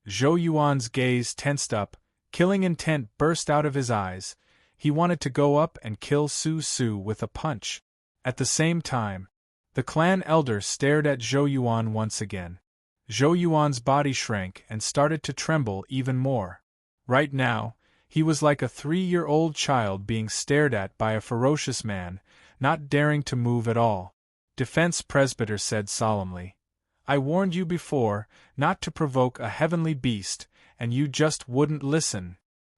S1: Zhou Yuan's gaze tensed up, killing intent burst out of his eyes. He wanted to go up and kill Su Su with a punch. At the same time, the clan elder stared at Zhou Yuan once again. Zhou Yuan's body shrank and started to tremble even more. Right now, he was like a 3-year-old child being stared at by a ferocious man, not daring to move at all. Defense Presbyter said solemnly, "I warned you before, not to provoke a heavenly beast, and you just wouldn't listen."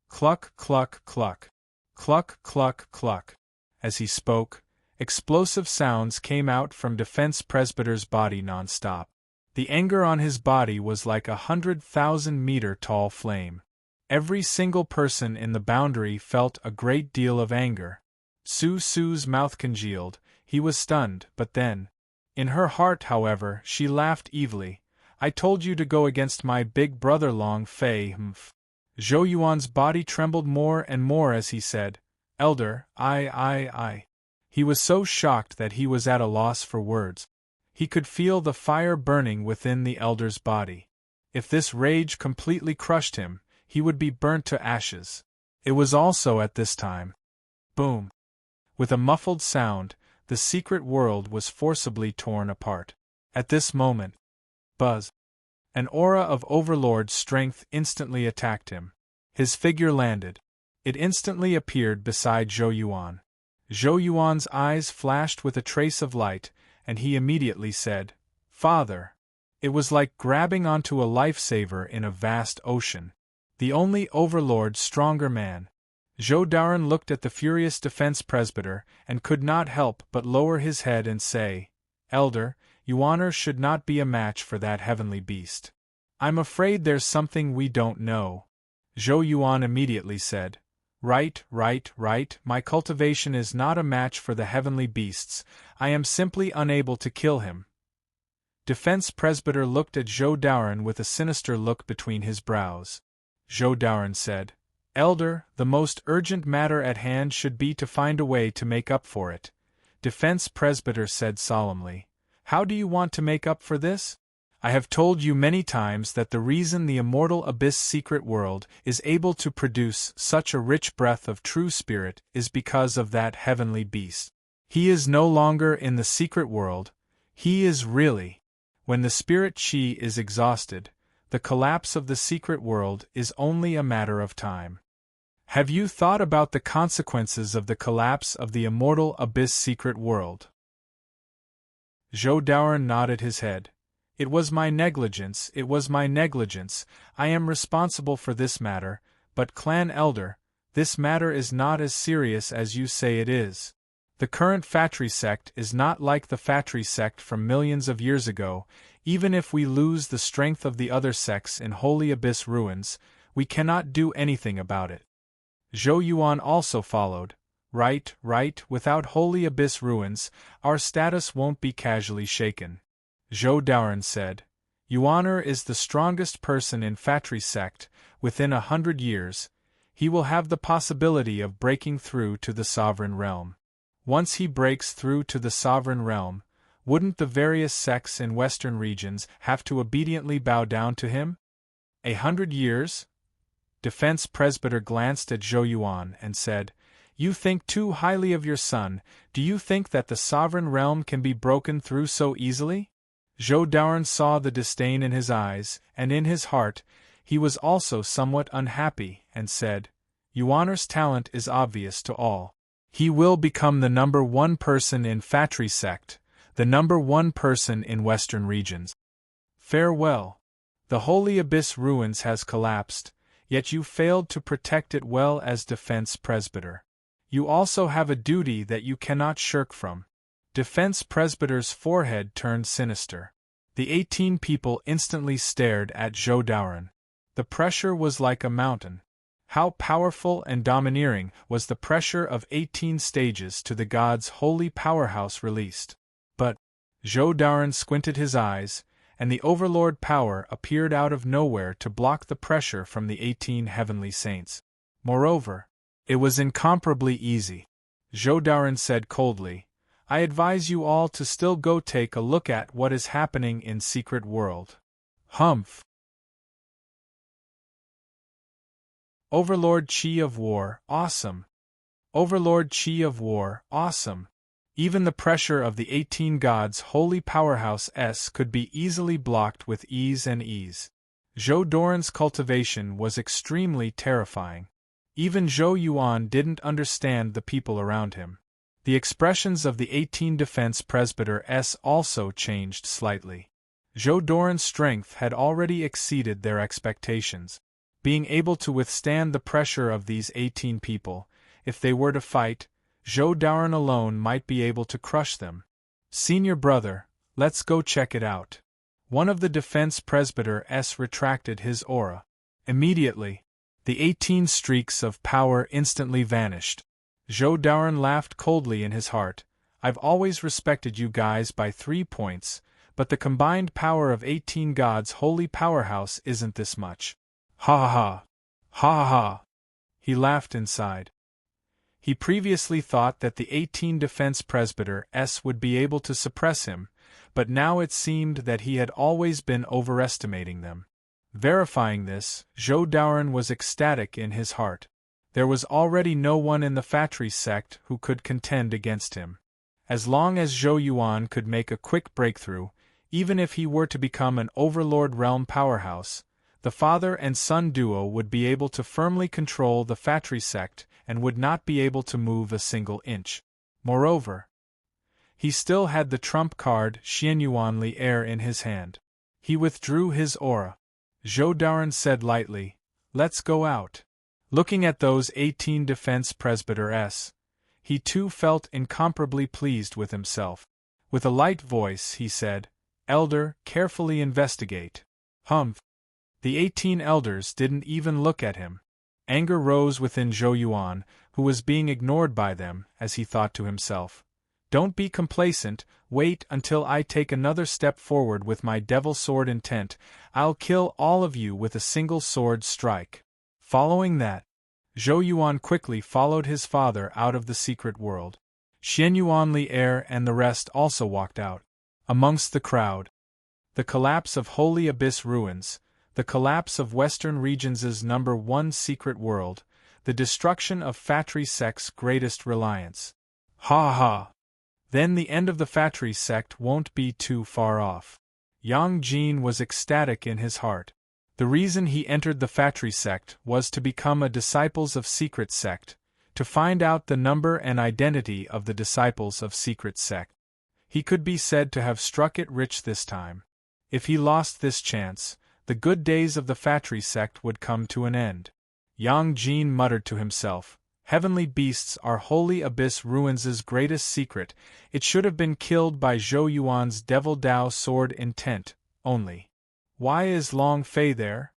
S1: Cluck, cluck, cluck. Cluck, cluck, cluck. As he spoke, explosive sounds came out from Defense Presbyter's body non-stop. The anger on his body was like 100,000-meter tall flame. Every single person in the boundary felt a great deal of anger. Su Su's mouth congealed, he was stunned, but then, in her heart however, she laughed evilly. "I told you to go against my big brother Long Fei, humph." Zhou Yuan's body trembled more and more as he said, "Elder, I." He was so shocked that he was at a loss for words. He could feel the fire burning within the elder's body. If this rage completely crushed him, he would be burnt to ashes. It was also at this time. Boom! With a muffled sound, the secret world was forcibly torn apart. At this moment, buzz! An aura of overlord strength instantly attacked him. His figure landed. It instantly appeared beside Zhou Yuan. Zhou Yuan's eyes flashed with a trace of light, and he immediately said, "Father." It was like grabbing onto a lifesaver in a vast ocean. The only overlord stronger man. Zhou Daoren looked at the furious defense presbyter and could not help but lower his head and say, "Elder, Yuaner should not be a match for that heavenly beast." "I'm afraid there's something we don't know." Zhou Yuan immediately said, Right, my cultivation is not a match for the heavenly beasts, I am simply unable to kill him." Defense Presbyter looked at Zhou Daoren with a sinister look between his brows. Zhou Daoren said, Elder, the most urgent matter at hand should be to find a way to make up for it. Defense Presbyter said solemnly, How do you want to make up for this? I have told you many times that the reason the immortal abyss secret world is able to produce such a rich breath of true spirit is because of that heavenly beast. He is no longer in the secret world, he is really. When the spirit chi is exhausted, the collapse of the secret world is only a matter of time. Have you thought about the consequences of the collapse of the immortal abyss secret world? Zhou Daoren nodded his head. It was my negligence, I am responsible for this matter, but Clan Elder, this matter is not as serious as you say it is. The current Fatri sect is not like the Fatri sect from millions of years ago. Even if we lose the strength of the other sects in Holy Abyss ruins, we cannot do anything about it. Zhou Yuan also followed. Right, without Holy Abyss ruins, our status won't be casually shaken. Zhou Daoren said, Yuaner is the strongest person in Fatri sect. Within 100 years, he will have the possibility of breaking through to the sovereign realm. Once he breaks through to the sovereign realm, wouldn't the various sects in western regions have to obediently bow down to him? 100 years? Defense Presbyter glanced at Zhou Yuan and said, You think too highly of your son. Do you think that the sovereign realm can be broken through so easily? Zhou Daoren saw the disdain in his eyes, and in his heart, he was also somewhat unhappy, and said, Yuaner's talent is obvious to all. He will become the number one person in Fatri sect, the number one person in western regions. Farewell. The Holy Abyss ruins has collapsed, yet you failed to protect it well as Defense Presbyter. You also have a duty that you cannot shirk from. Defense Presbyter's forehead turned sinister. The 18 people instantly stared at Zhou Daoren. The pressure was like a mountain. How powerful and domineering was the pressure of 18 stages to the god's holy powerhouse released. But Zhou Daoren squinted his eyes, and the overlord power appeared out of nowhere to block the pressure from the 18 heavenly saints. Moreover, it was incomparably easy. Zhou Daoren said coldly, I advise you all to still go take a look at what is happening in Secret World. Humph. Overlord Chi of War, awesome. Overlord Chi of War, awesome. Even the pressure of the 18 gods' holy powerhouse could be easily blocked with ease. Zhou Daoren's cultivation was extremely terrifying. Even Zhou Yuan didn't understand the people around him. The expressions of the 18 Defense Presbyter also changed slightly. Zhou Daoren's strength had already exceeded their expectations. Being able to withstand the pressure of these 18 people, if they were to fight, Zhou Daoren alone might be able to crush them. Senior brother, let's go check it out. One of the Defense Presbyter retracted his aura. Immediately, the 18 streaks of power instantly vanished. Zhou Daoren laughed coldly in his heart. I've always respected you guys by 3 points, but the combined power of 18 gods' holy powerhouse isn't this much. Ha ha ha. Ha ha ha. He laughed inside. He previously thought that the 18 Defense Presbyter would be able to suppress him, but now it seemed that he had always been overestimating them. Verifying this, Zhou Daoren was ecstatic in his heart. There was already no one in the Fatri sect who could contend against him. As long as Zhou Yuan could make a quick breakthrough, even if he were to become an overlord realm powerhouse, the father and son duo would be able to firmly control the Fatri sect and would not be able to move a single inch. Moreover, he still had the trump card Xianyuanli Air in his hand. He withdrew his aura. Zhou Daoren said lightly, Let's go out. Looking at those 18 Defense Presbyter he too felt incomparably pleased with himself. With a light voice he said, Elder, carefully investigate. Humph. The 18 elders didn't even look at him. Anger rose within Zhou Yuan, who was being ignored by them, as he thought to himself, Don't be complacent, wait until I take another step forward with my devil sword intent. I'll kill all of you with a single sword strike. Following that, Zhou Yuan quickly followed his father out of the secret world. Xian Yuan, Li Er and the rest also walked out. Amongst the crowd. The collapse of Holy Abyss ruins, the collapse of Western Regions' #1 secret world, the destruction of Fatri sect's greatest reliance. Ha ha! Then the end of the Fatri sect won't be too far off. Yang Jin was ecstatic in his heart. The reason he entered the Fatri sect was to become a disciples of secret sect, to find out the number and identity of the disciples of secret sect. He could be said to have struck it rich this time. If he lost this chance, the good days of the Fatri sect would come to an end. Yang Jin muttered to himself, "Heavenly beasts are Holy Abyss ruins' greatest secret. It should have been killed by Zhou Yuan's devil Dao sword intent, only. Why is Long Fei there?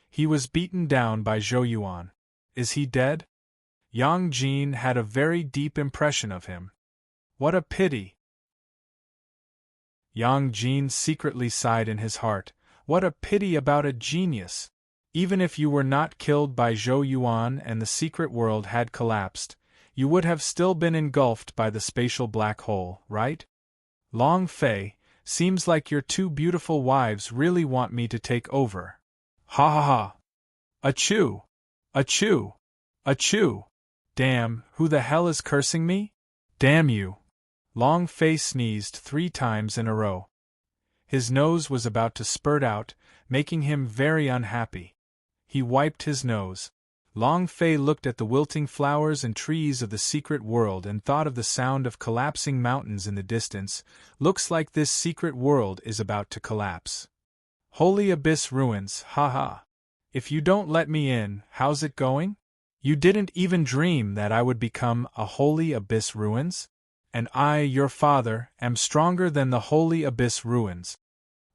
S1: He was beaten down by Zhou Yuan. Is he dead?" Yang Jin had a very deep impression of him. What a pity! Yang Jin secretly sighed in his heart. What a pity about a genius! Even if you were not killed by Zhou Yuan and the secret world had collapsed, you would have still been engulfed by the spatial black hole, right? Long Fei, seems like your two beautiful wives really want me to take over. Ha ha ha! Achoo! Achoo! Achoo! Damn, who the hell is cursing me? Damn you! Long Fei sneezed 3 times in a row. His nose was about to spurt out, making him very unhappy. He wiped his nose. Long Fei looked at the wilting flowers and trees of the secret world and thought of the sound of collapsing mountains in the distance. Looks like this secret world is about to collapse. Holy Abyss ruins, haha. If you don't let me in, how's it going? You didn't even dream that I would become a Holy Abyss ruins? And I, your father, am stronger than the Holy Abyss ruins.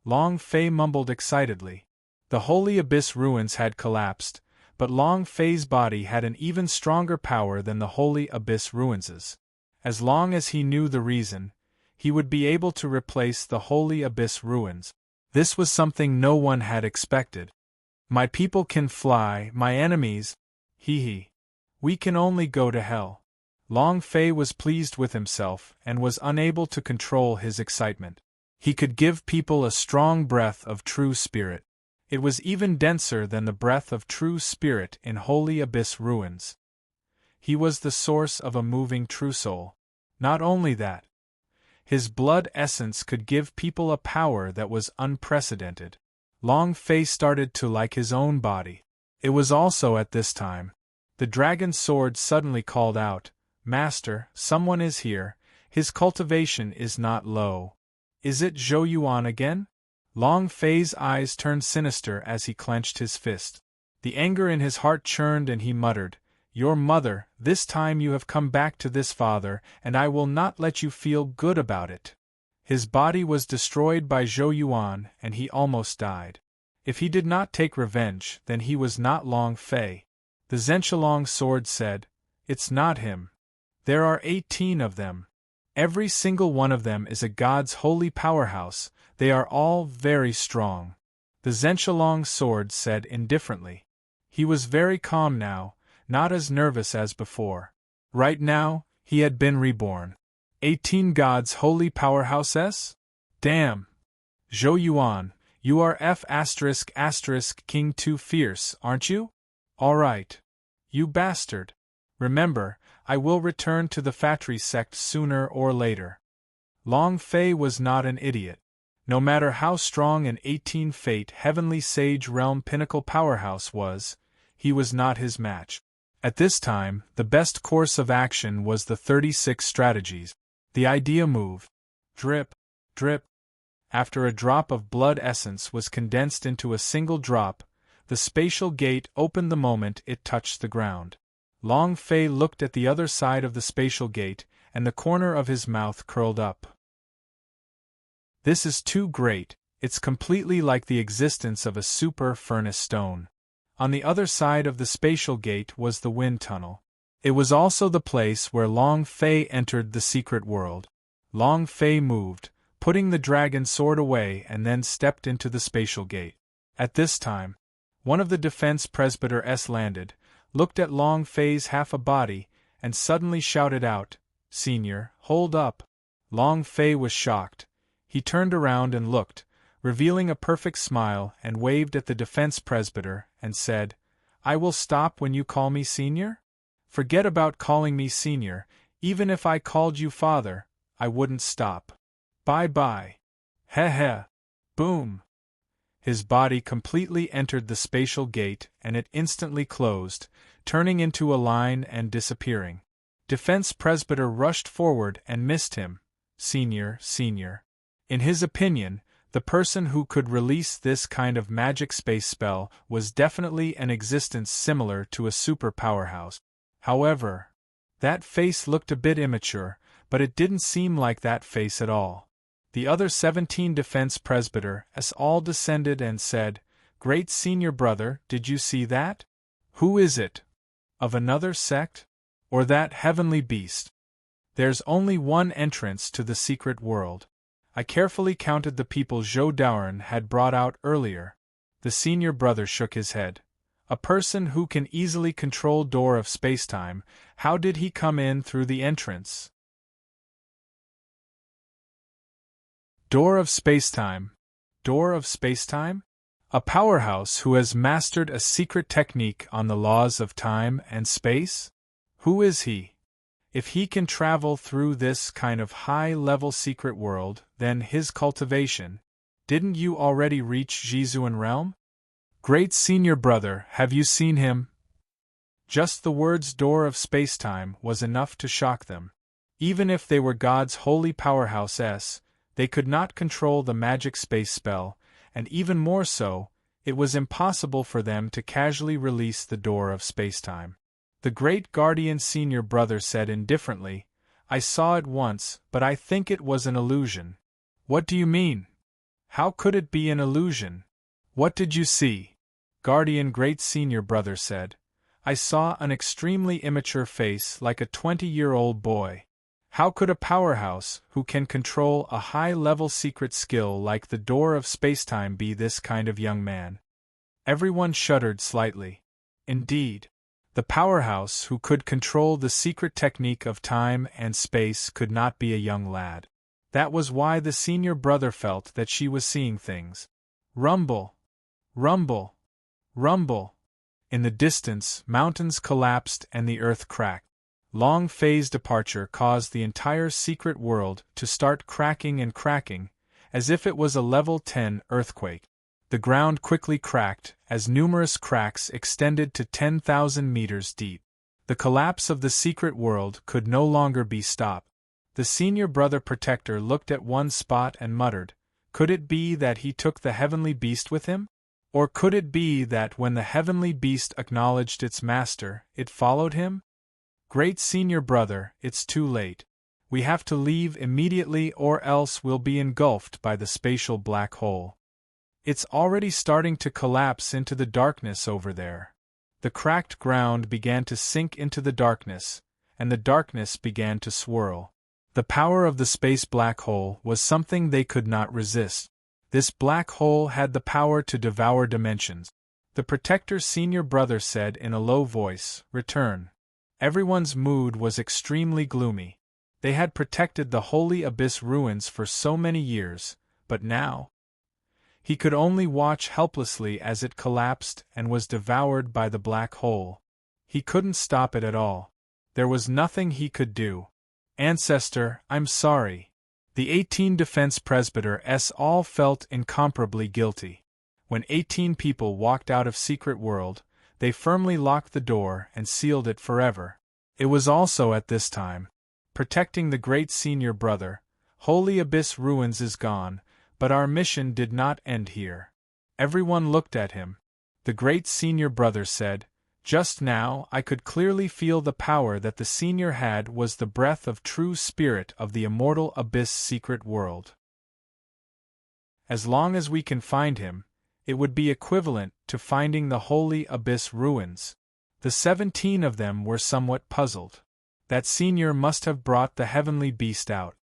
S1: Long Fei mumbled excitedly. The Holy Abyss ruins had collapsed, but Long Fei's body had an even stronger power than the Holy Abyss ruins'. As long as he knew the reason, he would be able to replace the Holy Abyss ruins. This was something no one had expected. My people can fly, my enemies, hee. We can only go to hell. Long Fei was pleased with himself and was unable to control his excitement. He could give people a strong breath of true spirit. It was even denser than the breath of true spirit in Holy Abyss ruins. He was the source of a moving true soul. Not only that, his blood essence could give people a power that was unprecedented. Long Fei started to like his own body. It was also at this time. The dragon sword suddenly called out, "Master, someone is here. His cultivation is not low." Is it Zhou Yuan again? Long Fei's eyes turned sinister as he clenched his fist. The anger in his heart churned and he muttered, "Your mother, this time you have come back to this father, and I will not let you feel good about it." His body was destroyed by Zhou Yuan and he almost died. If he did not take revenge, then he was not Long Fei. The Zhenshilong sword said, "It's not him. There are 18 of them. Every single one of them is a god's holy powerhouse. They are all very strong." The Zhenshilong sword said indifferently. He was very calm now, not as nervous as before. Right now, he had been reborn. 18 gods holy powerhouses? Damn! Zhou Yuan, you are King too fierce, aren't you? Alright. You bastard. Remember, I will return to the Fatri sect sooner or later. Long Fei was not an idiot. No matter how strong an 18 Fate Heavenly Sage Realm Pinnacle powerhouse was, he was not his match. At this time, the best course of action was the 36 strategies. The idea move. Drip, drip. After a drop of blood essence was condensed into a single drop, the spatial gate opened the moment it touched the ground. Long Fei looked at the other side of the spatial gate, and the corner of his mouth curled up. This is too great, it's completely like the existence of a super furnace stone. On the other side of the spatial gate was the wind tunnel. It was also the place where Long Fei entered the secret world. Long Fei moved, putting the dragon sword away, and then stepped into the spatial gate. At this time, one of the defense presbyters landed, looked at Long Fei's half a body, and suddenly shouted out, "Senior, hold up!" Long Fei was shocked. He turned around and looked, revealing a perfect smile, and waved at the defense presbyter, and said, "I will stop when you call me senior? Forget about calling me senior. Even if I called you father, I wouldn't stop. Bye-bye." Heh heh. Boom. His body completely entered the spatial gate, and it instantly closed, turning into a line and disappearing. Defense Presbyter rushed forward and missed him. Senior. In his opinion, the person who could release this kind of magic space spell was definitely an existence similar to a super powerhouse. However, that face looked a bit immature, but it didn't seem like that face at all. The other 17 defense presbyters all descended and said, "Great senior brother, did you see that? Who is it? Of another sect? Or that heavenly beast? There's only one entrance to the secret world. I carefully counted the people Zhou Daoren had brought out earlier." The senior brother shook his head. "A person who can easily control door of spacetime, how did he come in through the entrance?" Door of spacetime. Door of spacetime? A powerhouse who has mastered a secret technique on the laws of time and space? Who is he? If he can travel through this kind of high-level secret world, then his cultivation. Didn't you already reach Jizuan realm? Great senior brother, have you seen him? Just the words door of spacetime was enough to shock them. Even if they were God's holy powerhouse, they could not control the magic space spell, and even more so, it was impossible for them to casually release the door of spacetime. The great guardian senior brother said indifferently, "I saw it once, but I think it was an illusion." "What do you mean? How could it be an illusion? What did you see?" Guardian great senior brother said, "I saw an extremely immature face like a 20-year-old boy. How could a powerhouse who can control a high-level secret skill like the door of spacetime be this kind of young man?" Everyone shuddered slightly. Indeed, the powerhouse who could control the secret technique of time and space could not be a young lad. That was why the senior brother felt that she was seeing things. Rumble! Rumble! Rumble! In the distance, mountains collapsed and the earth cracked. Long Fei's departure caused the entire secret world to start cracking and cracking, as if it was a level 10 earthquake. The ground quickly cracked, as numerous cracks extended to 10,000 meters deep. The collapse of the secret world could no longer be stopped. The senior brother protector looked at one spot and muttered, "Could it be that he took the heavenly beast with him? Or could it be that when the heavenly beast acknowledged its master, it followed him? Great senior brother, it's too late. We have to leave immediately or else we'll be engulfed by the spatial black hole. It's already starting to collapse into the darkness over there." The cracked ground began to sink into the darkness, and the darkness began to swirl. The power of the space black hole was something they could not resist. This black hole had the power to devour dimensions. The protector's senior brother said in a low voice, "Return." Everyone's mood was extremely gloomy. They had protected the Holy Abyss ruins for so many years, but now he could only watch helplessly as it collapsed and was devoured by the black hole. He couldn't stop it at all. There was nothing he could do. "Ancestor, I'm sorry." The 18 defense presbyters all felt incomparably guilty. When 18 people walked out of Secret World, they firmly locked the door and sealed it forever. It was also at this time, protecting the great senior brother, Holy Abyss Ruins is gone, but our mission did not end here. Everyone looked at him. The great senior brother said, "Just now I could clearly feel the power that the senior had was the breath of true spirit of the immortal Abyss secret world. As long as we can find him, it would be equivalent to finding the Holy Abyss ruins." The 17 of them were somewhat puzzled. That senior must have brought the heavenly beast out.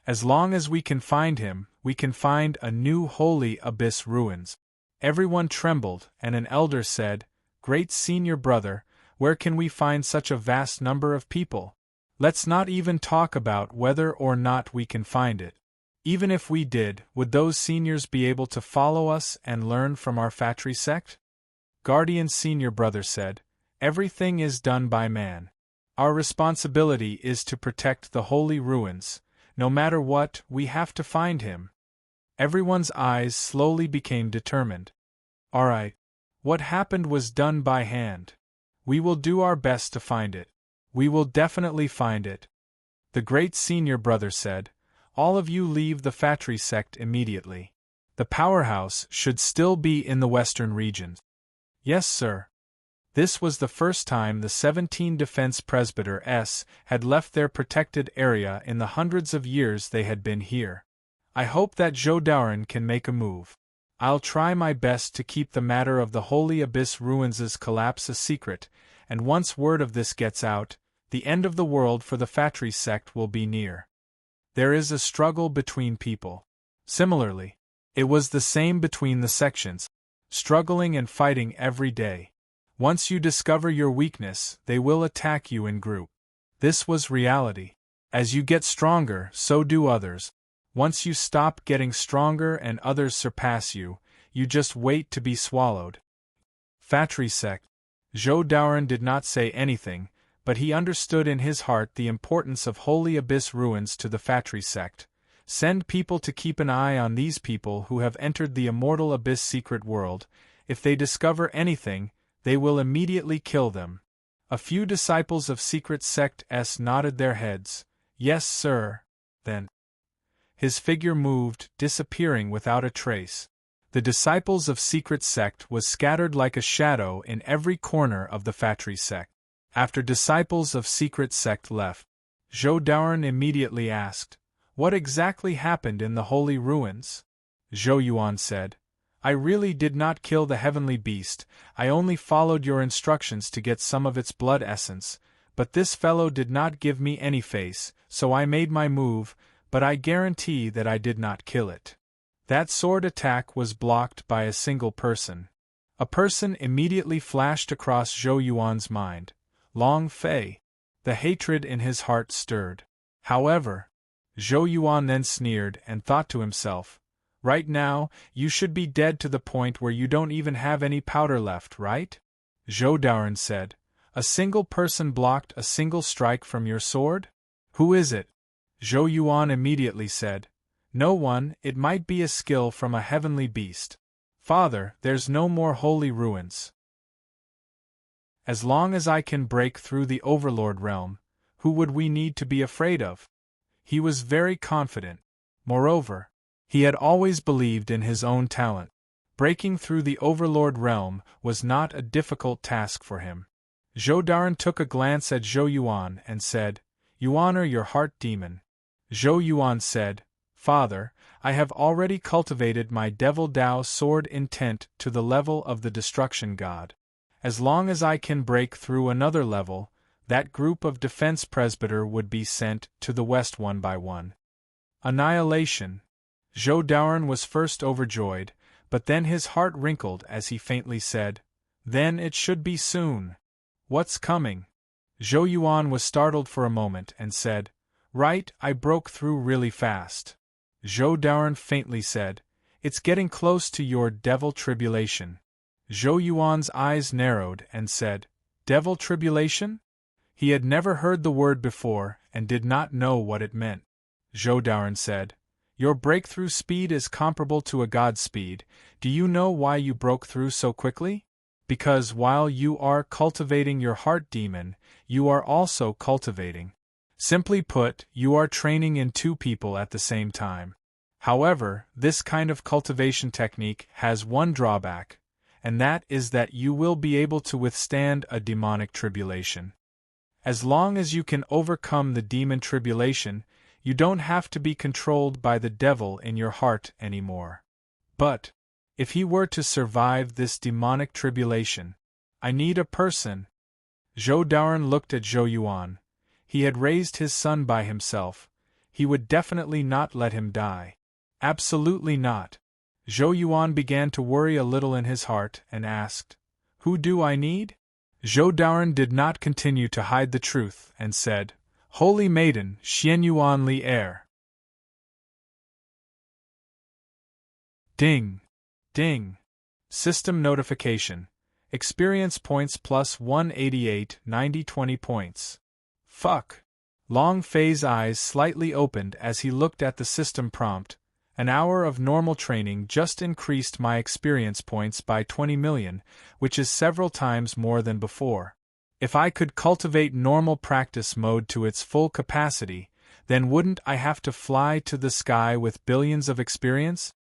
S1: As long as we can find him, we can find a new holy abyss ruins. Everyone trembled, and an elder said, "Great senior brother, where can we find such a vast number of people? Let's not even talk about whether or not we can find it. Even if we did, would those seniors be able to follow us and learn from our factory sect?" Guardian senior brother said, "Everything is done by man. Our responsibility is to protect the holy ruins. No matter what, we have to find him." Everyone's eyes slowly became determined. "All right. What happened was done by hand. We will do our best to find it. We will definitely find it." The great senior brother said, "All of you leave the factory sect immediately. The powerhouse should still be in the western regions." "Yes, sir." This was the first time the 17 defense presbyters had left their protected area in the hundreds of years they had been here. "I hope that Zhou can make a move. I'll try my best to keep the matter of the Holy Abyss Ruins' collapse a secret, and once word of this gets out, the end of the world for the factory sect will be near." There is a struggle between people. Similarly, it was the same between the sections, struggling and fighting every day. Once you discover your weakness, they will attack you in group. This was reality. As you get stronger, so do others. Once you stop getting stronger and others surpass you, you just wait to be swallowed. Factory sect. Zhou Daoren did not say anything, but he understood in his heart the importance of Holy Abyss Ruins to the factory sect. Send people to keep an eye on these people who have entered the immortal Abyss secret world. If they discover anything, they will immediately kill them. A few disciples of secret sect nodded their heads. "Yes, sir." Then his figure moved, disappearing without a trace. The disciples of secret sect was scattered like a shadow in every corner of the factory sect. After disciples of secret sect left, Zhou Daoren immediately asked, "What exactly happened in the holy ruins?" Zhou Yuan said, "I really did not kill the heavenly beast, I only followed your instructions to get some of its blood essence, but this fellow did not give me any face, so I made my move, but I guarantee that I did not kill it. That sword attack was blocked by a single person." A person immediately flashed across Zhou Yuan's mind. Long Fei. The hatred in his heart stirred. However, Zhou Yuan then sneered and thought to himself, "Right now, you should be dead to the point where you don't even have any powder left, right?" Zhou Daoren said, "A single person blocked a single strike from your sword? Who is it?" Zhou Yuan immediately said, "No one, it might be a skill from a heavenly beast. Father, there's no more holy ruins. As long as I can break through the Overlord realm, who would we need to be afraid of?" He was very confident. Moreover, he had always believed in his own talent. Breaking through the Overlord realm was not a difficult task for him. Zhou Daoren took a glance at Zhou Yuan and said, "You honor your heart demon." Zhou Yuan said, "Father, I have already cultivated my Devil Dao sword intent to the level of the Destruction God. As long as I can break through another level, that group of defense presbyter would be sent to the west one by one." Annihilation. Zhou Daoren was first overjoyed, but then his heart wrinkled as he faintly said, "Then it should be soon. What's coming?" Zhou Yuan was startled for a moment and said, "Right, I broke through really fast." Zhou Daoren faintly said, "It's getting close to your devil tribulation." Zhou Yuan's eyes narrowed and said, "Devil tribulation?" He had never heard the word before and did not know what it meant. Zhou Daoren said, "Your breakthrough speed is comparable to a god's speed. Do you know why you broke through so quickly? Because while you are cultivating your heart demon, you are also cultivating. Simply put, you are training in two people at the same time. However, this kind of cultivation technique has one drawback, and that is that you will be able to withstand a demonic tribulation. As long as you can overcome the demon tribulation, you don't have to be controlled by the devil in your heart anymore. But, if he were to survive this demonic tribulation, I need a person." Zhou Daoren looked at Zhou Yuan. He had raised his son by himself. he would definitely not let him die. Absolutely not. Zhou Yuan began to worry a little in his heart and asked, "Who do I need?" Zhou Daoren did not continue to hide the truth and said, "Holy Maiden, Xian Yuan Li Er." Ding! Ding! System notification. Experience points plus 188, 90, 20 points. Fuck! Long Fei's eyes slightly opened as he looked at the system prompt. An hour of normal training just increased my experience points by 20 million, which is several times more than before. If I could cultivate normal practice mode to its full capacity, then wouldn't I have to fly to the sky with billions of experience?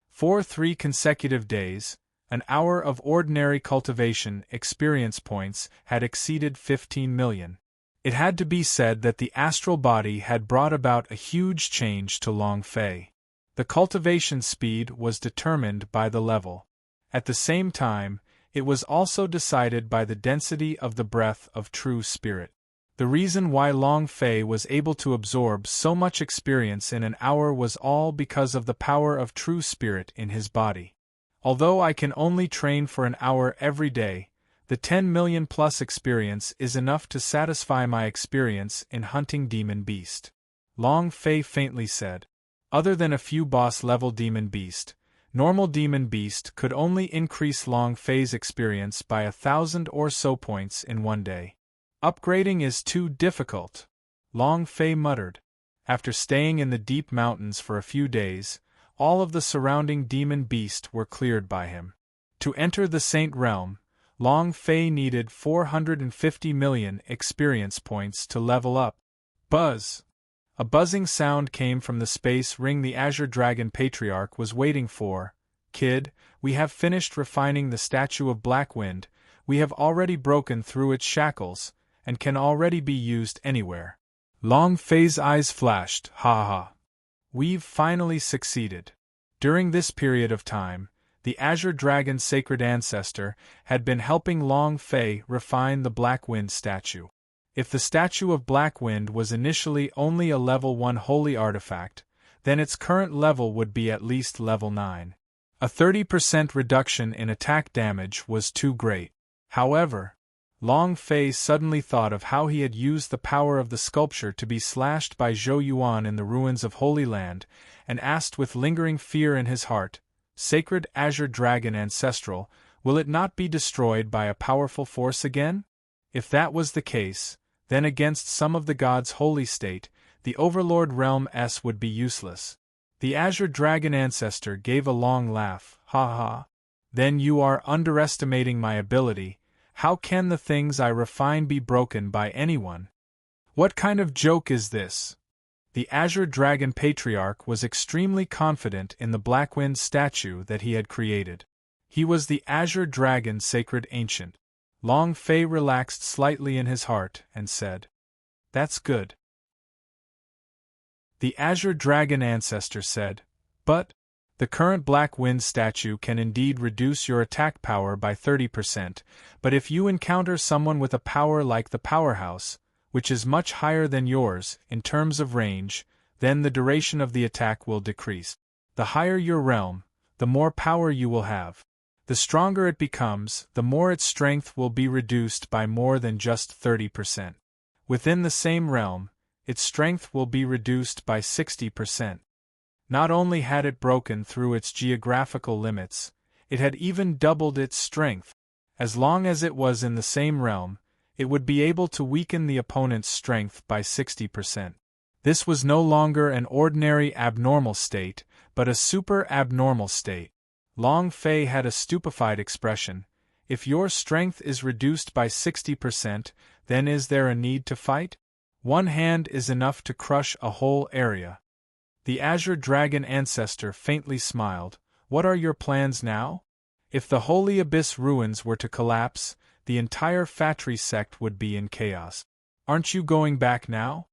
S1: For 3 consecutive days, an hour of ordinary cultivation experience points had exceeded 15 million. It had to be said that the astral body had brought about a huge change to Long Fei. The cultivation speed was determined by the level. At the same time, it was also decided by the density of the breath of true spirit. The reason why Long Fei was able to absorb so much experience in an hour was all because of the power of true spirit in his body. Although I can only train for an hour every day, the 10 million plus experience is enough to satisfy my experience in hunting demon beast. Long Fei faintly said. Other than a few boss-level demon beast, normal demon beast could only increase Long Fei's experience by 1,000 or so points in one day. Upgrading is too difficult, Long Fei muttered. After staying in the deep mountains for a few days, all of the surrounding demon beast were cleared by him. To enter the Saint Realm, Long Fei needed 450 million experience points to level up. Buzz! A buzzing sound came from the space ring the Azure Dragon Patriarch was waiting for. "Kid, we have finished refining the statue of Blackwind, we have already broken through its shackles, and can already be used anywhere." Long Fei's eyes flashed, "Ha ha. We've finally succeeded." During this period of time, the Azure Dragon's sacred ancestor had been helping Long Fei refine the Blackwind statue. If the statue of Blackwind was initially only a level 1 holy artifact, then its current level would be at least level 9. A 30% reduction in attack damage was too great. However, Long Fei suddenly thought of how he had used the power of the sculpture to be slashed by Zhou Yuan in the ruins of Holy Land, and asked with lingering fear in his heart, "Sacred Azure Dragon Ancestral, will it not be destroyed by a powerful force again?" If that was the case, then against some of the gods' holy state, the Overlord Realm S would be useless. The Azure Dragon Ancestor gave a long laugh, "Ha ha. Then you are underestimating my ability. How can the things I refine be broken by anyone? What kind of joke is this?" The Azure Dragon Patriarch was extremely confident in the Blackwind statue that he had created. He was the Azure Dragon Sacred Ancient. Long Fei relaxed slightly in his heart and said, "That's good." The Azure Dragon Ancestor said, "But the current Black Wind statue can indeed reduce your attack power by 30%, but if you encounter someone with a power like the Powerhouse, which is much higher than yours in terms of range, then the duration of the attack will decrease. The higher your realm, the more power you will have. The stronger it becomes, the more its strength will be reduced by more than just 30%. Within the same realm, its strength will be reduced by 60%. Not only had it broken through its geographical limits, it had even doubled its strength. As long as it was in the same realm, it would be able to weaken the opponent's strength by 60%. This was no longer an ordinary abnormal state, but a super abnormal state. Long Fei had a stupefied expression. If your strength is reduced by 60%, then is there a need to fight? One hand is enough to crush a whole area. The Azure Dragon Ancestor faintly smiled. "What are your plans now? If the Holy Abyss ruins were to collapse, the entire Fatri sect would be in chaos. Aren't you going back now?"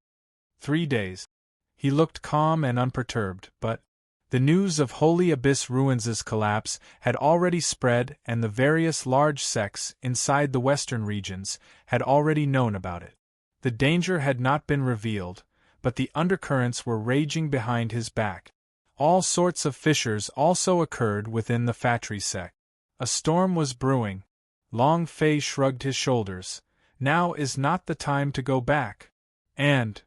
S1: 3 days. He looked calm and unperturbed, but the news of Holy Abyss ruins' collapse had already spread, and the various large sects inside the western regions had already known about it. The danger had not been revealed, but the undercurrents were raging behind his back. All sorts of fissures also occurred within the Fatry sect. A storm was brewing. Long Fei shrugged his shoulders. Now is not the time to go back. And,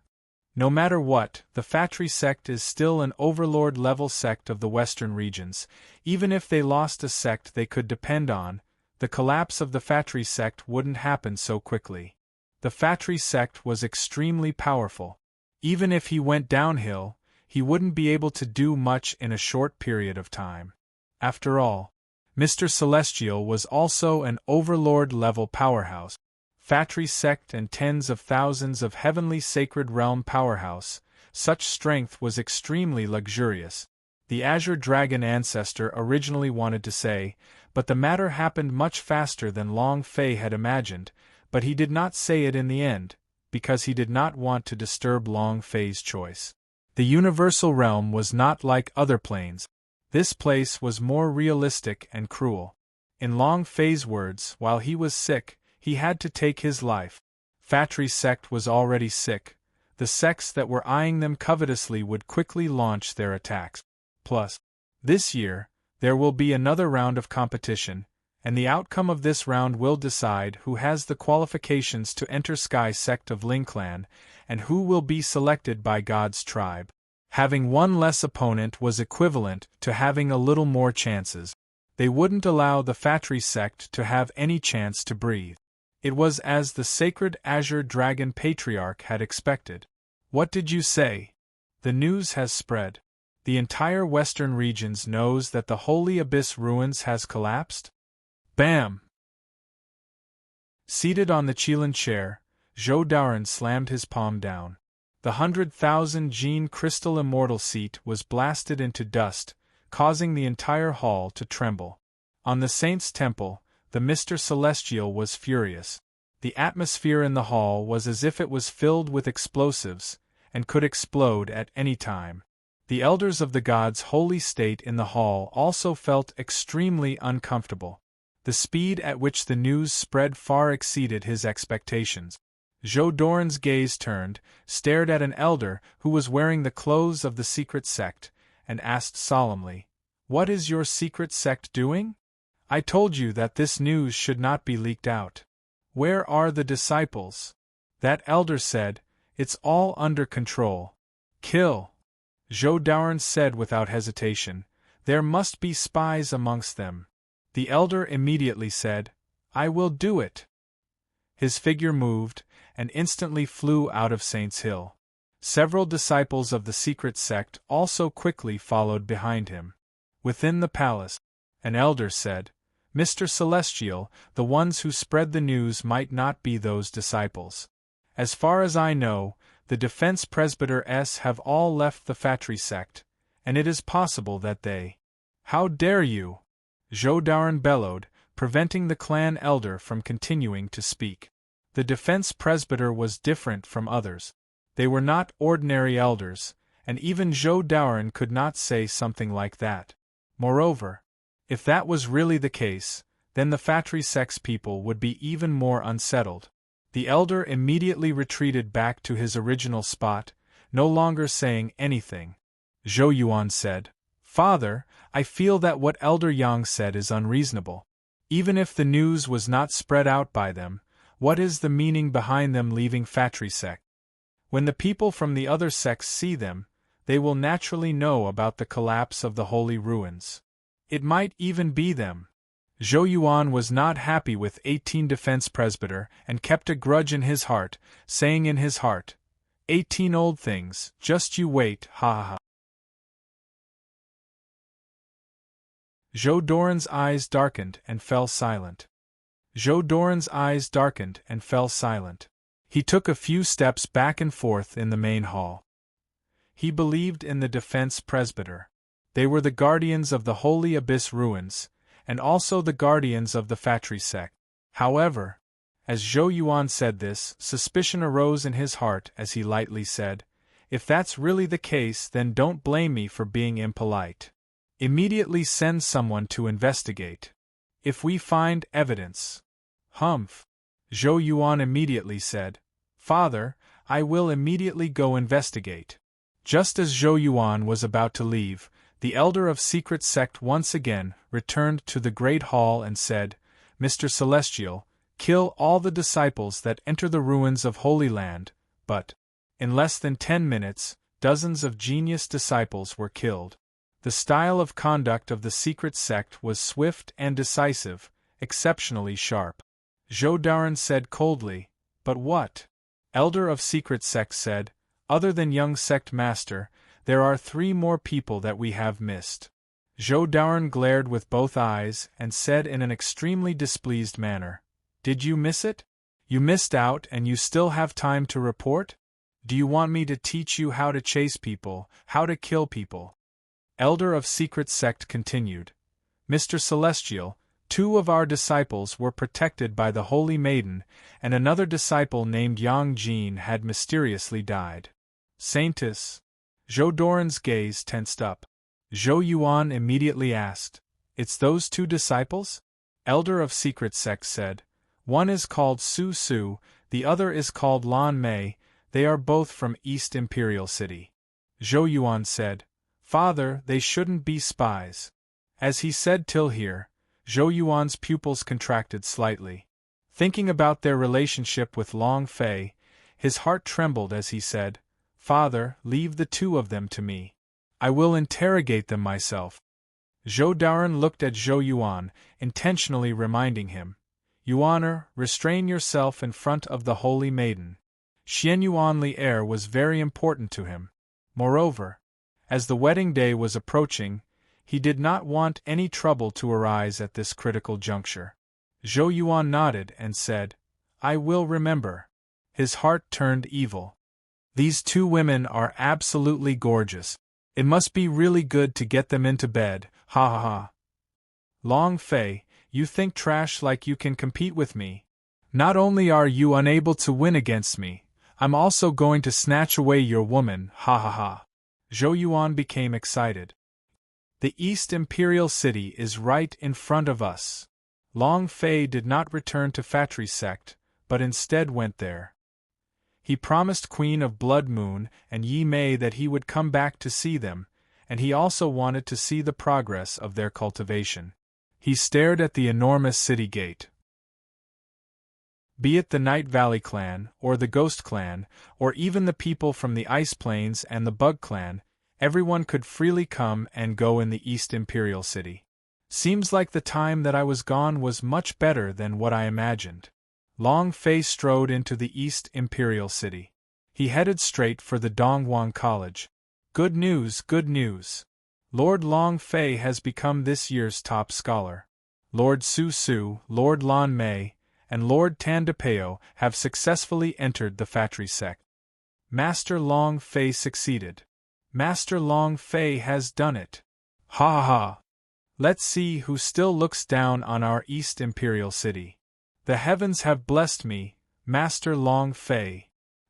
S1: no matter what, the Fatry sect is still an overlord-level sect of the western regions. Even if they lost a sect they could depend on, the collapse of the Fatry sect wouldn't happen so quickly. The Fatry sect was extremely powerful. Even if he went downhill, he wouldn't be able to do much in a short period of time. After all, Mr. Celestial was also an overlord-level powerhouse. Fatry sect and tens of thousands of heavenly sacred realm powerhouse, such strength was extremely luxurious. The Azure Dragon ancestor originally wanted to say, but the matter happened much faster than Long Fei had imagined, but he did not say it in the end, because he did not want to disturb Long Fei's choice. The universal realm was not like other planes. This place was more realistic and cruel. In Long Fei's words, while he was sick, he had to take his life. Fatry's sect was already sick. The sects that were eyeing them covetously would quickly launch their attacks. Plus, this year, there will be another round of competition, and the outcome of this round will decide who has the qualifications to enter Sky sect of Ling Clan, and who will be selected by God's tribe. Having one less opponent was equivalent to having a little more chances. They wouldn't allow the Fatry sect to have any chance to breathe. It was as the sacred Azure Dragon Patriarch had expected. What did you say? The news has spread. The entire western regions knows that the Holy Abyss ruins has collapsed? Bam! Seated on the Qilin chair, Zhou Daoren slammed his palm down. The 100,000 gene crystal immortal seat was blasted into dust, causing the entire hall to tremble. On the Saint's Temple, the Mr. Celestial was furious. The atmosphere in the hall was as if it was filled with explosives, and could explode at any time. The elders of the gods' holy state in the hall also felt extremely uncomfortable. The speed at which the news spread far exceeded his expectations. Zhou Daoren's gaze turned, stared at an elder who was wearing the clothes of the secret sect, and asked solemnly, "What is your secret sect doing? I told you that this news should not be leaked out. Where are the disciples?" That elder said, "It's all under control." "Kill," Zhou Daoren said without hesitation. "There must be spies amongst them." The elder immediately said, "I will do it." His figure moved, and instantly flew out of Saints Hill. Several disciples of the secret sect also quickly followed behind him. Within the palace, an elder said, "Mr. Celestial, the ones who spread the news might not be those disciples. As far as I know, the defense presbyters have all left the Fatry sect, and it is possible that they—" "How dare you?" Zhou Daoren bellowed, preventing the clan elder from continuing to speak. The defense presbyter was different from others. They were not ordinary elders, and even Zhou Daoren could not say something like that. Moreover, if that was really the case, then the Fatry sect's people would be even more unsettled. The elder immediately retreated back to his original spot, no longer saying anything. Zhou Yuan said, "Father, I feel that what Elder Yang said is unreasonable. Even if the news was not spread out by them, what is the meaning behind them leaving Fatry sect? When the people from the other sects see them, they will naturally know about the collapse of the holy ruins. It might even be them." Zhou Yuan was not happy with 18 defense presbyter and kept a grudge in his heart, saying in his heart, 18 old things, just you wait, ha ha ha. Zhou Daoren's eyes darkened and fell silent. He took a few steps back and forth in the main hall. He believed in the defense presbyter. They were the guardians of the Holy Abyss ruins, and also the guardians of the Fatry sect. However, as Zhou Yuan said this, suspicion arose in his heart as he lightly said, "If that's really the case, then don't blame me for being impolite. Immediately send someone to investigate. If we find evidence..." "Humph," Zhou Yuan immediately said, "Father, I will immediately go investigate. Just as Zhou Yuan was about to leave, the elder of secret sect once again returned to the great hall and said, Mr. Celestial, kill all the disciples that enter the ruins of Holy Land, but, in less than 10 minutes, dozens of genius disciples were killed. The style of conduct of the secret sect was swift and decisive, exceptionally sharp. Zhou Daran said coldly, But what? Elder of secret sect said, Other than young sect master, there are 3 more people that we have missed. Zhou Daran glared with both eyes and said in an extremely displeased manner, Did you miss it? You missed out and you still have time to report? Do you want me to teach you how to chase people, how to kill people? Elder of secret sect continued, Mr. Celestial, 2 of our disciples were protected by the Holy Maiden, and another disciple named Yang Jin had mysteriously died. Saintess. Zhou Daran's gaze tensed up. Zhou Yuan immediately asked, It's those 2 disciples? Elder of secret sect said, One is called Su Su, the other is called Lan Mei, they are both from East Imperial City. Zhou Yuan said, Father, they shouldn't be spies. As he said till here, Zhou Yuan's pupils contracted slightly. Thinking about their relationship with Long Fei, his heart trembled as he said, Father, leave the 2 of them to me. I will interrogate them myself. Zhou Daran looked at Zhou Yuan, intentionally reminding him, Yuaner, restrain yourself in front of the Holy Maiden. Xian Yuanli air was very important to him. Moreover, as the wedding day was approaching, he did not want any trouble to arise at this critical juncture. Zhou Yuan nodded and said, I will remember. His heart turned evil. These 2 women are absolutely gorgeous. It must be really good to get them into bed, ha ha ha. Long Fei, you think trash like you can compete with me. Not only are you unable to win against me, I'm also going to snatch away your woman, ha ha ha. Zhou Yuan became excited. The East Imperial City is right in front of us. Long Fei did not return to Fatri sect, but instead went there. He promised Queen of Blood Moon and Yi Mei that he would come back to see them, and he also wanted to see the progress of their cultivation. He stared at the enormous city gate. Be it the Night Valley clan, or the Ghost clan, or even the people from the Ice Plains and the Bug clan, everyone could freely come and go in the East Imperial City. Seems like the time that I was gone was much better than what I imagined. Long Fei strode into the East Imperial City. He headed straight for the Dongguan College. Good news, good news. Lord Long Fei has become this year's top scholar. Lord Su Su, Lord Lan Mei, and Lord Tan De Peo have successfully entered the Fatri sect. Master Long Fei succeeded. Master Long Fei has done it. Ha ha ha. Let's see who still looks down on our East Imperial City. The heavens have blessed me, Master Long Fei.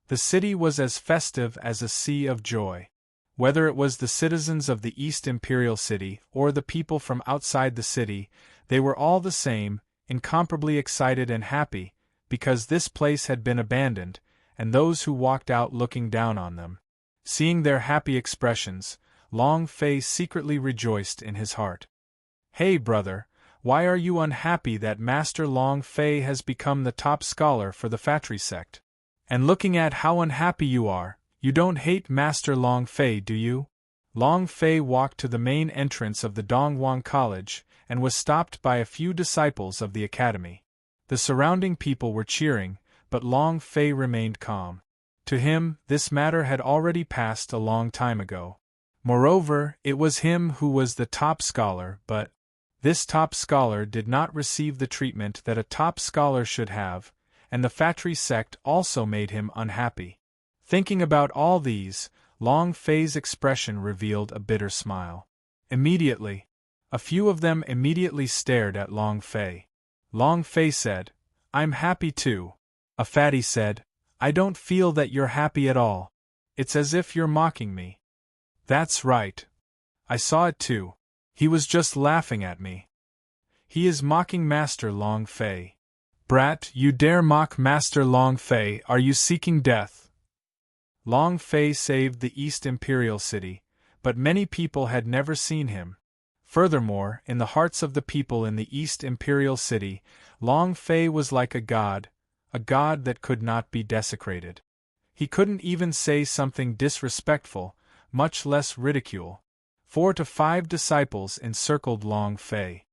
S1: The city was as festive as a sea of joy. Whether it was the citizens of the East Imperial City or the people from outside the city, they were all the same, incomparably excited and happy, because this place had been abandoned, and those who walked out looking down on them. Seeing their happy expressions, Long Fei secretly rejoiced in his heart. Hey brother, why are you unhappy that Master Long Fei has become the top scholar for the Fatri sect? And looking at how unhappy you are, you don't hate Master Long Fei, do you? Long Fei walked to the main entrance of the Dongguan College, and was stopped by a few disciples of the academy. The surrounding people were cheering, but Long Fei remained calm. To him, this matter had already passed a long time ago. Moreover, it was him who was the top scholar, but this top scholar did not receive the treatment that a top scholar should have, and the Fatri sect also made him unhappy. Thinking about all these, Long Fei's expression revealed a bitter smile. Immediately, a few of them immediately stared at Long Fei. Long Fei said, "I'm happy too." A fatty said, "I don't feel that you're happy at all. It's as if you're mocking me." "That's right. I saw it too. He was just laughing at me. He is mocking Master Long Fei." "Brat, you dare mock Master Long Fei, are you seeking death?" Long Fei saved the East Imperial City, but many people had never seen him. Furthermore, in the hearts of the people in the East Imperial City, Long Fei was like a god that could not be desecrated. He couldn't even say something disrespectful, much less ridicule. 4 to 5 disciples encircled Long Fei.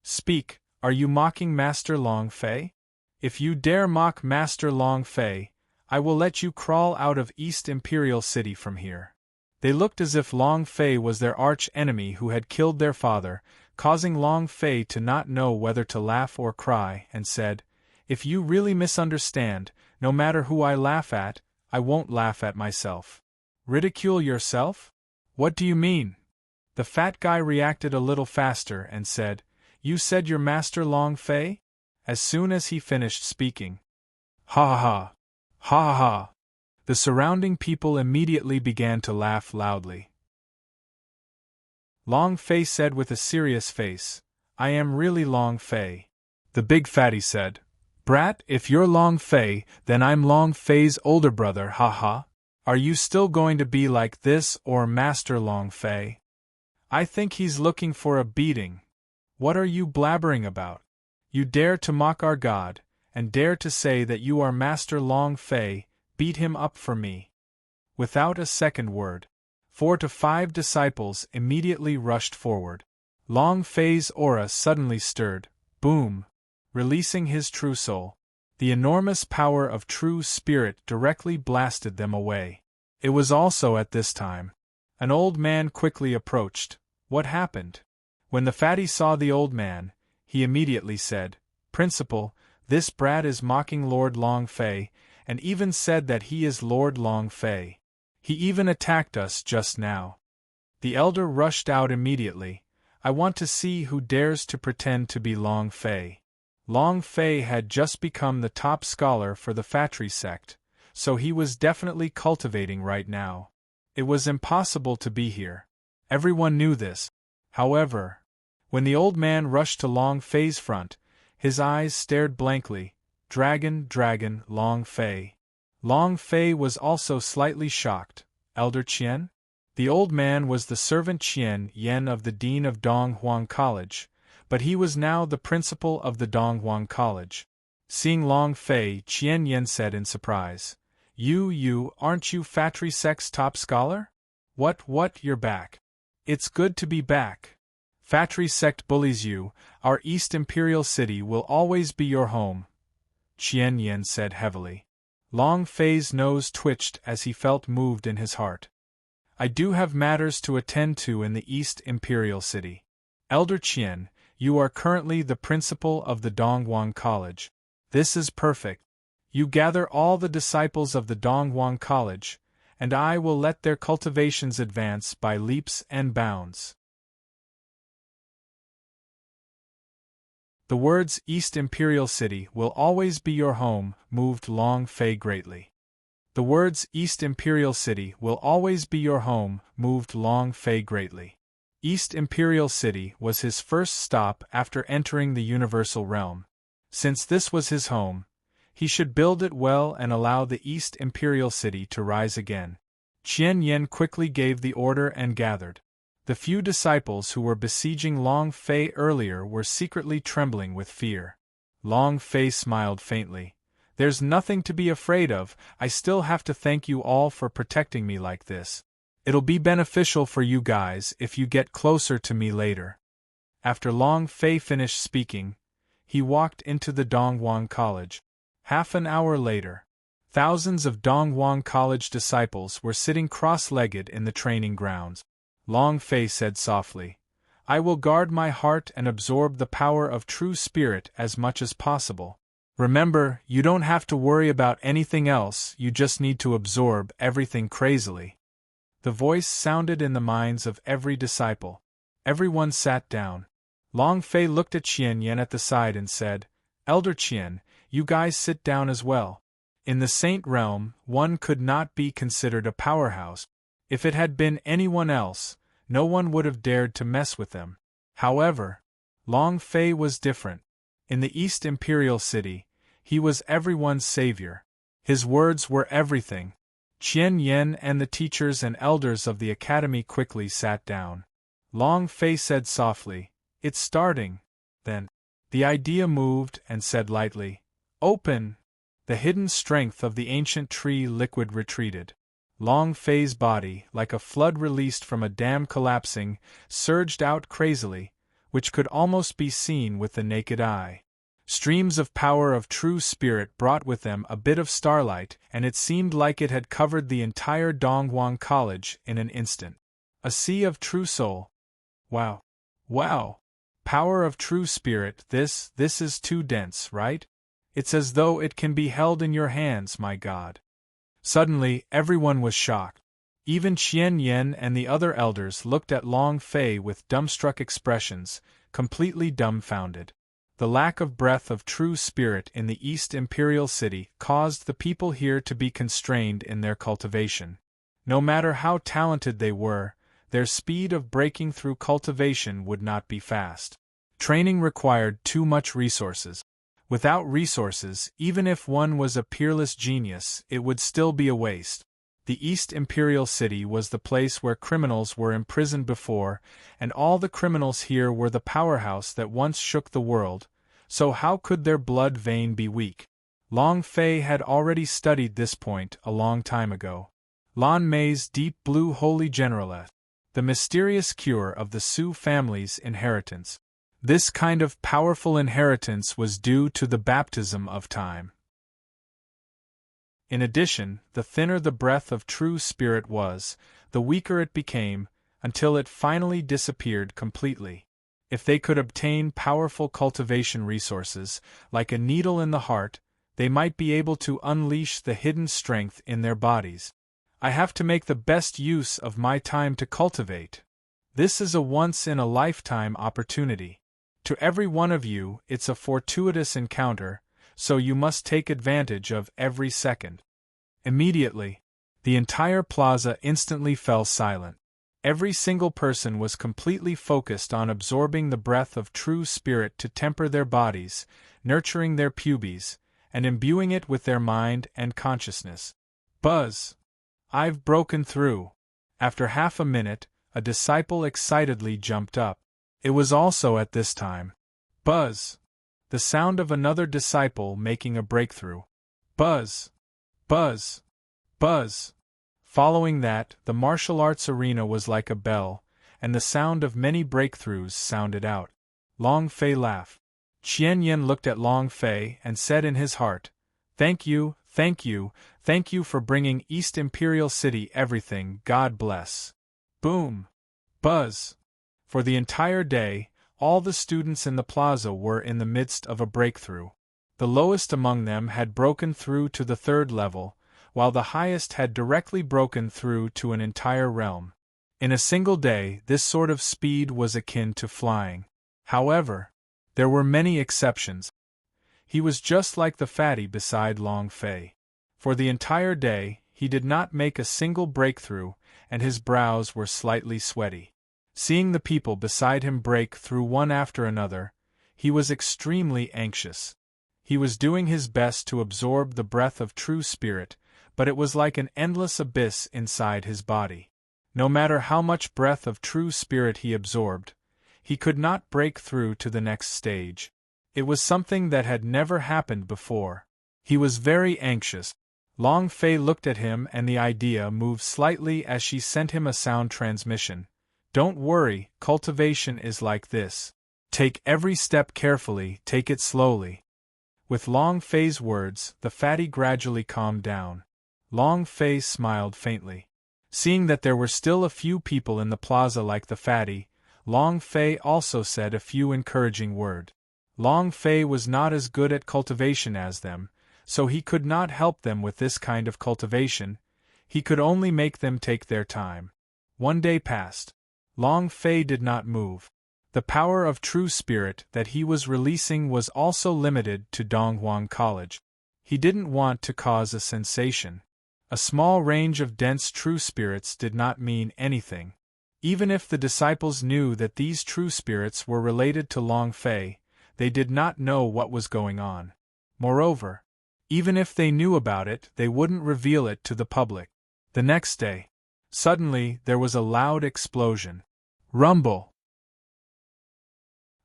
S1: Speak, are you mocking Master Long Fei? If you dare mock Master Long Fei, I will let you crawl out of East Imperial City from here. They looked as if Long Fei was their arch-enemy who had killed their father, causing Long Fei to not know whether to laugh or cry, and said, "If you really misunderstand, no matter who I laugh at, I won't laugh at myself." Ridicule yourself? What do you mean? The fat guy reacted a little faster and said, "You said your master Long Fei?" As soon as he finished speaking. Ha ha ha! Ha ha ha! The surrounding people immediately began to laugh loudly. Long Fei said with a serious face, "I am really Long Fei." The big fatty said, "Brat, if you're Long Fei, then I'm Long Fei's older brother, ha ha. Are you still going to be like this or Master Long Fei? I think he's looking for a beating. What are you blabbering about? You dare to mock our god, and dare to say that you are Master Long Fei, beat him up for me." Without a second word, 4 to 5 disciples immediately rushed forward. Long Fei's aura suddenly stirred, boom, releasing his true soul. The enormous power of true spirit directly blasted them away. It was also at this time. An old man quickly approached. What happened? When the fatty saw the old man, he immediately said, "Principal, this brat is mocking Lord Long Fei, and even said that he is Lord Long Fei. He even attacked us just now." The elder rushed out immediately. "I want to see who dares to pretend to be Long Fei." Long Fei had just become the top scholar for the Fatri sect, so he was definitely cultivating right now. It was impossible to be here. Everyone knew this. However, when the old man rushed to Long Fei's front, his eyes stared blankly. Dragon, dragon, Long Fei. Long Fei was also slightly shocked. Elder Qian? The old man was the servant Qian Yen of the dean of Donghuang College, but he was now the principal of the Donghuang College. Seeing Long Fei, Qian Yen said in surprise, You, aren't you Fatri sect's top scholar? What, you're back. It's good to be back. Fatri sect bullies you, our East Imperial City will always be your home," Qian Yen said heavily. Long Fei's nose twitched as he felt moved in his heart. "I do have matters to attend to in the East Imperial City. Elder Qian, you are currently the principal of the Donghuang College. This is perfect. You gather all the disciples of the Donghuang College, and I will let their cultivations advance by leaps and bounds." The words "East Imperial City will always be your home" moved Long Fei greatly. The words "East Imperial City will always be your home" moved Long Fei greatly. East Imperial City was his first stop after entering the Universal Realm. Since this was his home, he should build it well and allow the East Imperial City to rise again. Qian Yen quickly gave the order and gathered. The few disciples who were besieging Long Fei earlier were secretly trembling with fear. Long Fei smiled faintly. "There's nothing to be afraid of, I still have to thank you all for protecting me like this. It'll be beneficial for you guys if you get closer to me later." After Long Fei finished speaking, he walked into the Donghuang College. Half an hour later, thousands of Donghuang College disciples were sitting cross-legged in the training grounds. Long Fei said softly, "I will guard my heart and absorb the power of true spirit as much as possible. Remember, you don't have to worry about anything else, you just need to absorb everything crazily." The voice sounded in the minds of every disciple. Everyone sat down. Long Fei looked at Qian Yen at the side and said, "Elder Qian, you guys sit down as well. In the Saint Realm, one could not be considered a powerhouse. If it had been anyone else, no one would have dared to mess with them. However, Long Fei was different. In the East Imperial City, he was everyone's savior. His words were everything. Qian Yen and the teachers and elders of the academy quickly sat down. Long Fei said softly, "It's starting." Then, the idea moved and said lightly, "Open!" The hidden strength of the ancient tree liquid retreated. Long Fei's body, like a flood released from a dam collapsing, surged out crazily, which could almost be seen with the naked eye. Streams of power of true spirit brought with them a bit of starlight, and it seemed like it had covered the entire Donghuang College in an instant. A sea of true soul. Wow. Wow. Power of true spirit, this is too dense, right? It's as though it can be held in your hands, my God. Suddenly, everyone was shocked. Even Qian Yen and the other elders looked at Long Fei with dumbstruck expressions, completely dumbfounded. The lack of breath of true spirit in the East Imperial City caused the people here to be constrained in their cultivation. No matter how talented they were, their speed of breaking through cultivation would not be fast. Training required too much resources. Without resources, even if one was a peerless genius, it would still be a waste. The East Imperial City was the place where criminals were imprisoned before, and all the criminals here were the powerhouse that once shook the world, so how could their blood vein be weak? Long Fei had already studied this point a long time ago. Lan Mei's deep blue holy generalette. The mysterious cure of the Su family's inheritance. This kind of powerful inheritance was due to the baptism of time. In addition, the thinner the breath of true spirit was, the weaker it became, until it finally disappeared completely. If they could obtain powerful cultivation resources, like a needle in the heart, they might be able to unleash the hidden strength in their bodies. I have to make the best use of my time to cultivate. This is a once-in-a-lifetime opportunity. To every one of you, it's a fortuitous encounter, so you must take advantage of every second. Immediately, the entire plaza instantly fell silent. Every single person was completely focused on absorbing the breath of true spirit to temper their bodies, nurturing their pubes, and imbuing it with their mind and consciousness. Buzz! I've broken through. After half a minute, a disciple excitedly jumped up. It was also at this time. Buzz! The sound of another disciple making a breakthrough. Buzz! Buzz! Buzz! Following that, the martial arts arena was like a bell, and the sound of many breakthroughs sounded out. Long Fei laughed. Qian Yen looked at Long Fei and said in his heart, "Thank you, thank you, thank you for bringing East Imperial City everything, God bless." Boom! Buzz! For the entire day, all the students in the plaza were in the midst of a breakthrough. The lowest among them had broken through to the 3rd level, while the highest had directly broken through to an entire realm. In a single day, this sort of speed was akin to flying. However, there were many exceptions. He was just like the fatty beside Long Fei. For the entire day, he did not make a single breakthrough, and his brows were slightly sweaty. Seeing the people beside him break through one after another, he was extremely anxious. He was doing his best to absorb the breath of true spirit, but it was like an endless abyss inside his body. No matter how much breath of true spirit he absorbed, he could not break through to the next stage. It was something that had never happened before. He was very anxious. Long Fei looked at him and the idea moved slightly as she sent him a sound transmission. Don't worry, cultivation is like this. Take every step carefully, take it slowly. With Long Fei's words, the fatty gradually calmed down. Long Fei smiled faintly. Seeing that there were still a few people in the plaza like the fatty, Long Fei also said a few encouraging words. Long Fei was not as good at cultivation as them, so he could not help them with this kind of cultivation, he could only make them take their time. One day passed. Long Fei did not move. The power of true spirit that he was releasing was also limited to Donghuang College. He didn't want to cause a sensation. A small range of dense true spirits did not mean anything. Even if the disciples knew that these true spirits were related to Long Fei, they did not know what was going on. Moreover, even if they knew about it, they wouldn't reveal it to the public. The next day, suddenly there was a loud explosion. Rumble!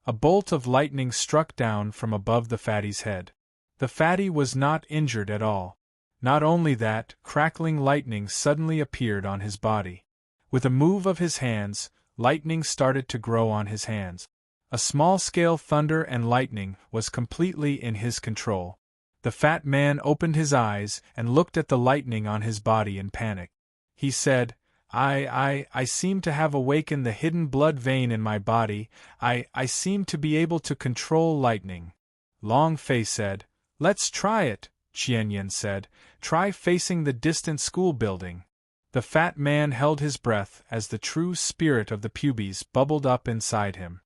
S1: A bolt of lightning struck down from above the fatty's head. The fatty was not injured at all. Not only that, crackling lightning suddenly appeared on his body. With a move of his hands, lightning started to grow on his hands. A small-scale thunder and lightning was completely in his control. The fat man opened his eyes and looked at the lightning on his body in panic. He said, I seem to have awakened the hidden blood vein in my body. I seem to be able to control lightning. Long Fei said, Let's try it, Qian Yin said. Try facing the distant school building. The fat man held his breath as the true spirit of the pubes bubbled up inside him.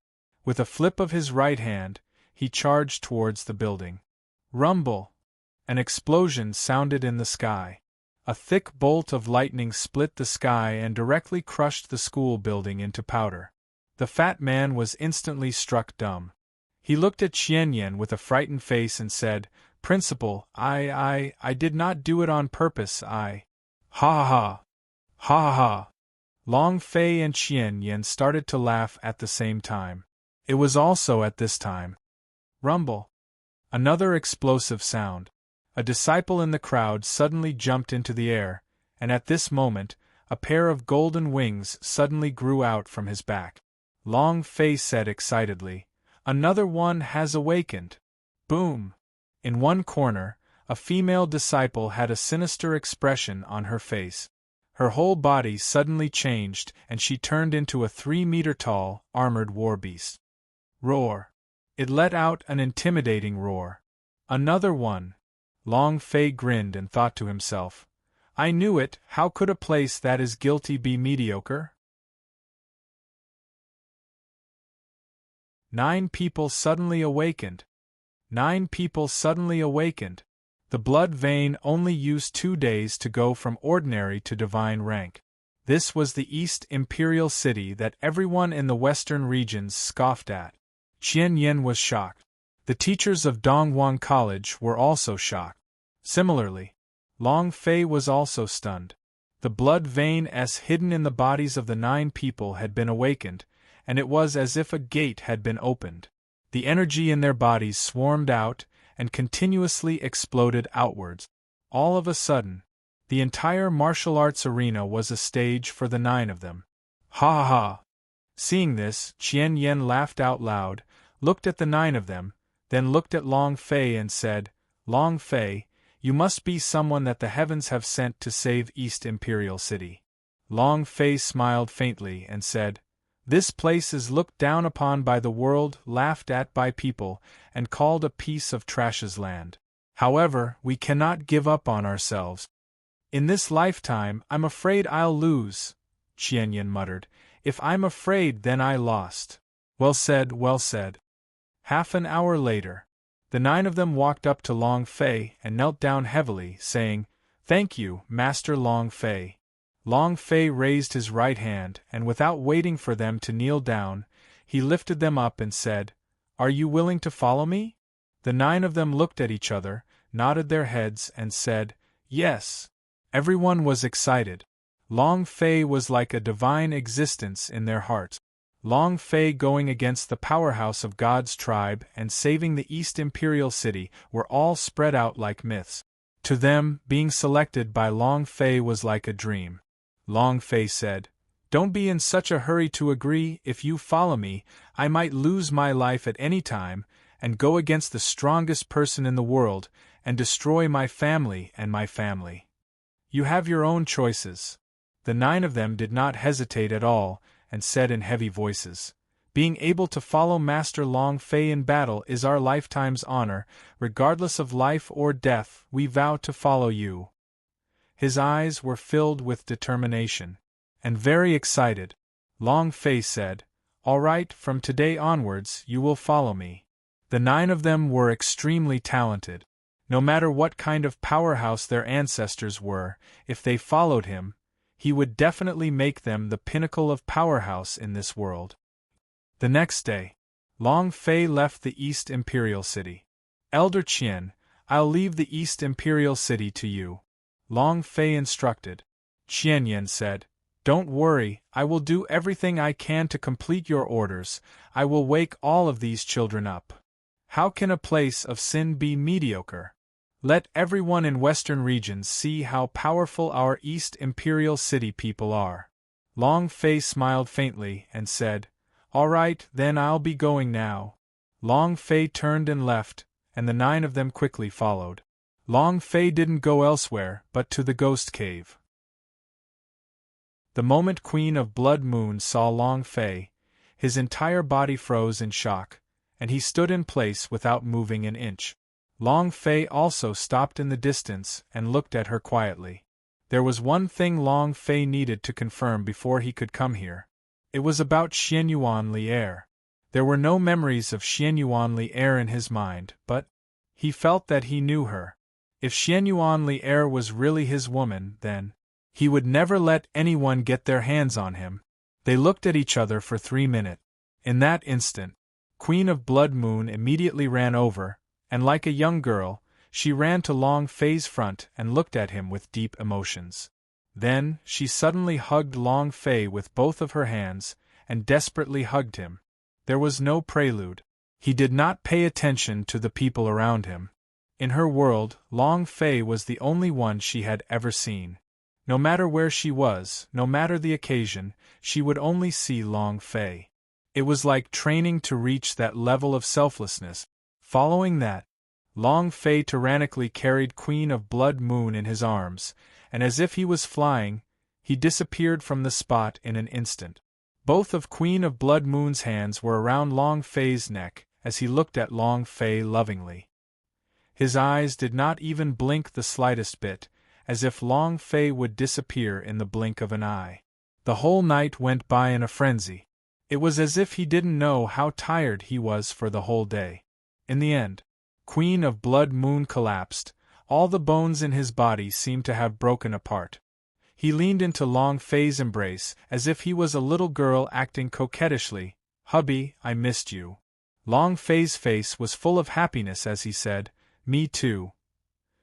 S1: With a flip of his right hand, he charged towards the building. Rumble! An explosion sounded in the sky. A thick bolt of lightning split the sky and directly crushed the school building into powder. The fat man was instantly struck dumb. He looked at Qian Yin with a frightened face and said, Principal, I did not do it on purpose, Ha ha ha! Ha ha ha! Long Fei and Qian Yin started to laugh at the same time. It was also at this time. Rumble! Another explosive sound. A disciple in the crowd suddenly jumped into the air, and at this moment, a pair of golden wings suddenly grew out from his back. Long Fei said excitedly, Another one has awakened! Boom! In one corner, a female disciple had a sinister expression on her face. Her whole body suddenly changed and she turned into a 3-meter-tall, armored war beast. Roar! It let out an intimidating roar. Another one! Long Fei grinned and thought to himself, I knew it, how could a place that is guilty be mediocre? 9 people suddenly awakened. 9 people suddenly awakened. The blood vein only used 2 days to go from ordinary to divine rank. This was the East Imperial City that everyone in the western regions scoffed at. Qian Yin was shocked. The teachers of Dongguan College were also shocked. Similarly, Long Fei was also stunned. The blood veins hidden in the bodies of the 9 people had been awakened, and it was as if a gate had been opened. The energy in their bodies swarmed out and continuously exploded outwards. All of a sudden, the entire martial arts arena was a stage for the 9 of them. Ha ha ha! Seeing this, Qian Yin laughed out loud, looked at the 9 of them, then looked at Long Fei and said, Long Fei, you must be someone that the heavens have sent to save East Imperial City. Long Fei smiled faintly and said, This place is looked down upon by the world, laughed at by people, and called a piece of trash's land. However, we cannot give up on ourselves. In this lifetime, I'm afraid I'll lose, Qian Yin muttered. If I'm afraid, then I lost. Well said, well said. Half an hour later, the 9 of them walked up to Long Fei and knelt down heavily, saying, Thank you, Master Long Fei. Long Fei raised his right hand, and without waiting for them to kneel down, he lifted them up and said, Are you willing to follow me? The 9 of them looked at each other, nodded their heads, and said, Yes. Everyone was excited. Long Fei was like a divine existence in their hearts. Long Fei going against the powerhouse of God's tribe and saving the East Imperial City were all spread out like myths. To them, being selected by Long Fei was like a dream. Long Fei said, Don't be in such a hurry to agree. If you follow me, I might lose my life at any time, and go against the strongest person in the world, and destroy my family and my family. You have your own choices. The 9 of them did not hesitate at all, and said in heavy voices, Being able to follow Master Long Fei in battle is our lifetime's honor. Regardless of life or death, we vow to follow you. His eyes were filled with determination. And very excited, Long Fei said, All right, from today onwards you will follow me. The 9 of them were extremely talented. No matter what kind of powerhouse their ancestors were, if they followed him, he would definitely make them the pinnacle of powerhouse in this world. The next day, Long Fei left the East Imperial City. Elder Qian, I'll leave the East Imperial City to you, Long Fei instructed. Qianyan said, "Don't worry, I will do everything I can to complete your orders. I will wake all of these children up. How can a place of sin be mediocre? Let everyone in Western regions see how powerful our East Imperial City people are." Long Fei smiled faintly and said, "All right, then I'll be going now." Long Fei turned and left, and the 9 of them quickly followed. Long Fei didn't go elsewhere but to the ghost cave. The moment Queen of Blood Moon saw Long Fei, his entire body froze in shock, and he stood in place without moving an inch. Long Fei also stopped in the distance and looked at her quietly. There was one thing Long Fei needed to confirm before he could come here. It was about Xianyuan Li'er. There were no memories of Xianyuan Li'er in his mind, but he felt that he knew her. If Xianyuan Li'er was really his woman, then he would never let anyone get their hands on him. They looked at each other for 3 minutes. In that instant, Queen of Blood Moon immediately ran over, and like a young girl, she ran to Long Fei's front and looked at him with deep emotions. Then, she suddenly hugged Long Fei with both of her hands, and desperately hugged him. There was no prelude. He did not pay attention to the people around him. In her world, Long Fei was the only one she had ever seen. No matter where she was, no matter the occasion, she would only see Long Fei. It was like training to reach that level of selflessness. Following that, Long Fei tyrannically carried Queen of Blood Moon in his arms, and as if he was flying, he disappeared from the spot in an instant. Both of Queen of Blood Moon's hands were around Long Fei's neck as he looked at Long Fei lovingly. His eyes did not even blink the slightest bit, as if Long Fei would disappear in the blink of an eye. The whole night went by in a frenzy. It was as if he didn't know how tired he was for the whole day. In the end, Queen of Blood Moon collapsed. All the bones in his body seemed to have broken apart. He leaned into Long Fei's embrace as if he was a little girl acting coquettishly. "Hubby, I missed you." Long Fei's face was full of happiness as he said, "Me too."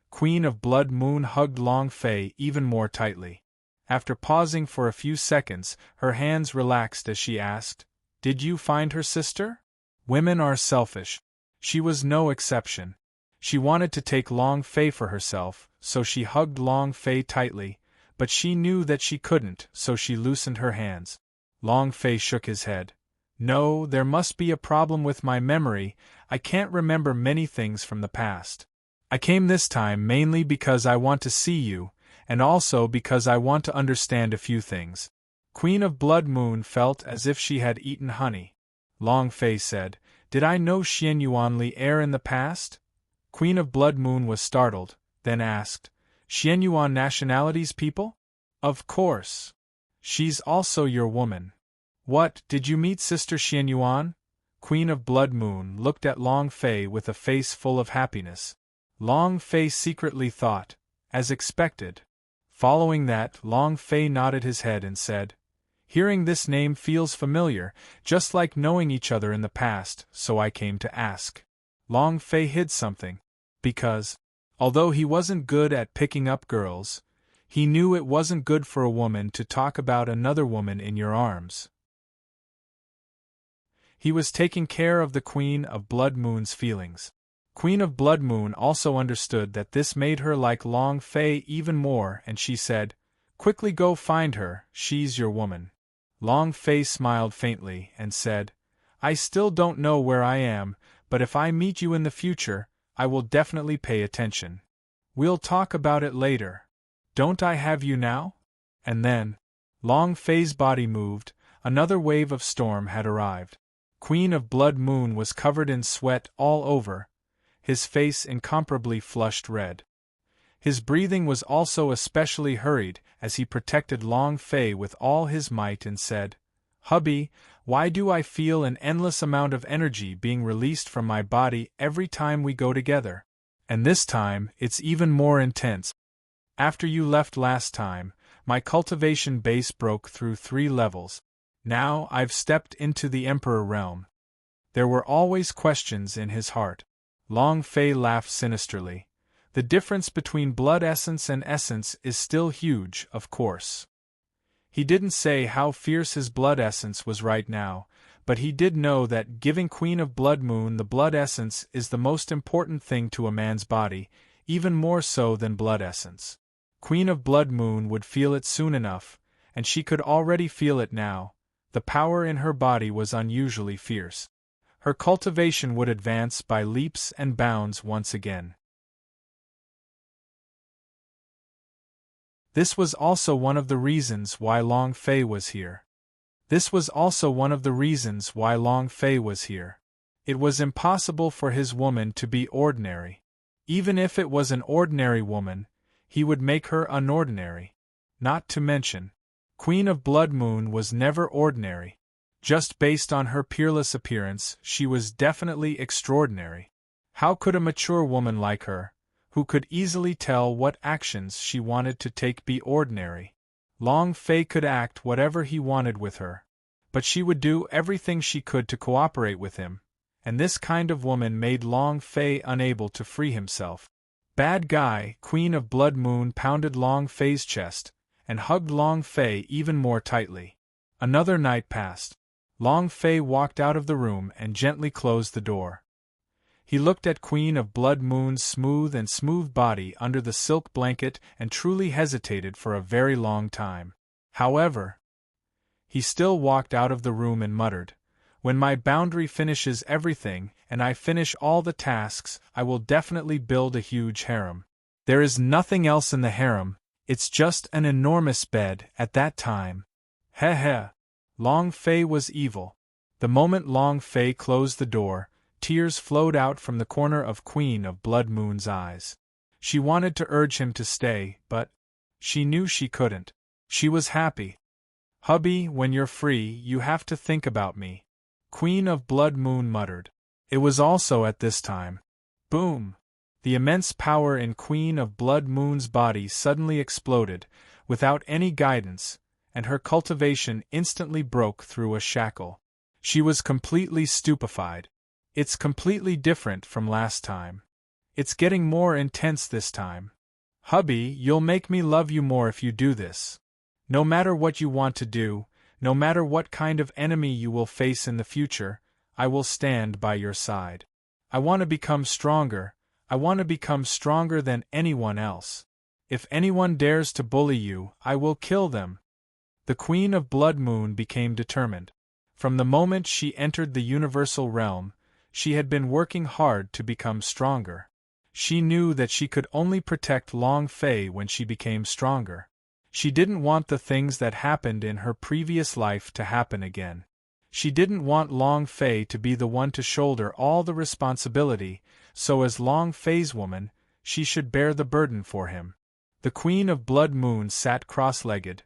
S1: Queen of Blood Moon hugged Long Fei even more tightly. After pausing for a few seconds, her hands relaxed as she asked, "Did you find her sister?" Women are selfish. She was no exception. She wanted to take Long Fei for herself, so she hugged Long Fei tightly, but she knew that she couldn't, so she loosened her hands. Long Fei shook his head. "No, there must be a problem with my memory. I can't remember many things from the past. I came this time mainly because I want to see you, and also because I want to understand a few things." Queen of Blood Moon felt as if she had eaten honey. Long Fei said, "Did I know Xianyuan Li'er in the past?" Queen of Blood Moon was startled, then asked, "Xianyuan nationality's people?" "Of course. She's also your woman." "What, did you meet Sister Xianyuan?" Queen of Blood Moon looked at Long Fei with a face full of happiness. Long Fei secretly thought, as expected. Following that, Long Fei nodded his head and said, "Hearing this name feels familiar, just like knowing each other in the past, so I came to ask." Long Fei hid something. Because, although he wasn't good at picking up girls, he knew it wasn't good for a woman to talk about another woman in your arms. He was taking care of the Queen of Blood Moon's feelings. Queen of Blood Moon also understood that this made her like Long Fei even more, and she said, "Quickly go find her, she's your woman." Long Fei smiled faintly and said, "I still don't know where I am, but if I meet you in the future, I will definitely pay attention. We'll talk about it later. Don't I have you now?" And then, Long Fei's body moved. Another wave of storm had arrived. Queen of Blood Moon was covered in sweat all over, his face incomparably flushed red. His breathing was also especially hurried as he protected Long Fei with all his might and said, "Hubby, why do I feel an endless amount of energy being released from my body every time we go together? And this time, it's even more intense. After you left last time, my cultivation base broke through 3 levels. Now I've stepped into the Emperor realm." There were always questions in his heart. Long Fei laughed sinisterly. The difference between blood essence and essence is still huge, of course. He didn't say how fierce his blood essence was right now, but he did know that giving Queen of Blood Moon the blood essence is the most important thing to a man's body, even more so than blood essence. Queen of Blood Moon would feel it soon enough, and she could already feel it now. The power in her body was unusually fierce. Her cultivation would advance by leaps and bounds once again. This was also one of the reasons why Long Fei was here. It was impossible for his woman to be ordinary. Even if it was an ordinary woman, he would make her unordinary. Not to mention, Queen of Blood Moon was never ordinary. Just based on her peerless appearance, she was definitely extraordinary. How could a mature woman like her, who could easily tell what actions she wanted to take, be ordinary? Long Fei could act whatever he wanted with her, but she would do everything she could to cooperate with him, and this kind of woman made Long Fei unable to free himself. Bad guy! Queen of Blood Moon pounded Long Fei's chest, and hugged Long Fei even more tightly. Another night passed. Long Fei walked out of the room and gently closed the door. He looked at Queen of Blood Moon's smooth body under the silk blanket and truly hesitated for a very long time. However, he still walked out of the room and muttered, "When my boundary finishes everything and I finish all the tasks, I will definitely build a huge harem. There is nothing else in the harem, it's just an enormous bed at that time." Heh. Long Fei was evil. The moment Long Fei closed the door, tears flowed out from the corner of Queen of Blood Moon's eyes. She wanted to urge him to stay, but she knew she couldn't. She was happy. "Hubby, when you're free, you have to think about me," Queen of Blood Moon muttered. It was also at this time. Boom! The immense power in Queen of Blood Moon's body suddenly exploded, without any guidance, and her cultivation instantly broke through a shackle. She was completely stupefied. It's completely different from last time. It's getting more intense this time. "Hubby, you'll make me love you more if you do this. No matter what you want to do, no matter what kind of enemy you will face in the future, I will stand by your side. I want to become stronger. I want to become stronger than anyone else. If anyone dares to bully you, I will kill them." The Queen of Blood Moon became determined. From the moment she entered the universal realm, she had been working hard to become stronger. She knew that she could only protect Long Fei when she became stronger. She didn't want the things that happened in her previous life to happen again. She didn't want Long Fei to be the one to shoulder all the responsibility, so as Long Fei's woman, she should bear the burden for him. The Queen of Blood Moon sat cross-legged,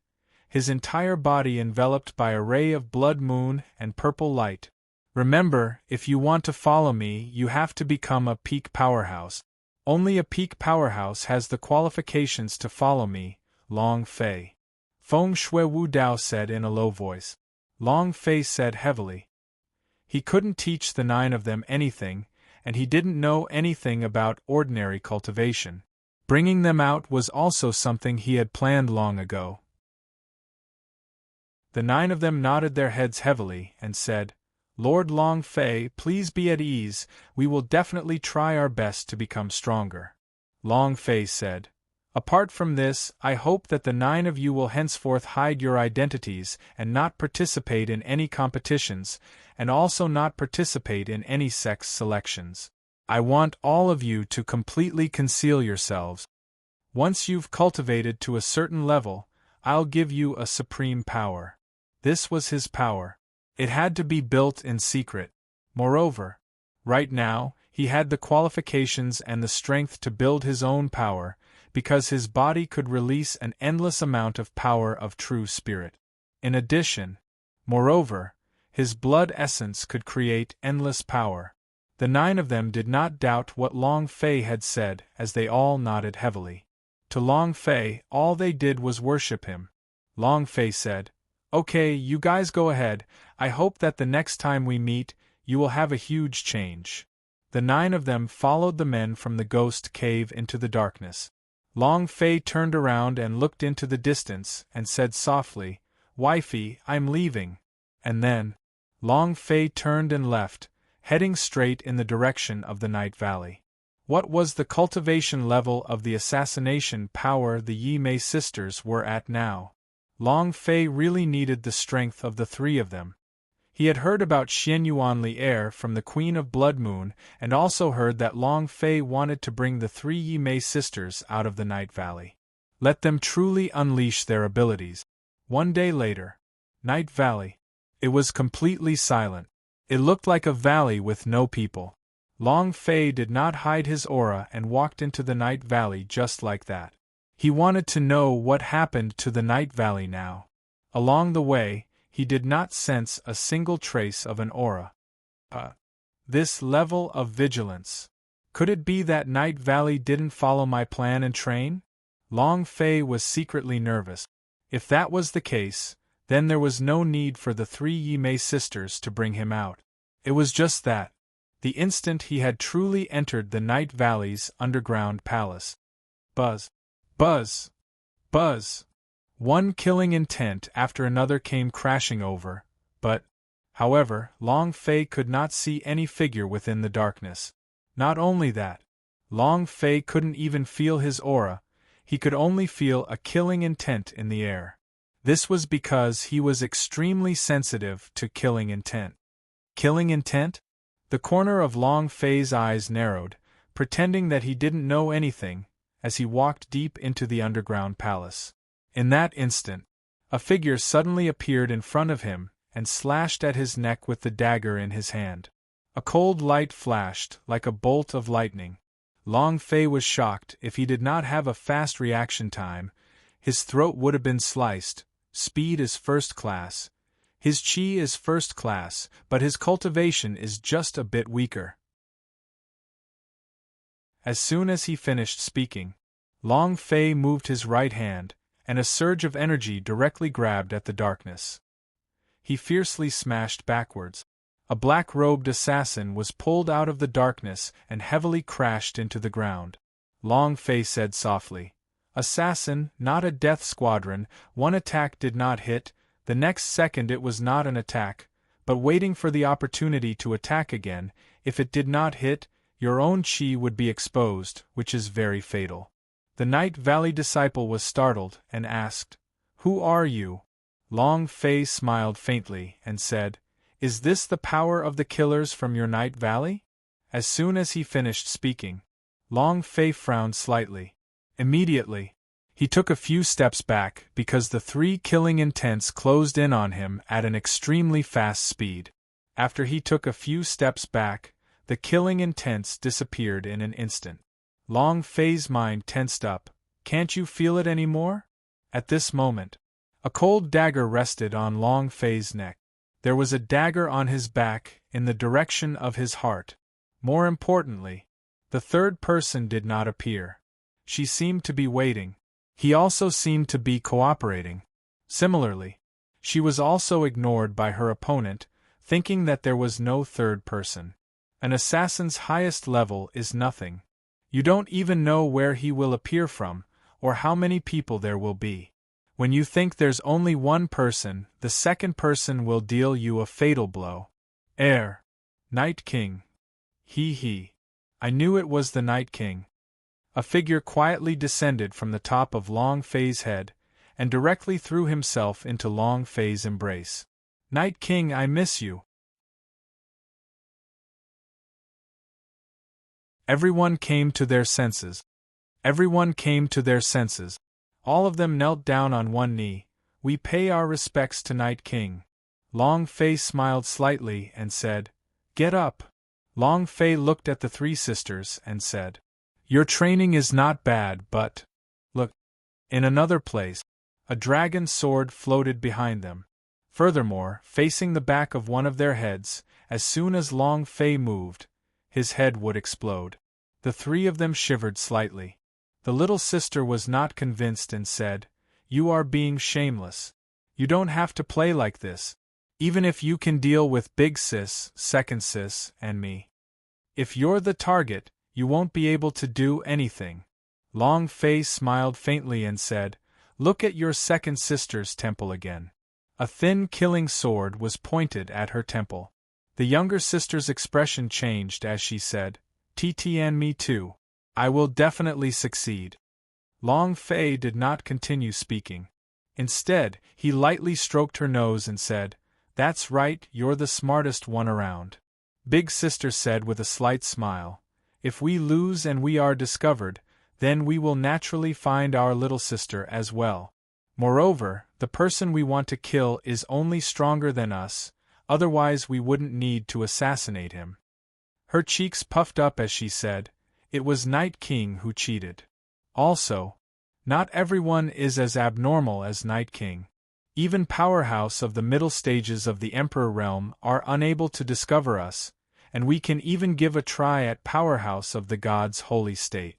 S1: his entire body enveloped by a ray of blood moon and purple light. "Remember, if you want to follow me, you have to become a peak powerhouse. Only a peak powerhouse has the qualifications to follow me, Long Fei," Feng Shui Wu Dao said in a low voice. Long Fei said heavily. He couldn't teach the 9 of them anything, and he didn't know anything about ordinary cultivation. Bringing them out was also something he had planned long ago. The 9 of them nodded their heads heavily and said, "Lord Long Fei, please be at ease, we will definitely try our best to become stronger." Long Fei said, "Apart from this, I hope that the 9 of you will henceforth hide your identities and not participate in any competitions, and also not participate in any sex selections. I want all of you to completely conceal yourselves. Once you've cultivated to a certain level, I'll give you a supreme power." This was his power. It had to be built in secret. Moreover, right now, he had the qualifications and the strength to build his own power, because his body could release an endless amount of power of true spirit. In addition, moreover, his blood essence could create endless power. The 9 of them did not doubt what Long Fei had said as they all nodded heavily. To Long Fei, all they did was worship him. Long Fei said, "Okay, you guys go ahead, I hope that the next time we meet, you will have a huge change." The 9 of them followed the men from the ghost cave into the darkness. Long Fei turned around and looked into the distance and said softly, "Wifey, I'm leaving." And then, Long Fei turned and left, heading straight in the direction of the Night Valley. What was the cultivation level of the assassination power the Yi Mei sisters were at now? Long Fei really needed the strength of the 3 of them. He had heard about Xian Yuanli heir from the Queen of Blood Moon, and also heard that Long Fei wanted to bring the 3 Yi Mei sisters out of the Night Valley. Let them truly unleash their abilities. One day later. Night Valley. It was completely silent. It looked like a valley with no people. Long Fei did not hide his aura and walked into the Night Valley just like that. He wanted to know what happened to the Night Valley now. Along the way, he did not sense a single trace of an aura. This level of vigilance. Could it be that Night Valley didn't follow my plan and train? Long Fei was secretly nervous. If that was the case, then there was no need for the 3 Yi Mei sisters to bring him out. It was just that. The instant he had truly entered the Night Valley's underground palace. Buzz. Buzz. Buzz. One killing intent after another came crashing over, but, however, Long Fei could not see any figure within the darkness. Not only that, Long Fei couldn't even feel his aura, he could only feel a killing intent in the air. This was because he was extremely sensitive to killing intent. Killing intent? The corner of Long Fei's eyes narrowed, pretending that he didn't know anything, as he walked deep into the underground palace. In that instant, a figure suddenly appeared in front of him and slashed at his neck with the dagger in his hand. A cold light flashed like a bolt of lightning. Long Fei was shocked. If he did not have a fast reaction time, his throat would have been sliced. Speed is first class. His chi is first class, but his cultivation is just a bit weaker. As soon as he finished speaking, Long Fei moved his right hand, and a surge of energy directly grabbed at the darkness. He fiercely smashed backwards. A black-robed assassin was pulled out of the darkness and heavily crashed into the ground. Long Fei said softly, "Assassin, not a death squadron." One attack did not hit, the next second it was not an attack, but waiting for the opportunity to attack again. If it did not hit, your own chi would be exposed, which is very fatal. The Night Valley disciple was startled and asked, "Who are you?" Long Fei smiled faintly and said, "Is this the power of the killers from your Night Valley?" As soon as he finished speaking, Long Fei frowned slightly. Immediately, he took a few steps back because the 3 killing intents closed in on him at an extremely fast speed. After he took a few steps back, the killing intents disappeared in an instant. Long Fei's mind tensed up. "Can't you feel it anymore?" At this moment, a cold dagger rested on Long Fei's neck. There was a dagger on his back, in the direction of his heart. More importantly, the 3rd person did not appear. She seemed to be waiting. He also seemed to be cooperating. Similarly, she was also ignored by her opponent, thinking that there was no 3rd person. An assassin's highest level is nothing. You don't even know where he will appear from, or how many people there will be. When you think there's only one person, the 2nd person will deal you a fatal blow. Night King. He. I knew it was the Night King. A figure quietly descended from the top of Long Fei's head, and directly threw himself into Long Fei's embrace. "Night King, I miss you." Everyone came to their senses. Everyone came to their senses. All of them knelt down on one knee. "We pay our respects to Night King." Long Fei smiled slightly and said, "Get up." Long Fei looked at the 3 sisters and said, "Your training is not bad, but..." Look. In another place, a dragon sword floated behind them. Furthermore, facing the back of one of their heads, as soon as Long Fei moved, his head would explode. The 3 of them shivered slightly. The little sister was not convinced and said, "You are being shameless. You don't have to play like this. Even if you can deal with Big Sis, Second Sis, and me." If you're the target, you won't be able to do anything. Long Fei smiled faintly and said, "Look at your second sister's temple again." A thin killing sword was pointed at her temple. The younger sister's expression changed as she said, "TTN me too. I will definitely succeed." Long Fei did not continue speaking. Instead, he lightly stroked her nose and said, "That's right, you're the smartest one around." Big Sister said with a slight smile, "If we lose and we are discovered, then we will naturally find our little sister as well. Moreover, the person we want to kill is only stronger than us, otherwise we wouldn't need to assassinate him." Her cheeks puffed up as she said, "It was Night King who cheated. Also, not everyone is as abnormal as Night King. Even Powerhouse of the middle stages of the Emperor realm are unable to discover us, and we can even give a try at Powerhouse of the God's holy state.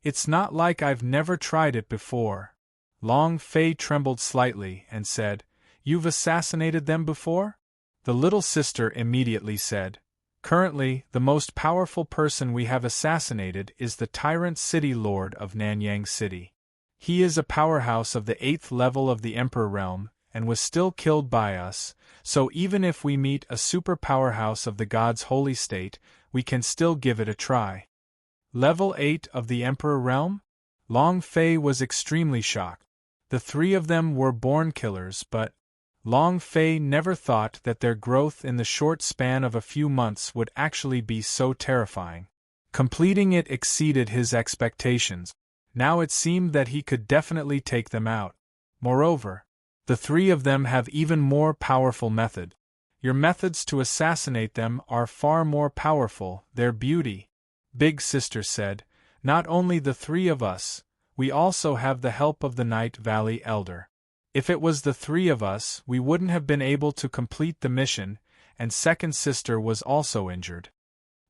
S1: It's not like I've never tried it before." Long Fei trembled slightly and said, "You've assassinated them before?" The little sister immediately said, "Currently, the most powerful person we have assassinated is the Tyrant City Lord of Nanyang City. He is a powerhouse of the 8th level of the Emperor realm, and was still killed by us, so even if we meet a super powerhouse of the God's holy state, we can still give it a try." Level 8 of the Emperor realm? Long Fei was extremely shocked. The three of them were born killers, but Long Fei never thought that their growth in the short span of a few months would actually be so terrifying. Completing it exceeded his expectations. Now it seemed that he could definitely take them out. Moreover, the three of them have even more powerful method. Your methods to assassinate them are far more powerful, their beauty. Big Sister said, "Not only the three of us, we also have the help of the Night Valley Elder. If it was the three of us, we wouldn't have been able to complete the mission, and second sister was also injured."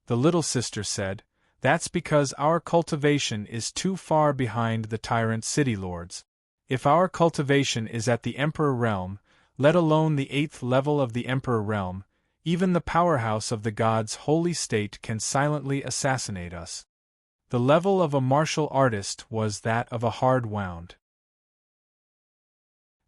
S1: The little sister said, "That's because our cultivation is too far behind the Tyrant City Lords. If our cultivation is at the Emperor realm, let alone the 8th level of the Emperor realm, even the powerhouse of the God's holy state can silently assassinate us." The level of a martial artist was that of a hard wound.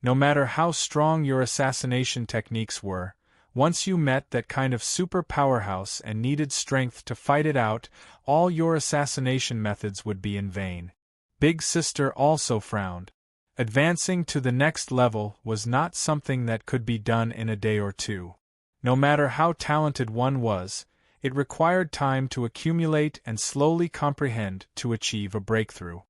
S1: No matter how strong your assassination techniques were, once you met that kind of super powerhouse and needed strength to fight it out, all your assassination methods would be in vain. Big Sister also frowned. Advancing to the next level was not something that could be done in a day or two. No matter how talented one was, it required time to accumulate and slowly comprehend to achieve a breakthrough.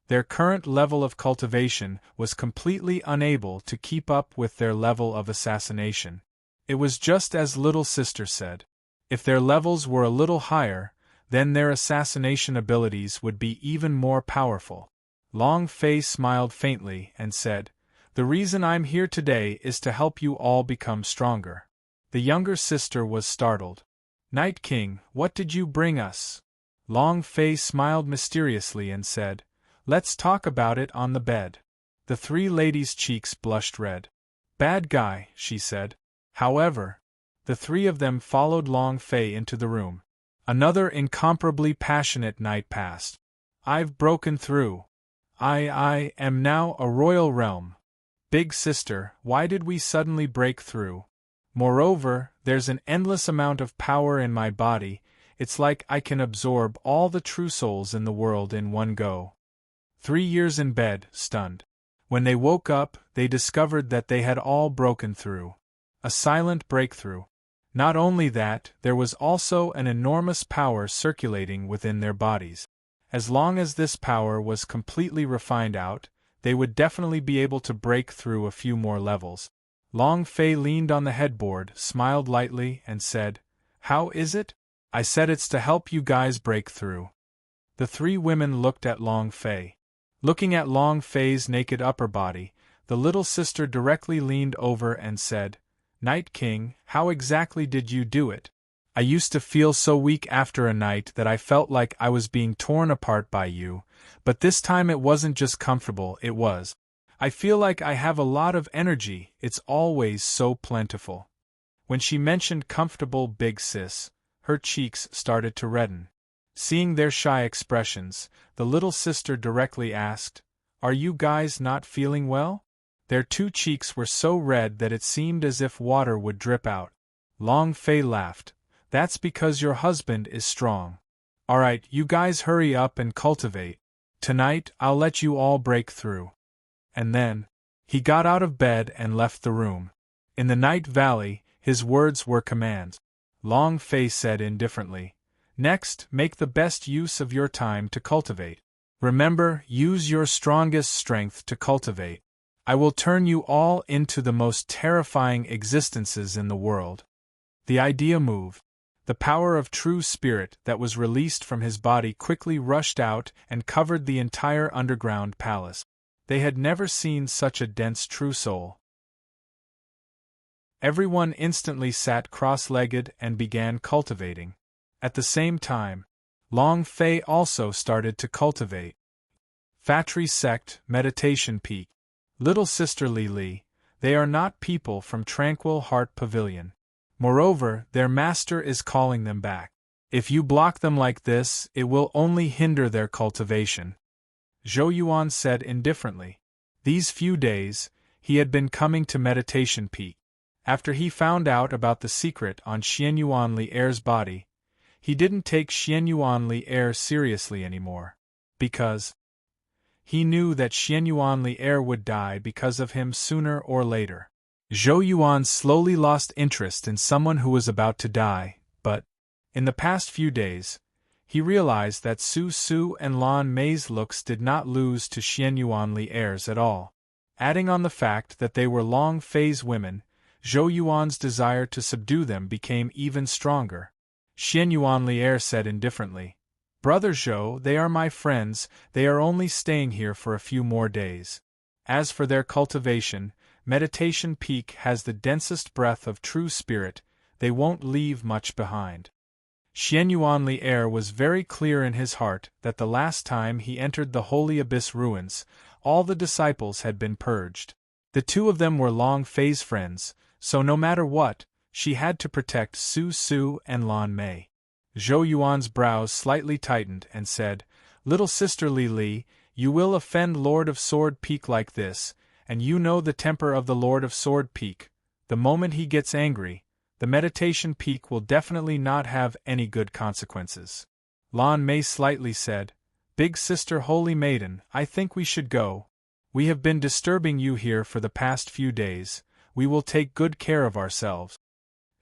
S1: Their current level of cultivation was completely unable to keep up with their level of assassination. It was just as Little Sister said. If their levels were a little higher, then their assassination abilities would be even more powerful. Long Fei smiled faintly and said, "The reason I'm here today is to help you all become stronger." The younger sister was startled. "Night King, what did you bring us?" Long Fei smiled mysteriously and said, "Let's talk about it on the bed." The three ladies' cheeks blushed red. "Bad guy," she said. However, the three of them followed Long Fei into the room. Another incomparably passionate night passed. "I've broken through. I am now a royal realm." "Big Sister, why did we suddenly break through? Moreover, there's an endless amount of power in my body, it's like I can absorb all the true souls in the world in one go." 3 years in bed, stunned. When they woke up, they discovered that they had all broken through. A silent breakthrough. Not only that, there was also an enormous power circulating within their bodies. As long as this power was completely refined out, they would definitely be able to break through a few more levels. Long Fei leaned on the headboard, smiled lightly, and said, "How is it? I said it's to help you guys break through." The three women looked at Long Fei. Looking at Long Fei's naked upper body, the little sister directly leaned over and said, "Night King, how exactly did you do it? I used to feel so weak after a night that I felt like I was being torn apart by you, but this time it wasn't just comfortable, it was. I feel like I have a lot of energy, it's always so plentiful." When she mentioned comfortable Big Sis, her cheeks started to redden. Seeing their shy expressions, the little sister directly asked, "Are you guys not feeling well?" Their two cheeks were so red that it seemed as if water would drip out. Long Fei laughed. "That's because your husband is strong. Alright, you guys hurry up and cultivate. Tonight, I'll let you all break through." And then, he got out of bed and left the room. In the Night Valley, his words were commands. Long Fei said indifferently, "Next, make the best use of your time to cultivate. Remember, use your strongest strength to cultivate. I will turn you all into the most terrifying existences in the world." The idea moved. The power of true spirit that was released from his body quickly rushed out and covered the entire underground palace. They had never seen such a dense true soul. Everyone instantly sat cross-legged and began cultivating. At the same time, Long Fei also started to cultivate. Factory Sect, Meditation Peak. Little Sister Li, they are not people from Tranquil Heart Pavilion. Moreover, their master is calling them back. If you block them like this, it will only hinder their cultivation. Zhou Yuan said indifferently. These few days, he had been coming to Meditation Peak. After he found out about the secret on Xianyuan Li Er's body, he didn't take Xianyuan Li Er seriously anymore. Because he knew that Xianyuan Li Er would die because of him sooner or later. Zhou Yuan slowly lost interest in someone who was about to die, but, in the past few days, he realized that Su Su and Lan Mei's looks did not lose to Xianyuan Li Er's at all. Adding on the fact that they were Long Fei's women, Zhou Yuan's desire to subdue them became even stronger. Xianyuan Li Er said indifferently, "Brother Zhou, they are my friends, they are only staying here for a few more days. As for their cultivation, Meditation Peak has the densest breath of true spirit, they won't leave much behind." Xianyuan Li Er was very clear in his heart that the last time he entered the Holy Abyss ruins, all the disciples had been purged. The two of them were Long Fei's friends, so no matter what, she had to protect Su Su and Lan Mei. Zhou Yuan's brows slightly tightened and said, "Little Sister Li, you will offend Lord of Sword Peak like this, and you know the temper of the Lord of Sword Peak. The moment he gets angry, the Meditation Peak will definitely not have any good consequences." Lan Mei slightly said, "Big Sister Holy Maiden, I think we should go. We have been disturbing you here for the past few days, we will take good care of ourselves."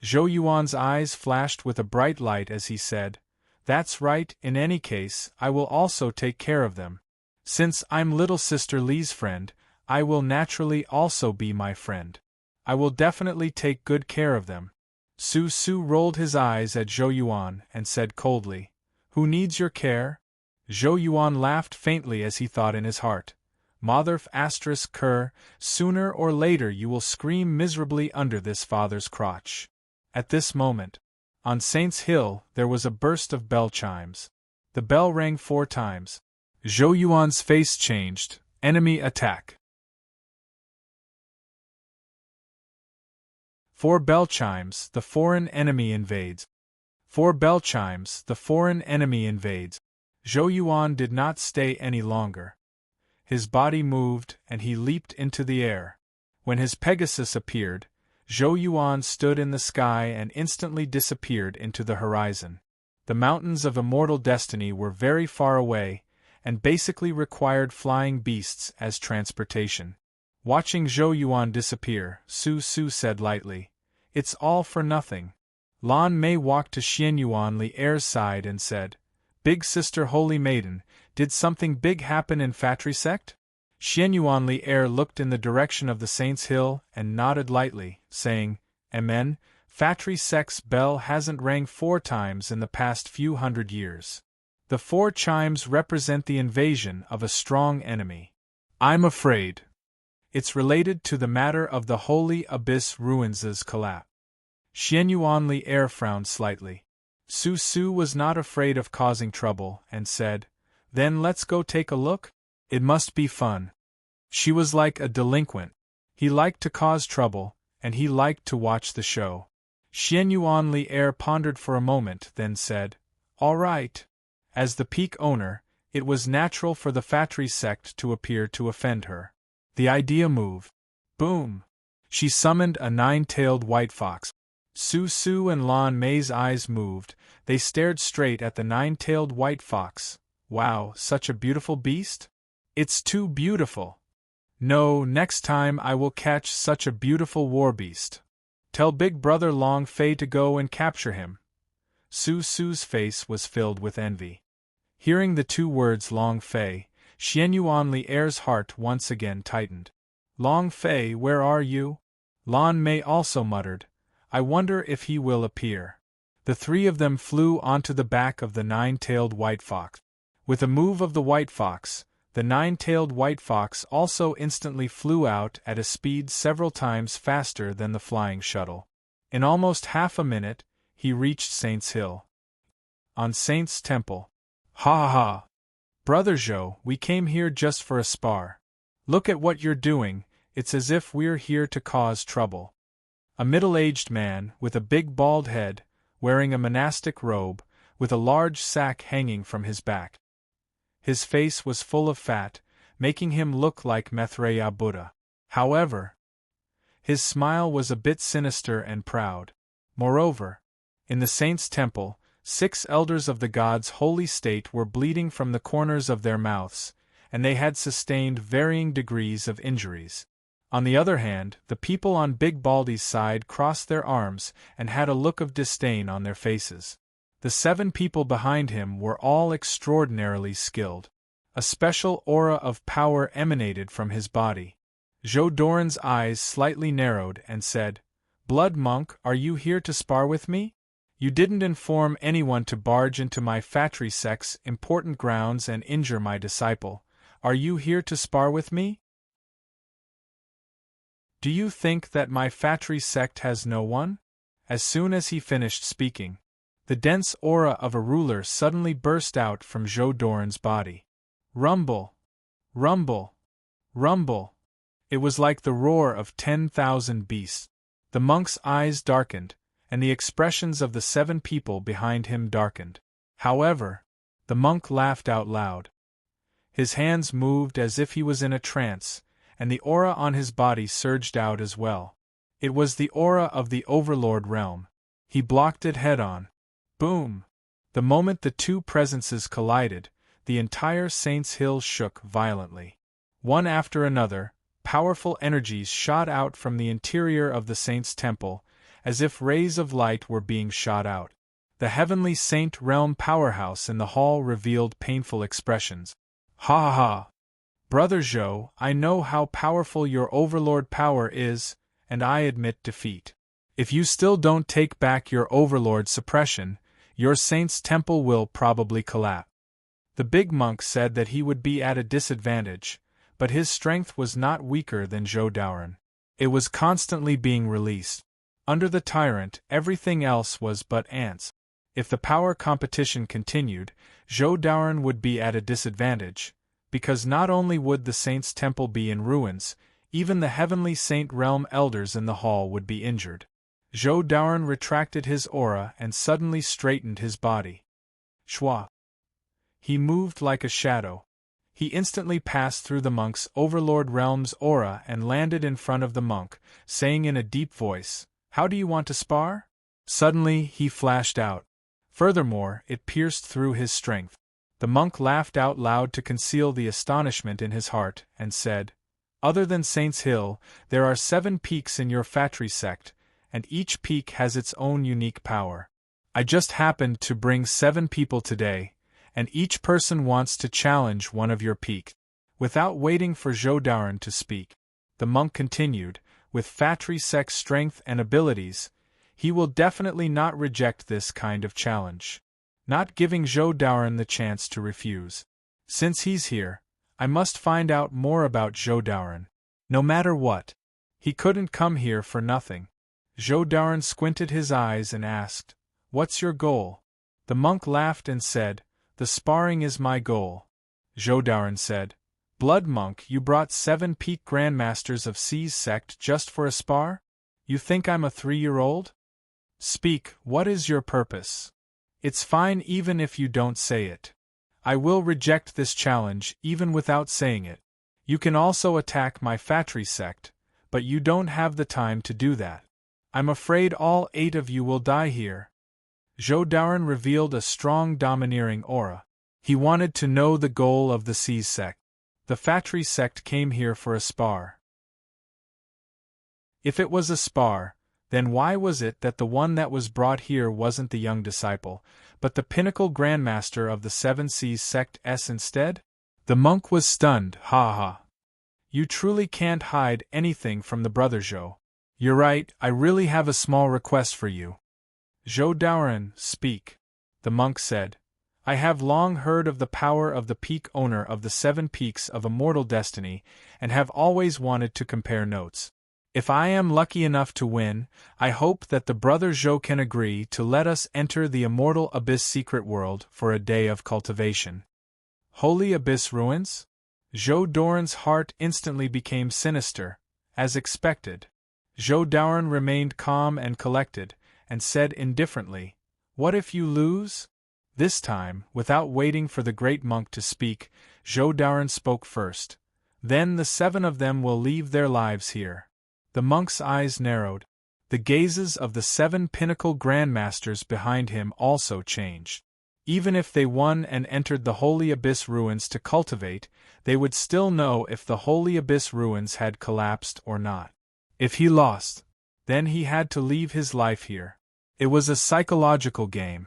S1: Zhou Yuan's eyes flashed with a bright light as he said, "That's right, in any case, I will also take care of them. Since I'm Little Sister Li's friend, I will naturally also be my friend. I will definitely take good care of them." Su Su rolled his eyes at Zhou Yuan and said coldly, "Who needs your care?" Zhou Yuan laughed faintly as he thought in his heart, "Motherf asterisk cur, sooner or later you will scream miserably under this father's crotch." At this moment, on Saint's Hill there was a burst of bell chimes. The bell rang 4 times. Zhou Yuan's face changed. Enemy attack. 4 bell chimes, the foreign enemy invades. 4 bell chimes, the foreign enemy invades. Zhou Yuan did not stay any longer. His body moved and he leaped into the air. When his Pegasus appeared, Zhou Yuan stood in the sky and instantly disappeared into the horizon. The mountains of immortal destiny were very far away, and basically required flying beasts as transportation. Watching Zhou Yuan disappear, Su Su said lightly, "It's all for nothing." Lan Mei walked to Xianyuan Li Er's side and said, "Big Sister Holy Maiden, did something big happen in Factory Sect?" Xianyuan Li Er looked in the direction of the Saint's Hill and nodded lightly, saying, "Amen, Factory Sect's bell hasn't rang 4 times in the past few hundred years. The 4 chimes represent the invasion of a strong enemy. I'm afraid it's related to the matter of the Holy Abyss Ruins' collapse." Xianyuan Li Er frowned slightly. Su Su was not afraid of causing trouble and said, "Then let's go take a look? It must be fun." She was like a delinquent. He liked to cause trouble, and he liked to watch the show. Xian Yuan Li Er pondered for a moment, then said, "All right." As the peak owner, it was natural for the Fatri sect to appear to offend her. The idea moved. Boom! She summoned a nine-tailed white fox. Su Su and Lan Mei's eyes moved, they stared straight at the nine-tailed white fox. Wow, such a beautiful beast? It's too beautiful. No, next time I will catch such a beautiful war beast. Tell Big Brother Long Fei to go and capture him. Su Su's face was filled with envy. Hearing the two words Long Fei, Xian Yuan Li Er's heart once again tightened. Long Fei, where are you? Lan Mei also muttered, I wonder if he will appear. The three of them flew onto the back of the nine-tailed white fox. With a move of the white fox, the nine-tailed white fox also instantly flew out at a speed several times faster than the flying shuttle. In almost half a minute, he reached Saint's Hill. On Saint's Temple. Ha ha ha! Brother Zhou, we came here just for a spar. Look at what you're doing, it's as if we're here to cause trouble. A middle-aged man, with a big bald head, wearing a monastic robe, with a large sack hanging from his back. His face was full of fat, making him look like Maitreya Buddha. However, his smile was a bit sinister and proud. Moreover, in the saint's temple, 6 elders of the god's holy state were bleeding from the corners of their mouths, and they had sustained varying degrees of injuries. On the other hand, the people on Big Baldy's side crossed their arms and had a look of disdain on their faces. The 7 people behind him were all extraordinarily skilled. A special aura of power emanated from his body. Zhou Doran's eyes slightly narrowed and said, Blood Monk, are you here to spar with me? You didn't inform anyone to barge into my Fatri sect's important grounds and injure my disciple. Are you here to spar with me? Do you think that my Fatri sect has no one? As soon as he finished speaking, the dense aura of a ruler suddenly burst out from Zhou Doran's body. Rumble! Rumble! Rumble! It was like the roar of 10,000 beasts. The monk's eyes darkened, and the expressions of the 7 people behind him darkened. However, the monk laughed out loud. His hands moved as if he was in a trance, and the aura on his body surged out as well. It was the aura of the Overlord realm. He blocked it head-on. Boom! The moment the two presences collided, the entire Saint's Hill shook violently. One after another, powerful energies shot out from the interior of the Saint's temple, as if rays of light were being shot out. The heavenly Saint realm powerhouse in the hall revealed painful expressions. Ha ha ha! Brother Zhou, I know how powerful your Overlord power is, and I admit defeat. If you still don't take back your Overlord suppression, your Saint's temple will probably collapse. The big monk said that he would be at a disadvantage, but his strength was not weaker than Zhou Doran. It was constantly being released. Under the tyrant, everything else was but ants. If the power competition continued, Zhou Doran would be at a disadvantage, because not only would the Saint's temple be in ruins, even the heavenly Saint realm elders in the hall would be injured. Zhou Doran retracted his aura and suddenly straightened his body. Shwa! He moved like a shadow. He instantly passed through the monk's Overlord realm's aura and landed in front of the monk, saying in a deep voice, How do you want to spar? Suddenly, he flashed out. Furthermore, it pierced through his strength. The monk laughed out loud to conceal the astonishment in his heart, and said, Other than Saint's Hill, there are 7 peaks in your Fatri sect, and each peak has its own unique power. I just happened to bring 7 people today, and each person wants to challenge one of your peaks. Without waiting for Zhou Doran to speak, the monk continued, with Fatri sect's strength and abilities, he will definitely not reject this kind of challenge. Not giving Zhou Doran the chance to refuse. Since he's here, I must find out more about Zhou Doran. No matter what. He couldn't come here for nothing. Zhou Doran squinted his eyes and asked, What's your goal? The monk laughed and said, The sparring is my goal. Zhou Doran said, Blood Monk, you brought 7 peak grandmasters of C's sect just for a spar? You think I'm a 3-year-old? Speak, what is your purpose? It's fine even if you don't say it. I will reject this challenge even without saying it. You can also attack my factory sect, but you don't have the time to do that. I'm afraid all 8 of you will die here. Zhou Daoren revealed a strong domineering aura. He wanted to know the goal of the Seize sect. The factory sect came here for a spar. If it was a spar, then why was it that the one that was brought here wasn't the young disciple, but the pinnacle grandmaster of the 7 Seas sect S instead? The monk was stunned, ha. You truly can't hide anything from the brother Zhou. You're right, I really have a small request for you. Zhou Daoren, speak. The monk said. I have long heard of the power of the peak owner of the 7 peaks of immortal destiny, and have always wanted to compare notes. If I am lucky enough to win, I hope that the brother Zhou can agree to let us enter the immortal abyss secret world for a day of cultivation. Holy abyss ruins? Zhou Daoren's heart instantly became sinister, as expected. Zhou Daoren remained calm and collected, and said indifferently, What if you lose? This time, without waiting for the great monk to speak, Zhou Daoren spoke first. Then the 7 of them will leave their lives here. The monk's eyes narrowed. The gazes of the 7 pinnacle grandmasters behind him also changed. Even if they won and entered the Holy Abyss ruins to cultivate, they would still know if the Holy Abyss ruins had collapsed or not. If he lost, then he had to leave his life here. It was a psychological game.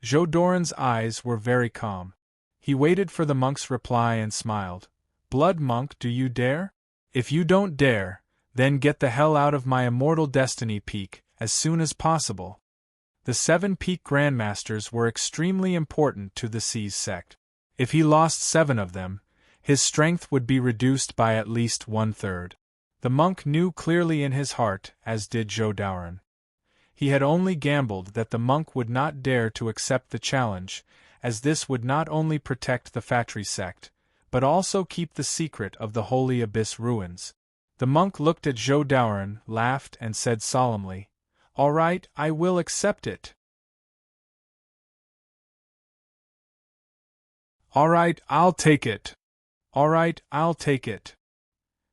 S1: Zhou Daoren's eyes were very calm. He waited for the monk's reply and smiled. Blood monk, do you dare? If you don't dare, then get the hell out of my immortal destiny peak, as soon as possible. The 7 peak grandmasters were extremely important to the Seize sect. If he lost 7 of them, his strength would be reduced by at least 1/3. The monk knew clearly in his heart, as did Zhou Daoren. He had only gambled that the monk would not dare to accept the challenge, as this would not only protect the factory sect, but also keep the secret of the Holy Abyss ruins. The monk looked at Zhou Daoren, laughed and said solemnly, All right, I will accept it. All right, I'll take it. All right, I'll take it.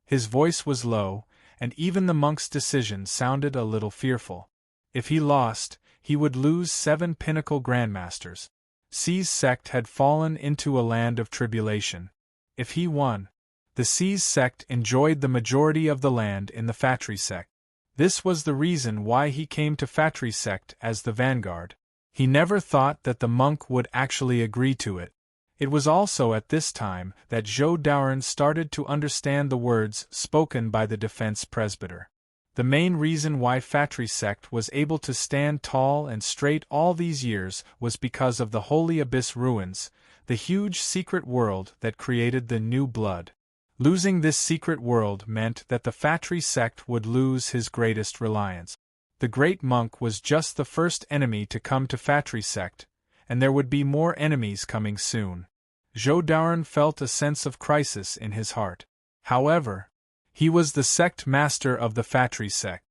S1: His voice was low, and even the monk's decision sounded a little fearful. If he lost, he would lose 7 pinnacle grandmasters. Seize sect had fallen into a land of tribulation. If he won, the Seize sect enjoyed the majority of the land in the factory sect. This was the reason why he came to factory sect as the vanguard. He never thought that the monk would actually agree to it. It was also at this time that Zhou Daoren started to understand the words spoken by the defense presbyter. The main reason why factory sect was able to stand tall and straight all these years was because of the Holy Abyss ruins, the huge secret world that created the new blood. Losing this secret world meant that the factory sect would lose his greatest reliance. The great monk was just the first enemy to come to factory sect, and there would be more enemies coming soon. Zhou Daoren felt a sense of crisis in his heart. However, he was the sect master of the factory sect.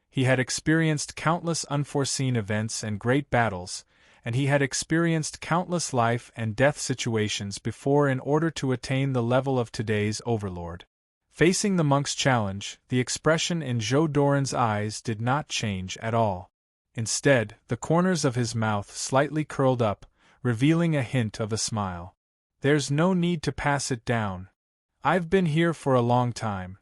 S1: He had experienced countless unforeseen events and great battles, and he had experienced countless life and death situations before in order to attain the level of today's overlord. Facing the monk's challenge, the expression in Zhou Daoren's eyes did not change at all. Instead, the corners of his mouth slightly curled up, revealing a hint of a smile. There's no need to pass it down. I've been here for a long time.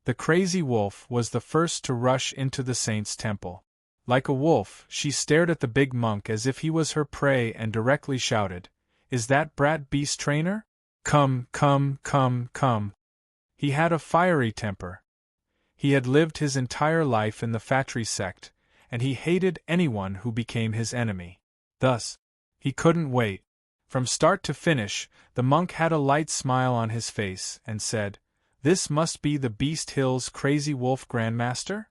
S1: The crazy wolf was the first to rush into the saint's temple. Like a wolf, she stared at the big monk as if he was her prey and directly shouted, Is that brat beast trainer? Come, come, come, come. He had a fiery temper. He had lived his entire life in the factory sect, and he hated anyone who became his enemy. Thus, he couldn't wait. From start to finish, the monk had a light smile on his face and said, This must be the Beast Hill's Crazy Wolf Grandmaster?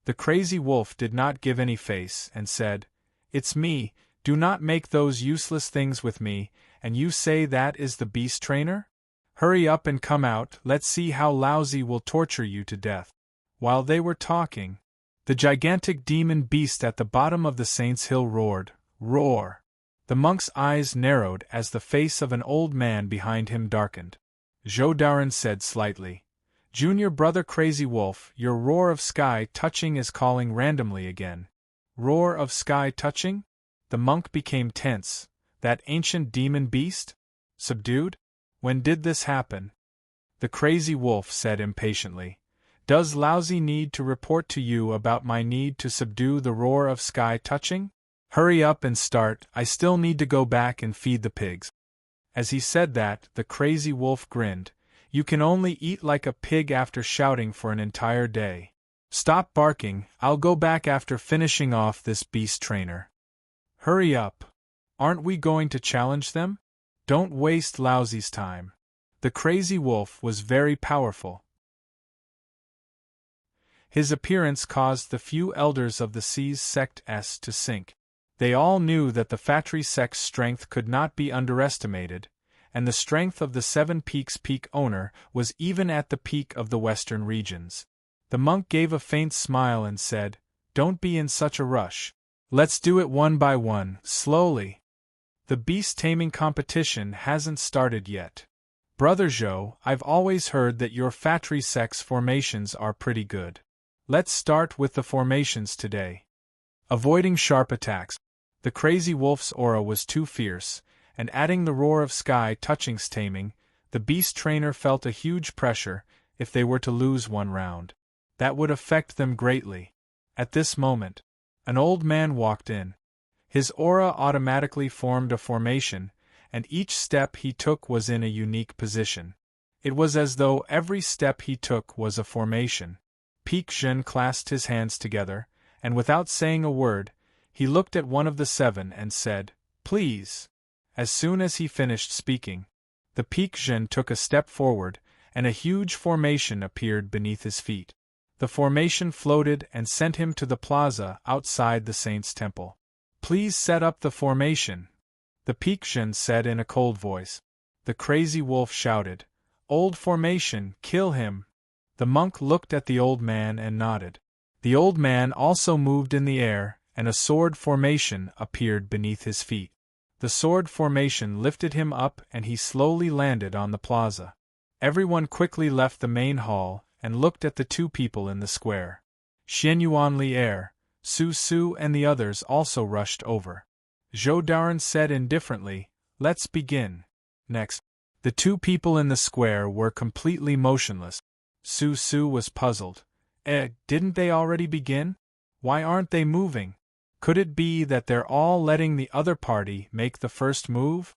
S1: The Crazy Wolf did not give any face and said, It's me, do not make those useless things with me, and you say that is the beast trainer? Hurry up and come out, let's see how Lousy will torture you to death. While they were talking, The gigantic demon beast at the bottom of the Saints' Hill roared, "Roar!" The monk's eyes narrowed as the face of an old man behind him darkened. Zhodaran said slightly, "Junior brother Crazy Wolf, your roar of sky touching is calling randomly again." Roar of sky touching? The monk became tense. That ancient demon beast? Subdued? When did this happen? The Crazy Wolf said impatiently, "Does Lousy need to report to you about my need to subdue the roar of sky touching? Hurry up and start, I still need to go back and feed the pigs." As he said that, the Crazy Wolf grinned. "You can only eat like a pig after shouting for an entire day. Stop barking, I'll go back after finishing off this beast trainer." "Hurry up. Aren't we going to challenge them? Don't waste Lousy's time." The Crazy Wolf was very powerful. His appearance caused the few elders of the Seas Sect S to sink. They all knew that the Fatri sect's strength could not be underestimated, and the strength of the Seven Peaks peak owner was even at the peak of the western regions. The monk gave a faint smile and said, "Don't be in such a rush. Let's do it one by one, slowly. The beast taming competition hasn't started yet. Brother Zhou, I've always heard that your Fatri sect's formations are pretty good. Let's start with the formations today." Avoiding sharp attacks. The Crazy Wolf's aura was too fierce, and adding the roar of sky touching's taming, the beast trainer felt a huge pressure if they were to lose one round. That would affect them greatly. At this moment, an old man walked in. His aura automatically formed a formation, and each step he took was in a unique position. It was as though every step he took was a formation. Peak Zhen clasped his hands together, and without saying a word, he looked at one of the seven and said, "Please." As soon as he finished speaking, the Peak Zhen took a step forward, and a huge formation appeared beneath his feet. The formation floated and sent him to the plaza outside the Saint's Temple. "Please set up the formation," the Peak Zhen said in a cold voice. The Crazy Wolf shouted, "Old formation, kill him." The monk looked at the old man and nodded. The old man also moved in the air, and a sword formation appeared beneath his feet. The sword formation lifted him up and he slowly landed on the plaza. Everyone quickly left the main hall and looked at the two people in the square. Xianyuan Li'er, Su Su and the others also rushed over. Zhodaran said indifferently, "Let's begin." Next, the two people in the square were completely motionless. Su Su was puzzled. Didn't they already begin? Why aren't they moving? Could it be that they're all letting the other party make the first move?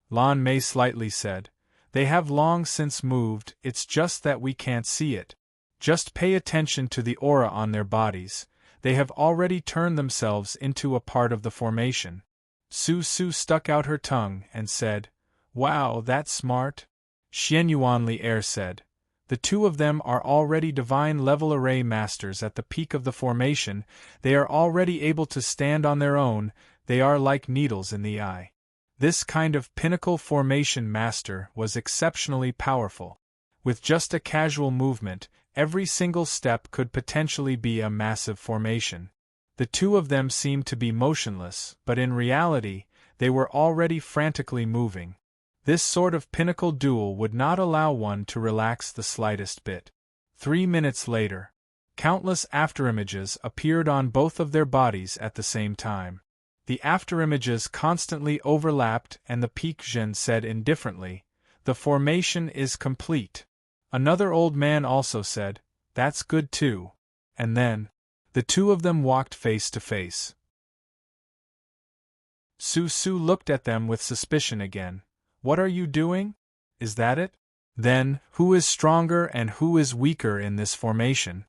S1: Lan Mei slightly said, "They have long since moved, it's just that we can't see it. Just pay attention to the aura on their bodies, they have already turned themselves into a part of the formation." Su Su stuck out her tongue and said, "Wow, that's smart." Xianyuan Li'er said, "The two of them are already divine level array masters at the peak of the formation, they are already able to stand on their own, they are like needles in the eye." This kind of pinnacle formation master was exceptionally powerful. With just a casual movement, every single step could potentially be a massive formation. The two of them seemed to be motionless, but in reality, they were already frantically moving. This sort of pinnacle duel would not allow one to relax the slightest bit. 3 minutes later, countless afterimages appeared on both of their bodies at the same time. The afterimages constantly overlapped and the Peak Zhen said indifferently, "The formation is complete." Another old man also said, "That's good too." And then, the two of them walked face to face. Su Su looked at them with suspicion again. "What are you doing? Is that it? Then, who is stronger and who is weaker in this formation?"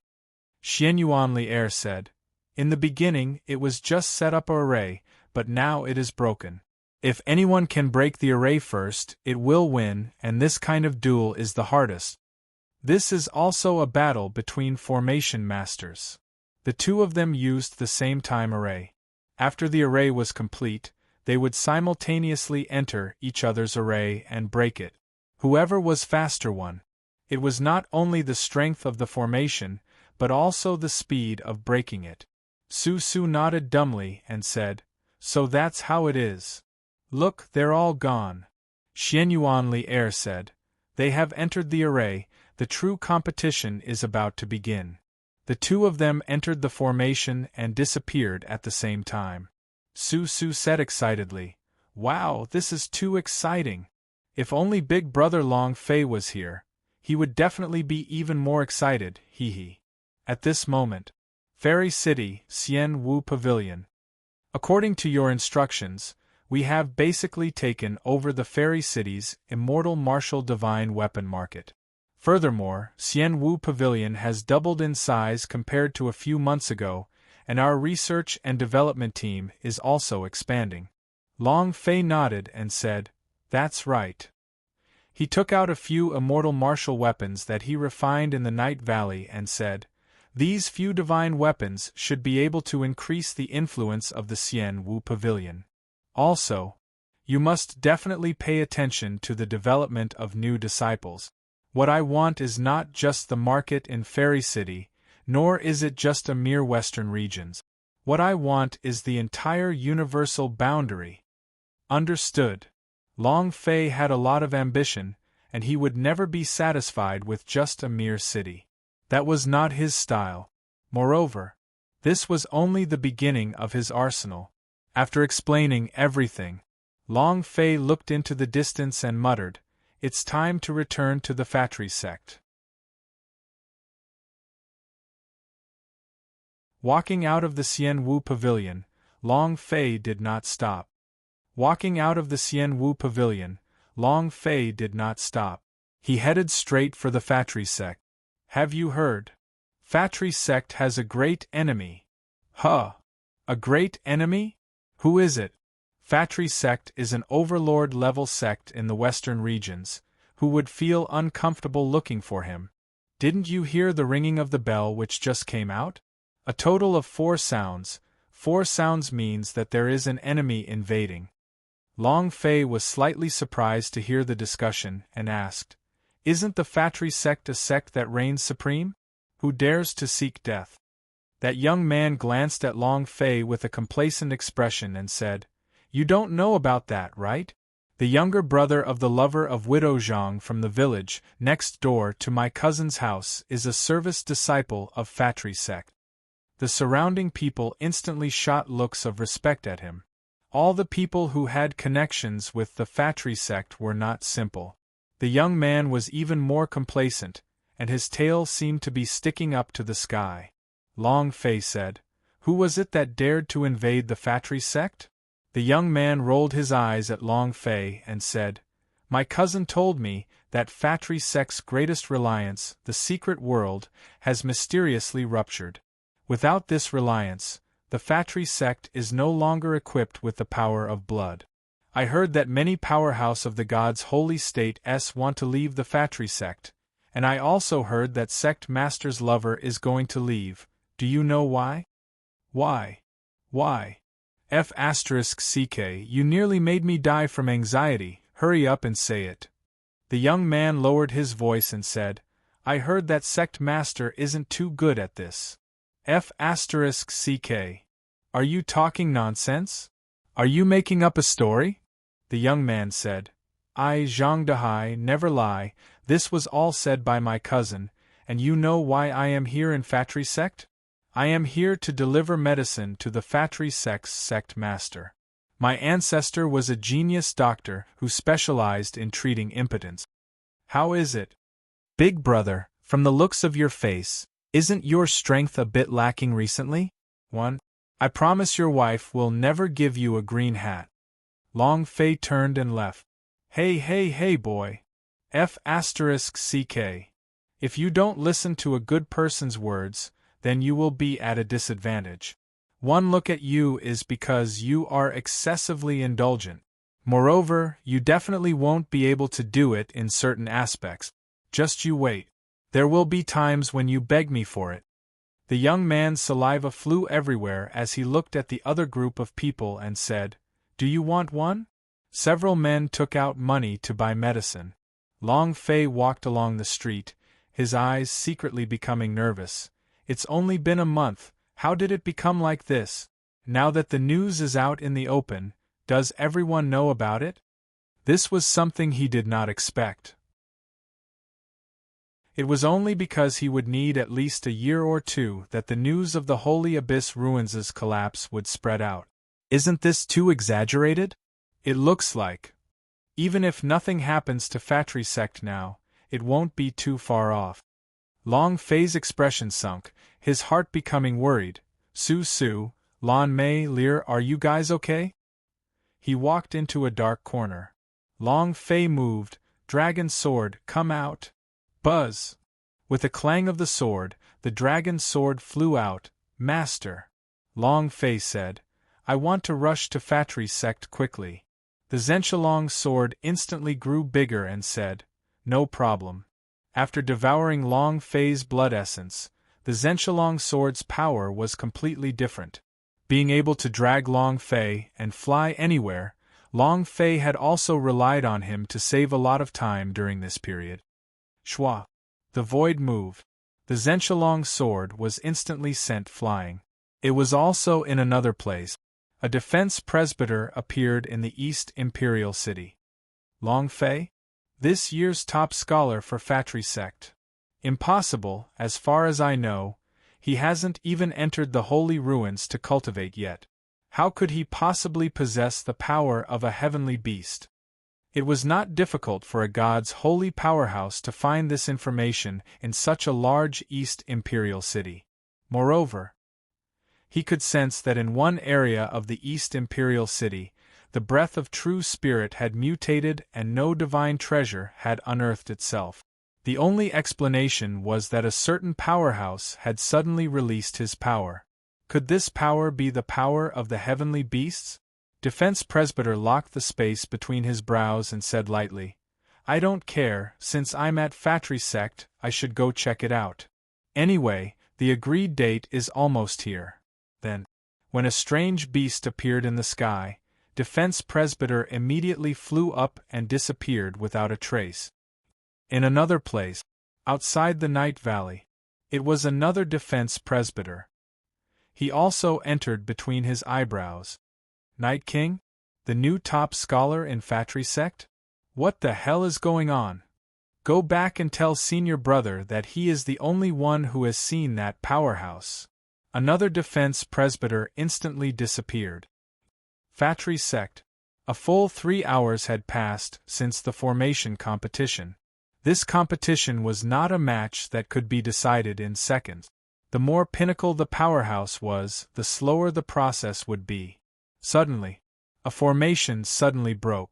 S1: Xianyuan Li'er said, "In the beginning it was just set up an array, but now it is broken. If anyone can break the array first, it will win, and this kind of duel is the hardest. This is also a battle between formation masters." The two of them used the same time array. After the array was complete, they would simultaneously enter each other's array and break it. Whoever was faster won. It was not only the strength of the formation, but also the speed of breaking it. Su Su nodded dumbly and said, "So that's how it is. Look, they're all gone." Xian Yuan Li Er said, "They have entered the array, the true competition is about to begin." The two of them entered the formation and disappeared at the same time. Su Su said excitedly, "Wow, this is too exciting. If only Big Brother Long Fei was here, he would definitely be even more excited, hee. At this moment, Fairy City, Xian Wu Pavilion. According to your instructions, we have basically taken over the Fairy City's immortal martial divine weapon market. Furthermore, Xian Wu Pavilion has doubled in size compared to a few months ago, and our research and development team is also expanding." Long Fei nodded and said, "That's right." He took out a few immortal martial weapons that he refined in the Night Valley and said, "These few divine weapons should be able to increase the influence of the Xian Wu Pavilion. Also, you must definitely pay attention to the development of new disciples. What I want is not just the market in Fairy City, nor is it just a mere western regions. What I want is the entire universal boundary." Understood. Long Fei had a lot of ambition, and he would never be satisfied with just a mere city. That was not his style. Moreover, this was only the beginning of his arsenal. After explaining everything, Long Fei looked into the distance and muttered, "It's time to return to the Fatry sect." Walking out of the Xian Wu Pavilion, Long Fei did not stop. Walking out of the Xian Wu Pavilion, Long Fei did not stop. He headed straight for the Fatry sect. "Have you heard? Fatry sect has a great enemy." "Huh! A great enemy? Who is it?" "Fatry sect is an overlord-level sect in the western regions, who would feel uncomfortable looking for him. Didn't you hear the ringing of the bell which just came out? A total of 4 sounds. 4 sounds means that there is an enemy invading." Long Fei was slightly surprised to hear the discussion and asked, "Isn't the Fatry sect a sect that reigns supreme? Who dares to seek death?" That young man glanced at Long Fei with a complacent expression and said, "You don't know about that, right? The younger brother of the lover of Widow Zhang from the village next door to my cousin's house is a service disciple of Fatry sect." The surrounding people instantly shot looks of respect at him. All the people who had connections with the Fatry sect were not simple. The young man was even more complacent, and his tail seemed to be sticking up to the sky. Long Fei said, "Who was it that dared to invade the Fatry sect?" The young man rolled his eyes at Long Fei and said, "My cousin told me that Fatry sect's greatest reliance, the secret world, has mysteriously ruptured. Without this reliance, the Fatry sect is no longer equipped with the power of blood. I heard that many powerhouse of the gods' holy states want to leave the Fatry sect, and I also heard that sect master's lover is going to leave. Do you know why?" "Why? F***ck, you nearly made me die from anxiety, hurry up and say it." The young man lowered his voice and said, "I heard that sect master isn't too good at this." F***ck. Are you talking nonsense? Are you making up a story?" The young man said, "I, Zhang Dehai, never lie, this was all said by my cousin, and you know why I am here in Fatry sect? I am here to deliver medicine to the Fatry sect's sect master. My ancestor was a genius doctor who specialized in treating impotence. How is it? Big brother, from the looks of your face, isn't your strength a bit lacking recently? 1. I promise your wife will never give you a green hat." Long Fei turned and left. Hey boy. F***ck. If you don't listen to a good person's words, then you will be at a disadvantage. One look at you is because you are excessively indulgent. Moreover, you definitely won't be able to do it in certain aspects. Just you wait. There will be times when you beg me for it. The young man's saliva flew everywhere as he looked at the other group of people and said, "Do you want one?" Several men took out money to buy medicine. Long Fei walked along the street, his eyes secretly becoming nervous. It's only been a month, how did it become like this? Now that the news is out in the open, does everyone know about it? This was something he did not expect. It was only because he would need at least a year or two that the news of the Holy Abyss Ruins' collapse would spread out. Isn't this too exaggerated? It looks like. Even if nothing happens to Fatri sect now, it won't be too far off. Long Fei's expression sunk, his heart becoming worried. Su, Lan Mei, Lear, are you guys okay? He walked into a dark corner. Long Fei moved, dragon sword, come out. Buzz! With a clang of the sword, the dragon's sword flew out. Master! Long Fei said, I want to rush to Fatri's sect quickly. The Zhenshilong sword instantly grew bigger and said, no problem. After devouring Long Fei's blood essence, the Zhenshilong sword's power was completely different. Being able to drag Long Fei and fly anywhere, Long Fei had also relied on him to save a lot of time during this period. Shwa! The void moved. The Zhenshilong sword was instantly sent flying. It was also in another place. A defense presbyter appeared in the East Imperial City. Long Fei? This year's top scholar for Fatri sect. Impossible, as far as I know, he hasn't even entered the holy ruins to cultivate yet. How could he possibly possess the power of a heavenly beast? It was not difficult for a god's holy powerhouse to find this information in such a large East Imperial City. Moreover, he could sense that in one area of the East Imperial City, the breath of true spirit had mutated and no divine treasure had unearthed itself. The only explanation was that a certain powerhouse had suddenly released his power. Could this power be the power of the heavenly beasts? Defense Presbyter locked the space between his brows and said lightly, I don't care, since I'm at Fatri sect, I should go check it out. Anyway, the agreed date is almost here. Then, when a strange beast appeared in the sky, Defense Presbyter immediately flew up and disappeared without a trace. In another place, outside the Night Valley, it was another Defense Presbyter. He also entered between his eyebrows. Night King? The new top scholar in Fatri sect? What the hell is going on? Go back and tell senior brother that he is the only one who has seen that powerhouse. Another defense presbyter instantly disappeared. Fatri sect. A full 3 hours had passed since the formation competition. This competition was not a match that could be decided in seconds. The more pinnacle the powerhouse was, the slower the process would be. Suddenly, a formation suddenly broke.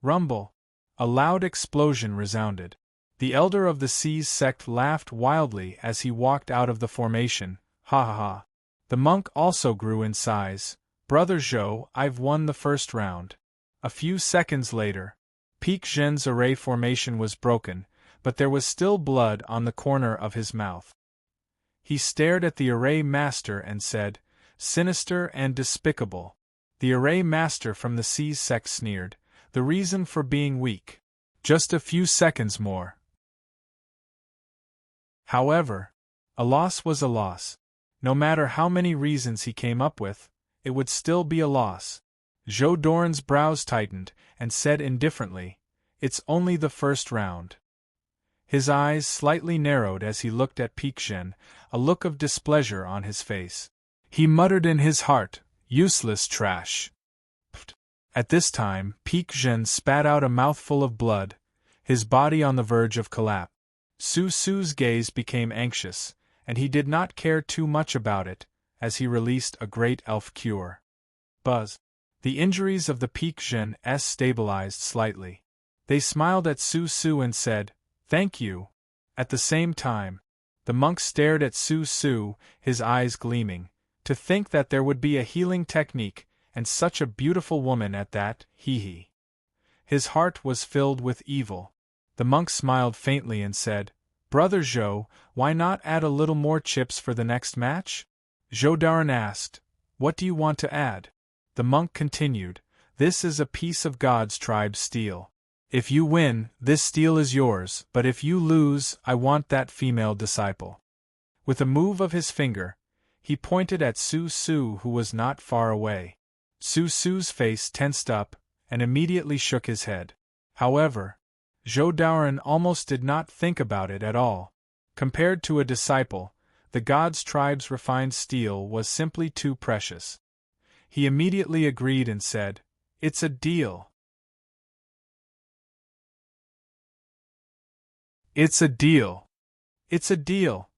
S1: Rumble! A loud explosion resounded. The elder of the Seas sect laughed wildly as he walked out of the formation. Ha ha ha. The monk also grew in size. Brother Zhou, I've won the first round. A few seconds later, Peak Zhen's array formation was broken, but there was still blood on the corner of his mouth. He stared at the array master and said, sinister and despicable. The array master from the Seas sect sneered, the reason for being weak. Just a few seconds more. However, a loss was a loss. No matter how many reasons he came up with, it would still be a loss. Zhou Doran's brows tightened and said indifferently, it's only the first round. His eyes slightly narrowed as he looked at Peak Zhen, a look of displeasure on his face. He muttered in his heart, useless trash. At this time, Peak Zhen spat out a mouthful of blood, his body on the verge of collapse. Su Su's gaze became anxious, and he did not care too much about it, as he released a great elf cure. Buzz. The injuries of the Peak Zhen stabilized slightly. They smiled at Su Su and said, thank you. At the same time, the monk stared at Su Su, his eyes gleaming. To think that there would be a healing technique, and such a beautiful woman at that, hee. His heart was filled with evil. The monk smiled faintly and said, Brother Zhou, why not add a little more chips for the next match? Zhou Daran asked, what do you want to add? The monk continued, this is a piece of God's tribe steel. If you win, this steel is yours, but if you lose, I want that female disciple. With a move of his finger, he pointed at Su Su, who was not far away. Su Su's face tensed up, and immediately shook his head. However, Zhou Daoren almost did not think about it at all. Compared to a disciple, the god's tribe's refined steel was simply too precious. He immediately agreed and said, "It's a deal." "It's a deal." "It's a deal."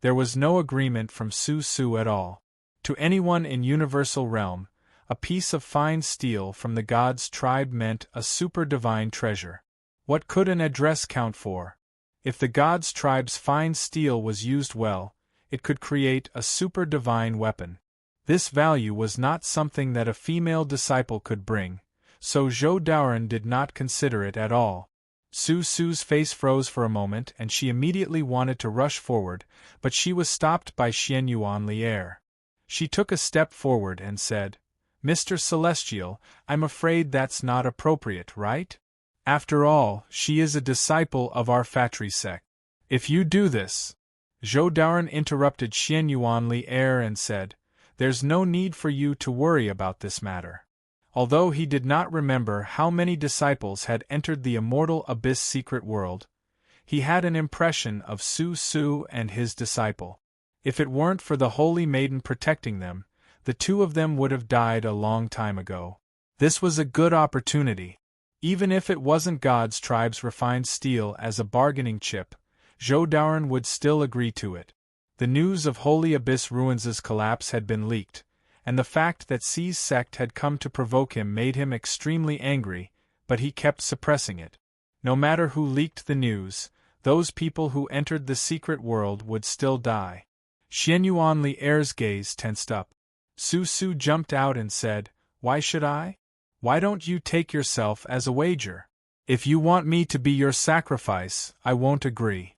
S1: There was no agreement from Su Su at all. To anyone in Universal Realm, a piece of fine steel from the god's tribe meant a super-divine treasure. What could an address count for? If the god's tribe's fine steel was used well, it could create a super-divine weapon. This value was not something that a female disciple could bring, so Zhou Daoren did not consider it at all. Su Su's face froze for a moment and she immediately wanted to rush forward, but she was stopped by Xianyuan Li'er. She took a step forward and said, "Mr. Celestial, I'm afraid that's not appropriate, right? After all, she is a disciple of our Fatri sect. If you do this—" Zhou Daoren interrupted Xianyuan Li'er and said, "There's no need for you to worry about this matter." Although he did not remember how many disciples had entered the immortal abyss secret world, he had an impression of Su Su and his disciple. If it weren't for the Holy Maiden protecting them, the two of them would have died a long time ago. This was a good opportunity. Even if it wasn't God's tribe's refined steel as a bargaining chip, Zhou Daoren would still agree to it. The news of Holy Abyss Ruins' collapse had been leaked, and the fact that C's sect had come to provoke him made him extremely angry, but he kept suppressing it. No matter who leaked the news, those people who entered the secret world would still die. Xianyuan Li'er's gaze tensed up. Su Su jumped out and said, "Why should I? Why don't you take yourself as a wager? If you want me to be your sacrifice, I won't agree."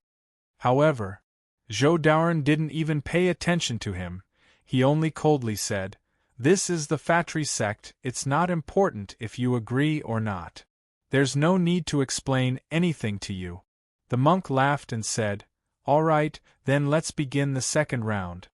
S1: However, Zhou Daoren didn't even pay attention to him. He only coldly said, "This is the Fatri sect, it's not important if you agree or not. There's no need to explain anything to you." The monk laughed and said, "All right, then let's begin the second round."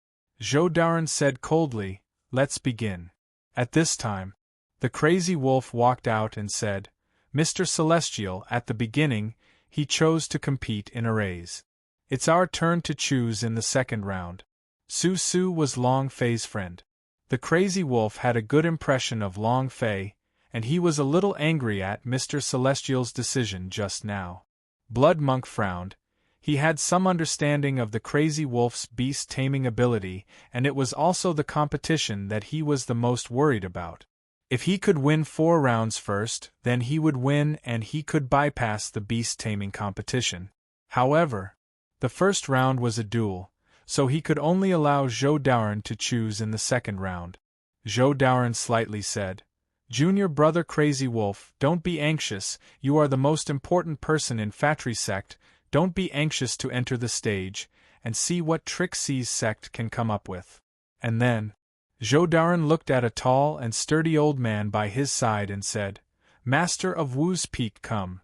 S1: Zhou Daoren said coldly, "Let's begin." At this time, the crazy wolf walked out and said, "Mr. Celestial, at the beginning, he chose to compete in a race. It's our turn to choose in the second round." Su Su was Long Fei's friend. The crazy wolf had a good impression of Long Fei, and he was a little angry at Mr. Celestial's decision just now. Blood Monk frowned. He had some understanding of the crazy wolf's beast-taming ability, and it was also the competition that he was the most worried about. If he could win 4 rounds first, then he would win and he could bypass the beast-taming competition. However, the first round was a duel, so he could only allow Zhou Daoren to choose in the second round. Zhou Daoren slightly said, "Junior brother Crazy Wolf, don't be anxious, you are the most important person in Fatri sect, don't be anxious to enter the stage, and see what trick C's sect can come up with." And then, Zhou Daoren looked at a tall and sturdy old man by his side and said, "Master of Wu's Peak, come."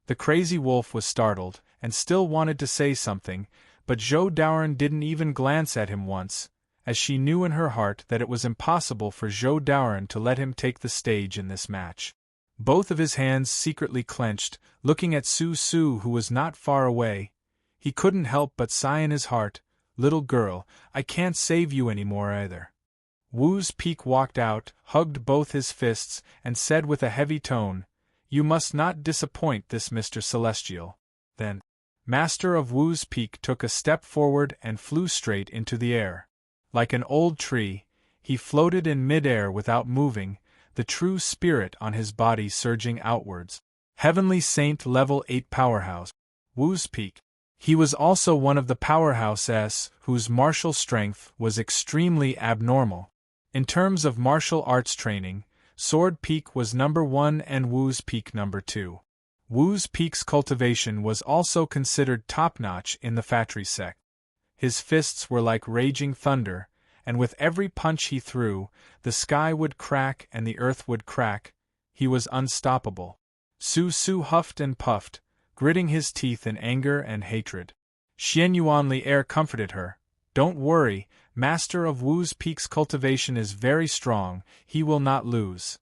S1: The crazy wolf was startled, and still wanted to say something, but Zhou Daoren didn't even glance at him once, as she knew in her heart that it was impossible for Zhou Daoren to let him take the stage in this match. Both of his hands secretly clenched, looking at Su Su, who was not far away. He couldn't help but sigh in his heart, "Little girl, I can't save you anymore either." Wu's Peak walked out, hugged both his fists, and said with a heavy tone, "You must not disappoint this Mr. Celestial." Then, Master of Wu's Peak took a step forward and flew straight into the air. Like an old tree, he floated in mid-air without moving, the true spirit on his body surging outwards. Heavenly Saint Level 8 Powerhouse. Wu's Peak. He was also one of the powerhouses whose martial strength was extremely abnormal. In terms of martial arts training, Sword Peak was number 1 and Wu's Peak number 2. Wu's Peak's cultivation was also considered top-notch in the Fatri sect. His fists were like raging thunder, and with every punch he threw, the sky would crack and the earth would crack. He was unstoppable. Su Su huffed and puffed, gritting his teeth in anger and hatred. Xian Yuanli Air comforted her. Don't worry, Master of Wu's Peak's cultivation is very strong, he will not lose.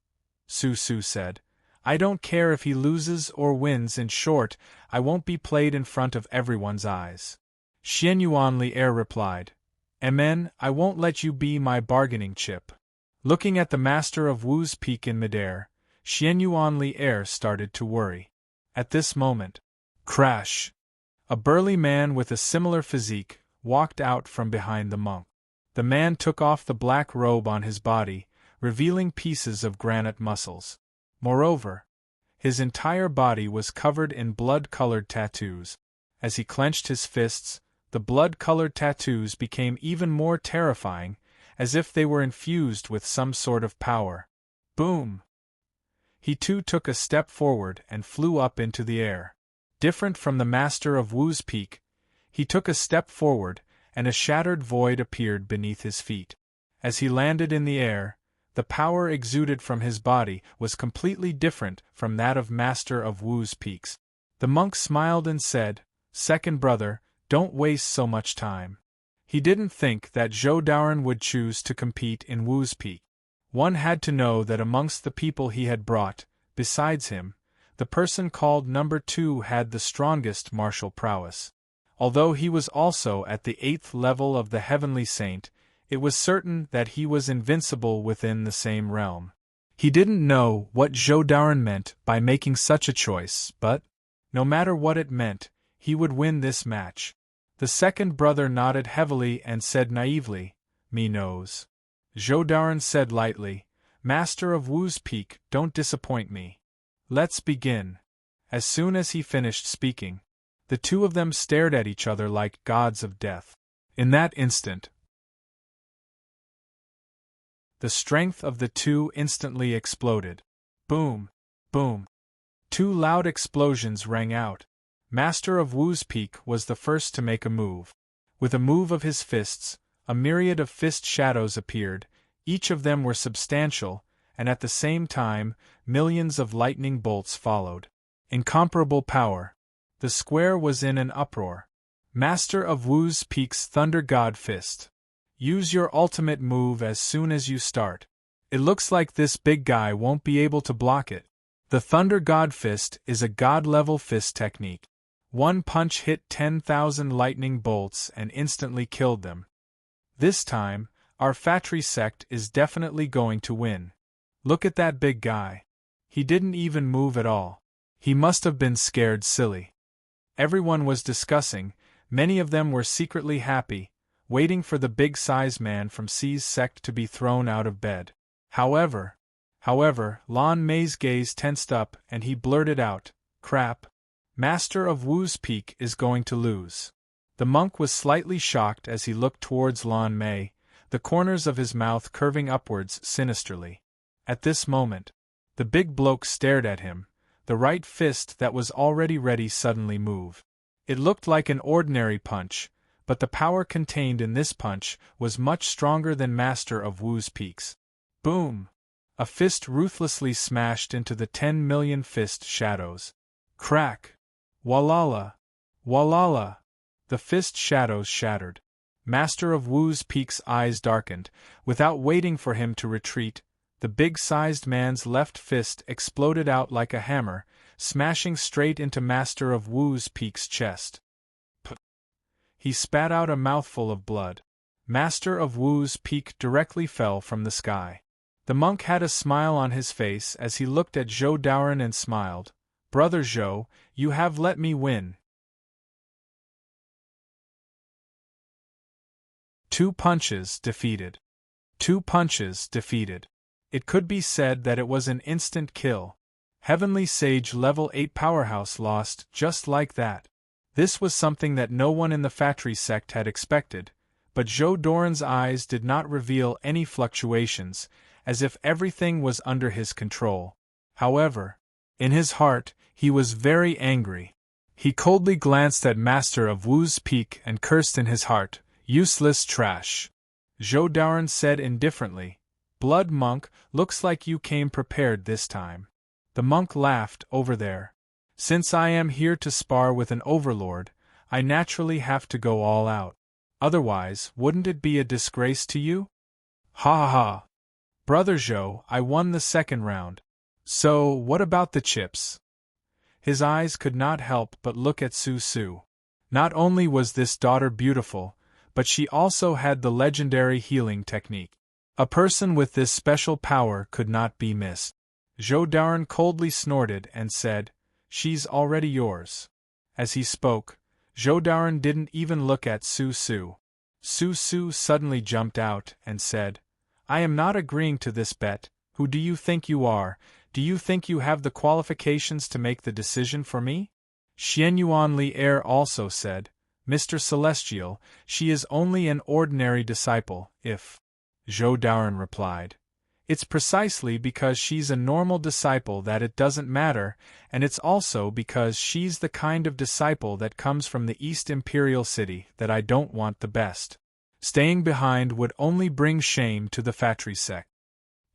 S1: Su Su said. I don't care if he loses or wins, in short, I won't be played in front of everyone's eyes. Xian Yuanli Air replied. Amen, I won't let you be my bargaining chip. Looking at the Master of Wu's Peak in midair, Xian Yuanli Air started to worry. At this moment, crash! A burly man with a similar physique walked out from behind the monk. The man took off the black robe on his body, revealing pieces of granite muscles. Moreover, his entire body was covered in blood-colored tattoos. As he clenched his fists, the blood-colored tattoos became even more terrifying, as if they were infused with some sort of power. Boom! He too took a step forward and flew up into the air. Different from the Master of Wu's Peak, he took a step forward, and a shattered void appeared beneath his feet. As he landed in the air, the power exuded from his body was completely different from that of Master of Wu's Peaks. The monk smiled and said, Second brother, don't waste so much time. He didn't think that Zhou Daoren would choose to compete in Wu's Peak. One had to know that amongst the people he had brought, besides him, the person called number 2 had the strongest martial prowess. Although he was also at the 8th level of the Heavenly Saint, it was certain that he was invincible within the same realm. He didn't know what Zhou Daoren meant by making such a choice, but, no matter what it meant, he would win this match. The second brother nodded heavily and said naively, Me knows. Zhou Daoren said lightly, Master of Wu's Peak, don't disappoint me. Let's begin. As soon as he finished speaking, the two of them stared at each other like gods of death. In that instant, the strength of the two instantly exploded. Boom! Boom! Two loud explosions rang out. Master of Wu's Peak was the first to make a move. With a move of his fists, a myriad of fist shadows appeared, each of them were substantial, and at the same time, millions of lightning bolts followed. Incomparable power. The square was in an uproar. Master of Wu's Peak's Thunder God Fist. Use your ultimate move as soon as you start. It looks like this big guy won't be able to block it. The Thunder God Fist is a god-level fist technique. One punch hit 10,000 lightning bolts and instantly killed them. This time, our Fatri sect is definitely going to win. Look at that big guy. He didn't even move at all. He must have been scared silly. Everyone was discussing, many of them were secretly happy, waiting for the big-sized man from C's sect to be thrown out of bed. However, Lan Mei's gaze tensed up and he blurted out, Crap. Master of Wu's Peak is going to lose. The monk was slightly shocked as he looked towards Lan Mei, the corners of his mouth curving upwards sinisterly. At this moment, the big bloke stared at him. The right fist that was already ready suddenly moved. It looked like an ordinary punch, but the power contained in this punch was much stronger than Master of Wu's Peaks. Boom! A fist ruthlessly smashed into the 10 million fist shadows. Crack! Walala! Walala! The fist shadows shattered. Master of Wu's Peak's eyes darkened. Without waiting for him to retreat, the big-sized man's left fist exploded out like a hammer, smashing straight into Master of Wu's Peak's chest. He spat out a mouthful of blood. Master of Wu's Peak directly fell from the sky. The monk had a smile on his face as he looked at Zhou Daoren and smiled. Brother Zhou, you have let me win. 2 punches defeated. 2 punches defeated. It could be said that it was an instant kill. Heavenly Sage level 8 powerhouse lost just like that. This was something that no one in the Fatri sect had expected, but Zhou Daoren's eyes did not reveal any fluctuations, as if everything was under his control. However, in his heart, he was very angry. He coldly glanced at Master of Wu's Peak and cursed in his heart, Useless trash. Zhou Daoren said indifferently, Blood monk, looks like you came prepared this time. The monk laughed over there. Since I am here to spar with an overlord, I naturally have to go all out. Otherwise, wouldn't it be a disgrace to you? Ha ha ha! Brother Zhou, I won the second round. So, what about the chips? His eyes could not help but look at Su Su. Not only was this daughter beautiful, but she also had the legendary healing technique. A person with this special power could not be missed. Zhou Daoren coldly snorted and said, "She's already yours." As he spoke, Zhou Daoren didn't even look at Su Su. Su Su suddenly jumped out and said, "I am not agreeing to this bet. Who do you think you are? Do you think you have the qualifications to make the decision for me?" Xianyuan Li Er also said, "Mr. Celestial, she is only an ordinary disciple, if..." Zhou Daoren replied, "It's precisely because she's a normal disciple that it doesn't matter, and it's also because she's the kind of disciple that comes from the East Imperial City that I don't want the best. Staying behind would only bring shame to the Fatri sect."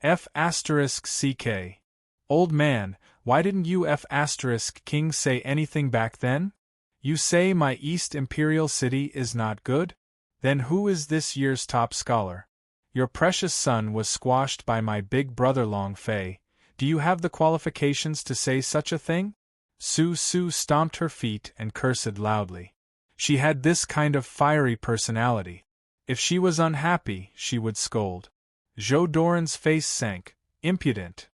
S1: F***CK. Old man, why didn't you F***King say anything back then? You say my East Imperial City is not good? Then who is this year's top scholar? Your precious son was squashed by my big brother Long Fei. Do you have the qualifications to say such a thing? Su Su stomped her feet and cursed loudly. She had this kind of fiery personality. If she was unhappy, she would scold. Zhou Daoren's face sank. Impudent!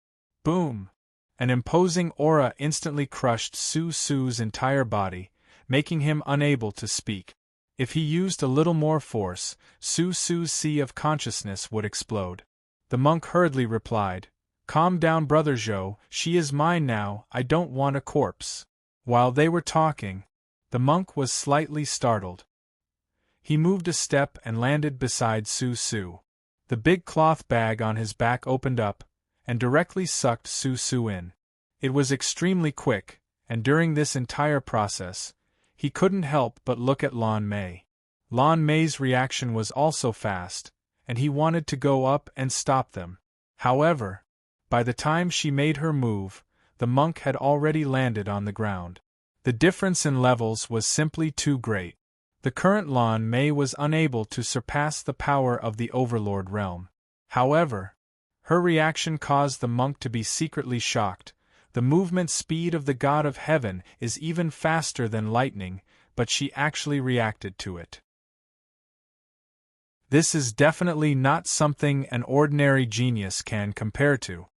S1: Boom! An imposing aura instantly crushed Su Su's entire body, making him unable to speak. If he used a little more force, Su Su's sea of consciousness would explode. The monk hurriedly replied, "Calm down, Brother Zhou, she is mine now, I don't want a corpse." While they were talking, the monk was slightly startled. He moved a step and landed beside Su Su. The big cloth bag on his back opened up, and directly sucked Su Su in. It was extremely quick, and during this entire process, he couldn't help but look at Lan Mei. Lan Mei's reaction was also fast, and he wanted to go up and stop them. However, by the time she made her move, the monk had already landed on the ground. The difference in levels was simply too great. The current Lan Mei was unable to surpass the power of the Overlord realm. However, her reaction caused the monk to be secretly shocked. The movement speed of the God of Heaven is even faster than lightning, but she actually reacted to it. This is definitely not something an ordinary genius can compare to.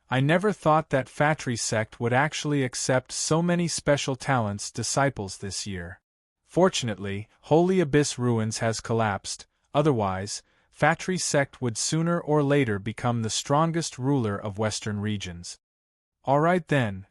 S1: I never thought that Fatri sect would actually accept so many special talents disciples this year. Fortunately, Holy Abyss Ruins has collapsed, otherwise, Fatri sect would sooner or later become the strongest ruler of Western regions. Alright then.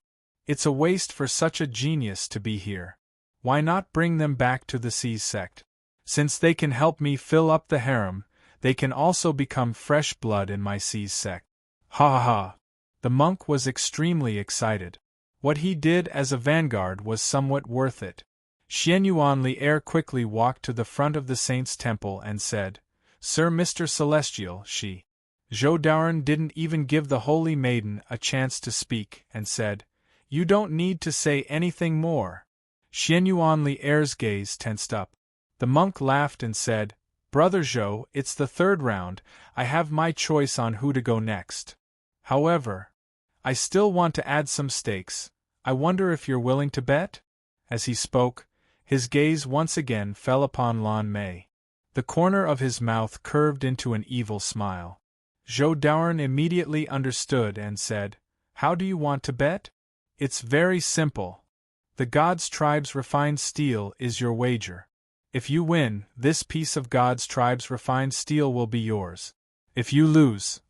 S1: It's a waste for such a genius to be here. Why not bring them back to the Seas sect? Since they can help me fill up the harem, they can also become fresh blood in my Seas sect. Ha ha ha! The monk was extremely excited. What he did as a vanguard was somewhat worth it. Xianyuan Li Er quickly walked to the front of the saint's temple and said, "Sir Mr. Celestial, she..." Zhou Daoren didn't even give the holy maiden a chance to speak and said, "You don't need to say anything more." Xianyuan Li Er's gaze tensed up. The monk laughed and said, "Brother Zhou, it's the third round, I have my choice on who to go next. However, I still want to add some stakes. I wonder if you're willing to bet?" As he spoke, his gaze once again fell upon Lan Mei. The corner of his mouth curved into an evil smile. Zhou Daoren immediately understood and said, "How do you want to bet?" "It's very simple. The God's Tribe's refined steel is your wager. If you win, this piece of God's Tribe's refined steel will be yours. If you lose..."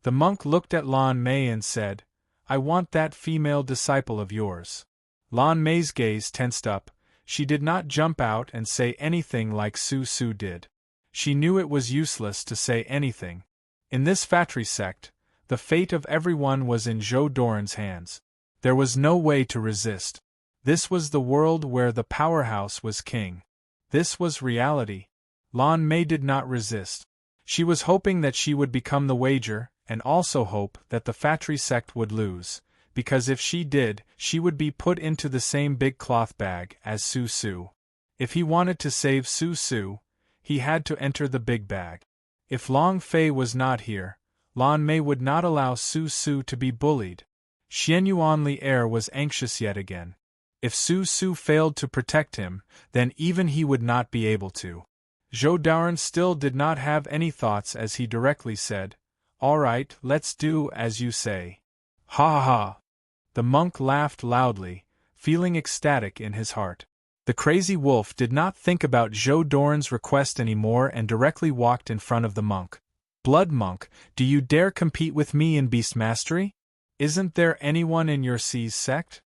S1: The monk looked at Lan Mei and said, "I want that female disciple of yours." Lan Mei's gaze tensed up. She did not jump out and say anything like Su Su did. She knew it was useless to say anything. In this Fatri sect, the fate of everyone was in Zhou Daoren's hands. There was no way to resist. This was the world where the powerhouse was king. This was reality. Lan Mei did not resist. She was hoping that she would become the wager, and also hope that the Fatri sect would lose, because if she did, she would be put into the same big cloth bag as Su Su. If he wanted to save Su Su, he had to enter the big bag. If Long Fei was not here, Lan Mei would not allow Su Su to be bullied. Xianyuan Li Er was anxious yet again. If Su Su failed to protect him, then even he would not be able to. Zhou Daoren still did not have any thoughts as he directly said, "All right, let's do as you say." Ha ha ha! The monk laughed loudly, feeling ecstatic in his heart. The crazy wolf did not think about Zhou Daoren's request anymore and directly walked in front of the monk. "Blood monk, do you dare compete with me in beast mastery? Isn't there anyone in your C's sect?"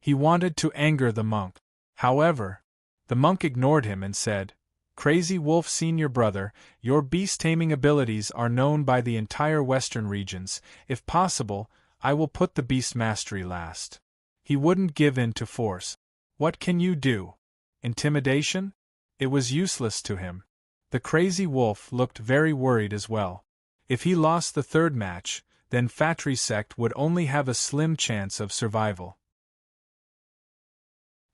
S1: He wanted to anger the monk. However, the monk ignored him and said, "Crazy Wolf Senior Brother, your beast-taming abilities are known by the entire western regions. If possible, I will put the beast mastery last." He wouldn't give in to force. What can you do? Intimidation? It was useless to him. The crazy wolf looked very worried as well. If he lost the third match, then Fatri sect would only have a slim chance of survival.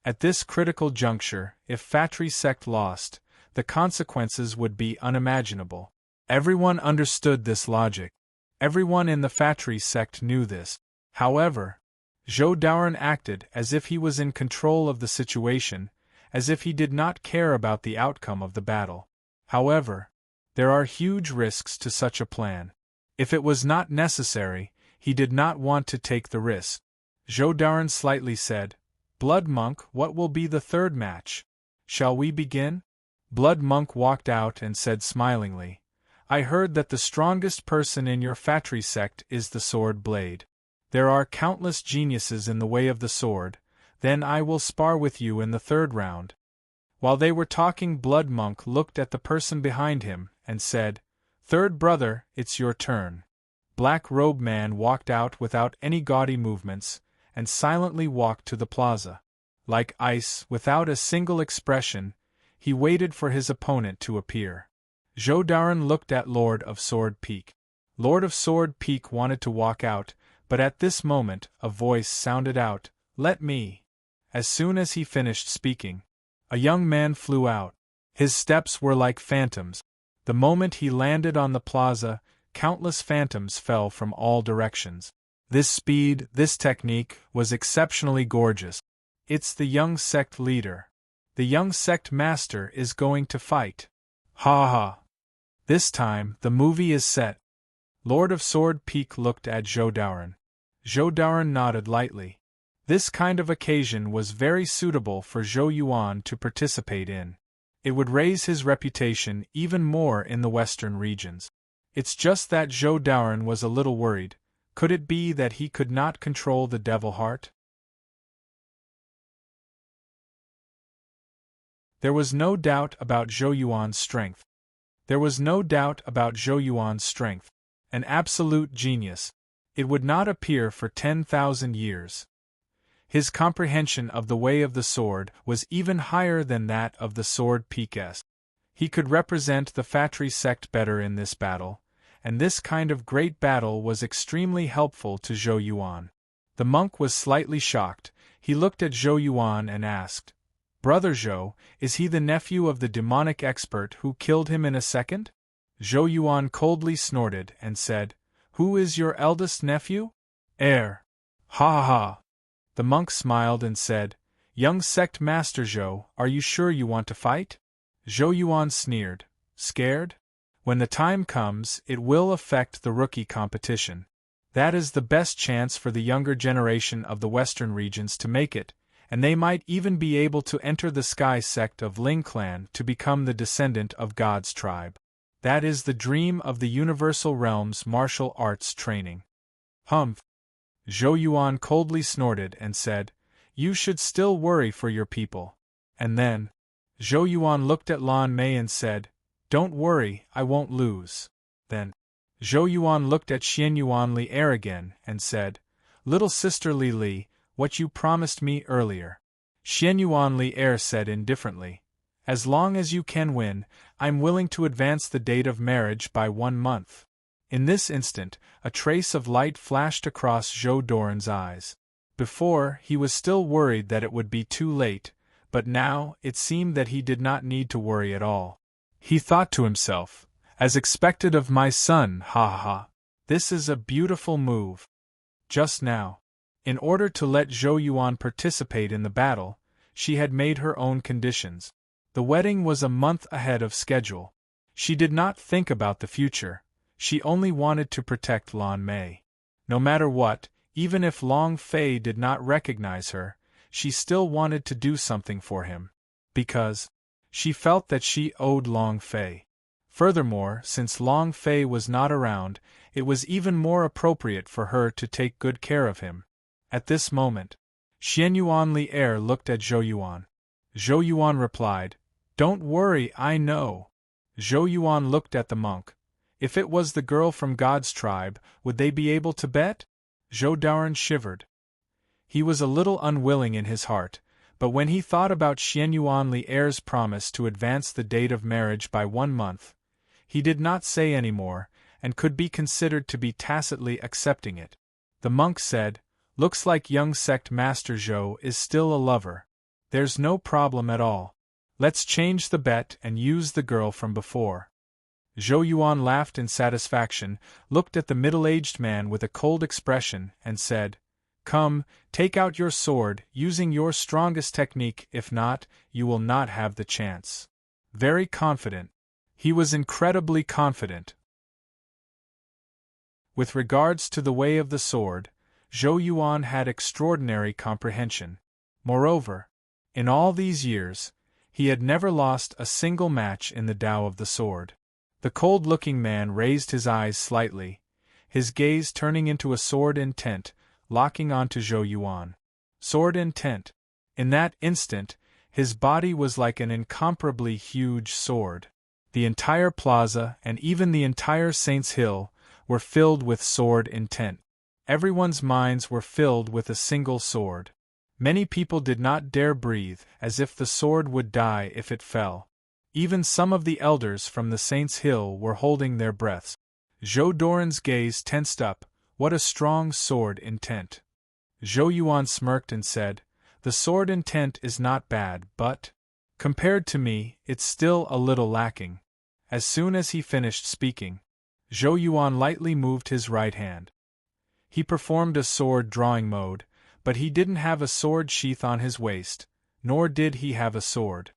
S1: At this critical juncture, if Fatri sect lost, the consequences would be unimaginable. Everyone understood this logic. Everyone in the Fatri sect knew this. However, Zhou Daoren acted as if he was in control of the situation, as if he did not care about the outcome of the battle. However, there are huge risks to such a plan. If it was not necessary, he did not want to take the risk. Zhou Daoren slightly said, "Blood Monk, what will be the third match? Shall we begin?" Blood Monk walked out and said smilingly, "I heard that the strongest person in your Fatri sect is the sword blade. There are countless geniuses in the way of the sword, then I will spar with you in the third round." While they were talking, Blood Monk looked at the person behind him and said, "Third brother, it's your turn." Black Robe Man walked out without any gaudy movements, and silently walked to the plaza. Like ice, without a single expression, he waited for his opponent to appear. Zhou Daoren looked at Lord of Sword Peak. Lord of Sword Peak wanted to walk out, but at this moment a voice sounded out, "Let me." As soon as he finished speaking, a young man flew out. His steps were like phantoms. The moment he landed on the plaza, countless phantoms fell from all directions. This speed, this technique, was exceptionally gorgeous. It's the young sect leader. The young sect master is going to fight. Ha ha! This time, the movie is set. Lord of Sword Peak looked at Zhou Daoren. Zhou Daoren nodded lightly. This kind of occasion was very suitable for Zhou Yuan to participate in. It would raise his reputation even more in the western regions. It's just that Zhou Daoren was a little worried. Could it be that he could not control the devil heart? There was no doubt about Zhou Yuan's strength. There was no doubt about Zhou Yuan's strength. An absolute genius. It would not appear for 10,000 years. His comprehension of the way of the sword was even higher than that of the Sword Peak-esque. He could represent the Fatri sect better in this battle, and this kind of great battle was extremely helpful to Zhou Yuan. The monk was slightly shocked. He looked at Zhou Yuan and asked, "Brother Zhou, is he the nephew of the demonic expert who killed him in a second?" Zhou Yuan coldly snorted and said, "Who is your eldest nephew?" "Heir." "Ha ha ha." The monk smiled and said, "Young sect master Zhou, are you sure you want to fight?" Zhou Yuan sneered, "Scared? When the time comes, it will affect the rookie competition. That is the best chance for the younger generation of the western regions to make it, and they might even be able to enter the Sky sect of Ling Clan to become the descendant of God's tribe. That is the dream of the Universal Realm's martial arts training." "Humph." Zhou Yuan coldly snorted and said, "You should still worry for your people." And then, Zhou Yuan looked at Lan Mei and said, "Don't worry, I won't lose." Then, Zhou Yuan looked at Xianyuan Li Er again and said, "Little sister Li Li, what you promised me earlier." Xianyuan Li Er said indifferently, "As long as you can win, I'm willing to advance the date of marriage by 1 month." In this instant, a trace of light flashed across Zhou Daoren's eyes. Before, he was still worried that it would be too late, but now it seemed that he did not need to worry at all. He thought to himself, as expected of my son, ha ha ha. This is a beautiful move. Just now, in order to let Zhou Yuan participate in the battle, she had made her own conditions. The wedding was a month ahead of schedule. She did not think about the future, she only wanted to protect Lan Mei. No matter what, even if Long Fei did not recognize her, she still wanted to do something for him. Because she felt that she owed Long Fei. Furthermore, since Long Fei was not around, it was even more appropriate for her to take good care of him. At this moment, Xianyuan Li Er looked at Zhou Yuan. Zhou Yuan replied, "Don't worry, I know." Zhou Yuan looked at the monk. If it was the girl from God's tribe, would they be able to bet? Zhou Daoren shivered. He was a little unwilling in his heart, but when he thought about Xianyuan Li Er's promise to advance the date of marriage by 1 month, he did not say any more, and could be considered to be tacitly accepting it. The monk said, "Looks like young sect master Zhou is still a lover. There's no problem at all. Let's change the bet and use the girl from before." Zhou Yuan laughed in satisfaction, looked at the middle-aged man with a cold expression, and said, "Come, take out your sword, using your strongest technique, if not, you will not have the chance." Very confident. He was incredibly confident. With regards to the way of the sword, Zhou Yuan had extraordinary comprehension. Moreover, in all these years, he had never lost a single match in the Tao of the sword. The cold-looking man raised his eyes slightly, his gaze turning into a sword intent, locking onto Zhou Yuan. Sword intent. In that instant, his body was like an incomparably huge sword. The entire plaza and even the entire Saints Hill were filled with sword intent. Everyone's minds were filled with a single sword. Many people did not dare breathe, as if the sword would die if it fell. Even some of the elders from the Saints Hill were holding their breaths. Zhou Daoren's gaze tensed up. What a strong sword intent. Zhou Yuan smirked and said, "The sword intent is not bad, but, compared to me, it's still a little lacking." As soon as he finished speaking, Zhou Yuan lightly moved his right hand. He performed a sword drawing mode, but he didn't have a sword sheath on his waist, nor did he have a sword.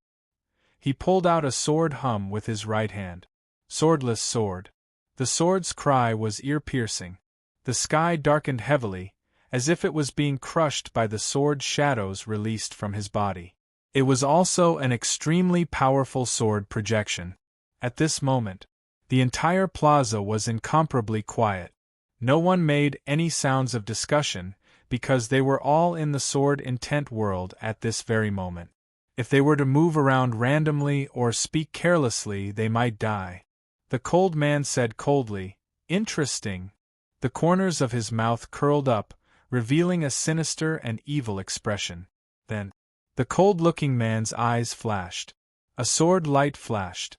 S1: He pulled out a sword hum with his right hand. Swordless sword. The sword's cry was ear-piercing. The sky darkened heavily, as if it was being crushed by the sword shadows released from his body. It was also an extremely powerful sword projection. At this moment, the entire plaza was incomparably quiet. No one made any sounds of discussion, because they were all in the sword intent world at this very moment. If they were to move around randomly or speak carelessly, they might die. The cold man said coldly, "Interesting." The corners of his mouth curled up, revealing a sinister and evil expression. Then, the cold-looking man's eyes flashed. A sword light flashed.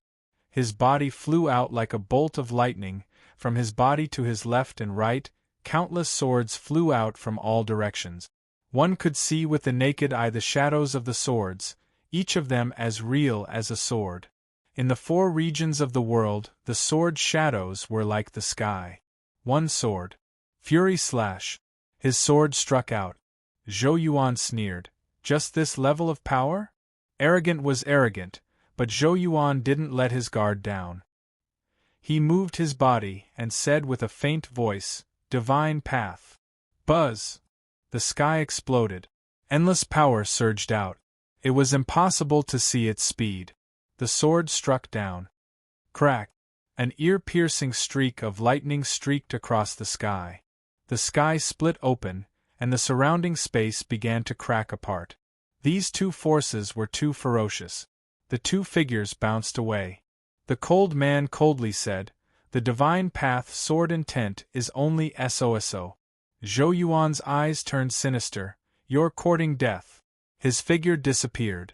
S1: His body flew out like a bolt of lightning. From his body to his left and right, countless swords flew out from all directions. One could see with the naked eye the shadows of the swords, each of them as real as a sword. In the 4 regions of the world, the sword shadows were like the sky. One sword. Fury slash. His sword struck out. Zhou Yuan sneered. Just this level of power? Arrogant was arrogant, but Zhou Yuan didn't let his guard down. He moved his body and said with a faint voice, "Divine path." Buzz! The sky exploded. Endless power surged out. It was impossible to see its speed. The sword struck down. Crack! An ear-piercing streak of lightning streaked across the sky. The sky split open, and the surrounding space began to crack apart. These two forces were too ferocious. The two figures bounced away. The cold man coldly said, "The divine path sword intent is only SOSO. Zhou Yuan's eyes turned sinister. "You're courting death." His figure disappeared.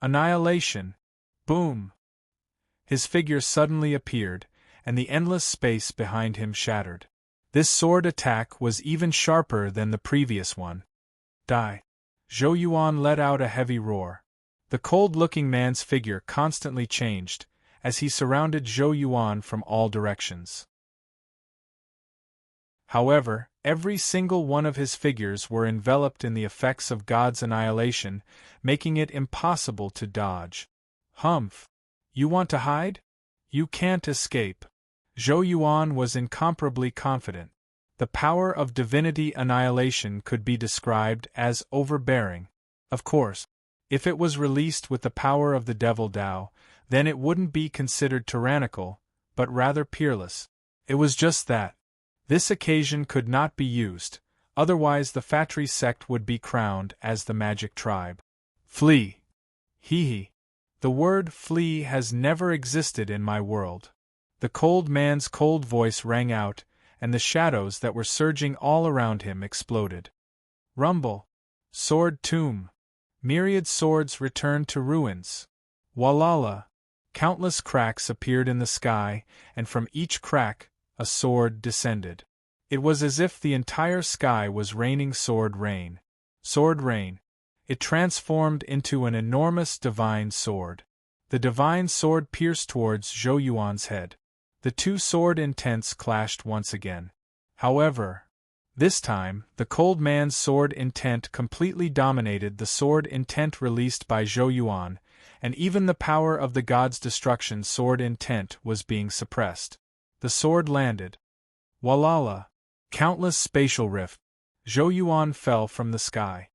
S1: Annihilation. Boom. His figure suddenly appeared, and the endless space behind him shattered. This sword attack was even sharper than the previous one. Die. Zhou Yuan let out a heavy roar. The cold-looking man's figure constantly changed, as he surrounded Zhou Yuan from all directions. However, every single one of his figures were enveloped in the effects of God's annihilation, making it impossible to dodge. Humph! You want to hide? You can't escape. Zhou Yuan was incomparably confident. The power of divinity annihilation could be described as overbearing. Of course, if it was released with the power of the devil Tao, then it wouldn't be considered tyrannical, but rather peerless. It was just that. This occasion could not be used, otherwise the Fatri sect would be crowned as the magic tribe. Flee! Hee. The word flee has never existed in my world. The cold man's cold voice rang out, and the shadows that were surging all around him exploded. Rumble! Sword tomb! Myriad swords returned to ruins. Walala! Countless cracks appeared in the sky, and from each crack, a sword descended. It was as if the entire sky was raining sword rain. Sword rain. It transformed into an enormous divine sword. The divine sword pierced towards Zhou Yuan's head. The two sword intents clashed once again. However, this time, the cold man's sword intent completely dominated the sword intent released by Zhou Yuan, and even the power of the god's destruction sword intent was being suppressed. The sword landed. Walala! Countless spatial rift. Zhou Yuan fell from the sky.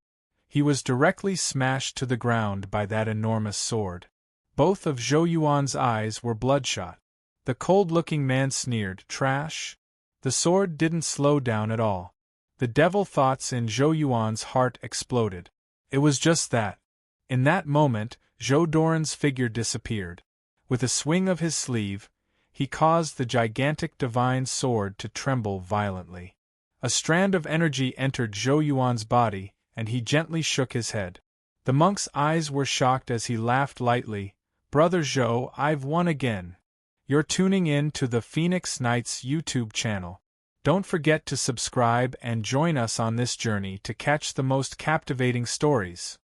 S1: He was directly smashed to the ground by that enormous sword. Both of Zhou Yuan's eyes were bloodshot. The cold-looking man sneered, "Trash?" The sword didn't slow down at all. The devil thoughts in Zhou Yuan's heart exploded. It was just that. In that moment, Zhou Doran's figure disappeared. With a swing of his sleeve, he caused the gigantic divine sword to tremble violently. A strand of energy entered Zhou Yuan's body, and he gently shook his head. The monk's eyes were shocked as he laughed lightly. "Brother Zhou, I've won again." You're tuning in to the Phoenix Knights YouTube channel. Don't forget to subscribe and join us on this journey to catch the most captivating stories.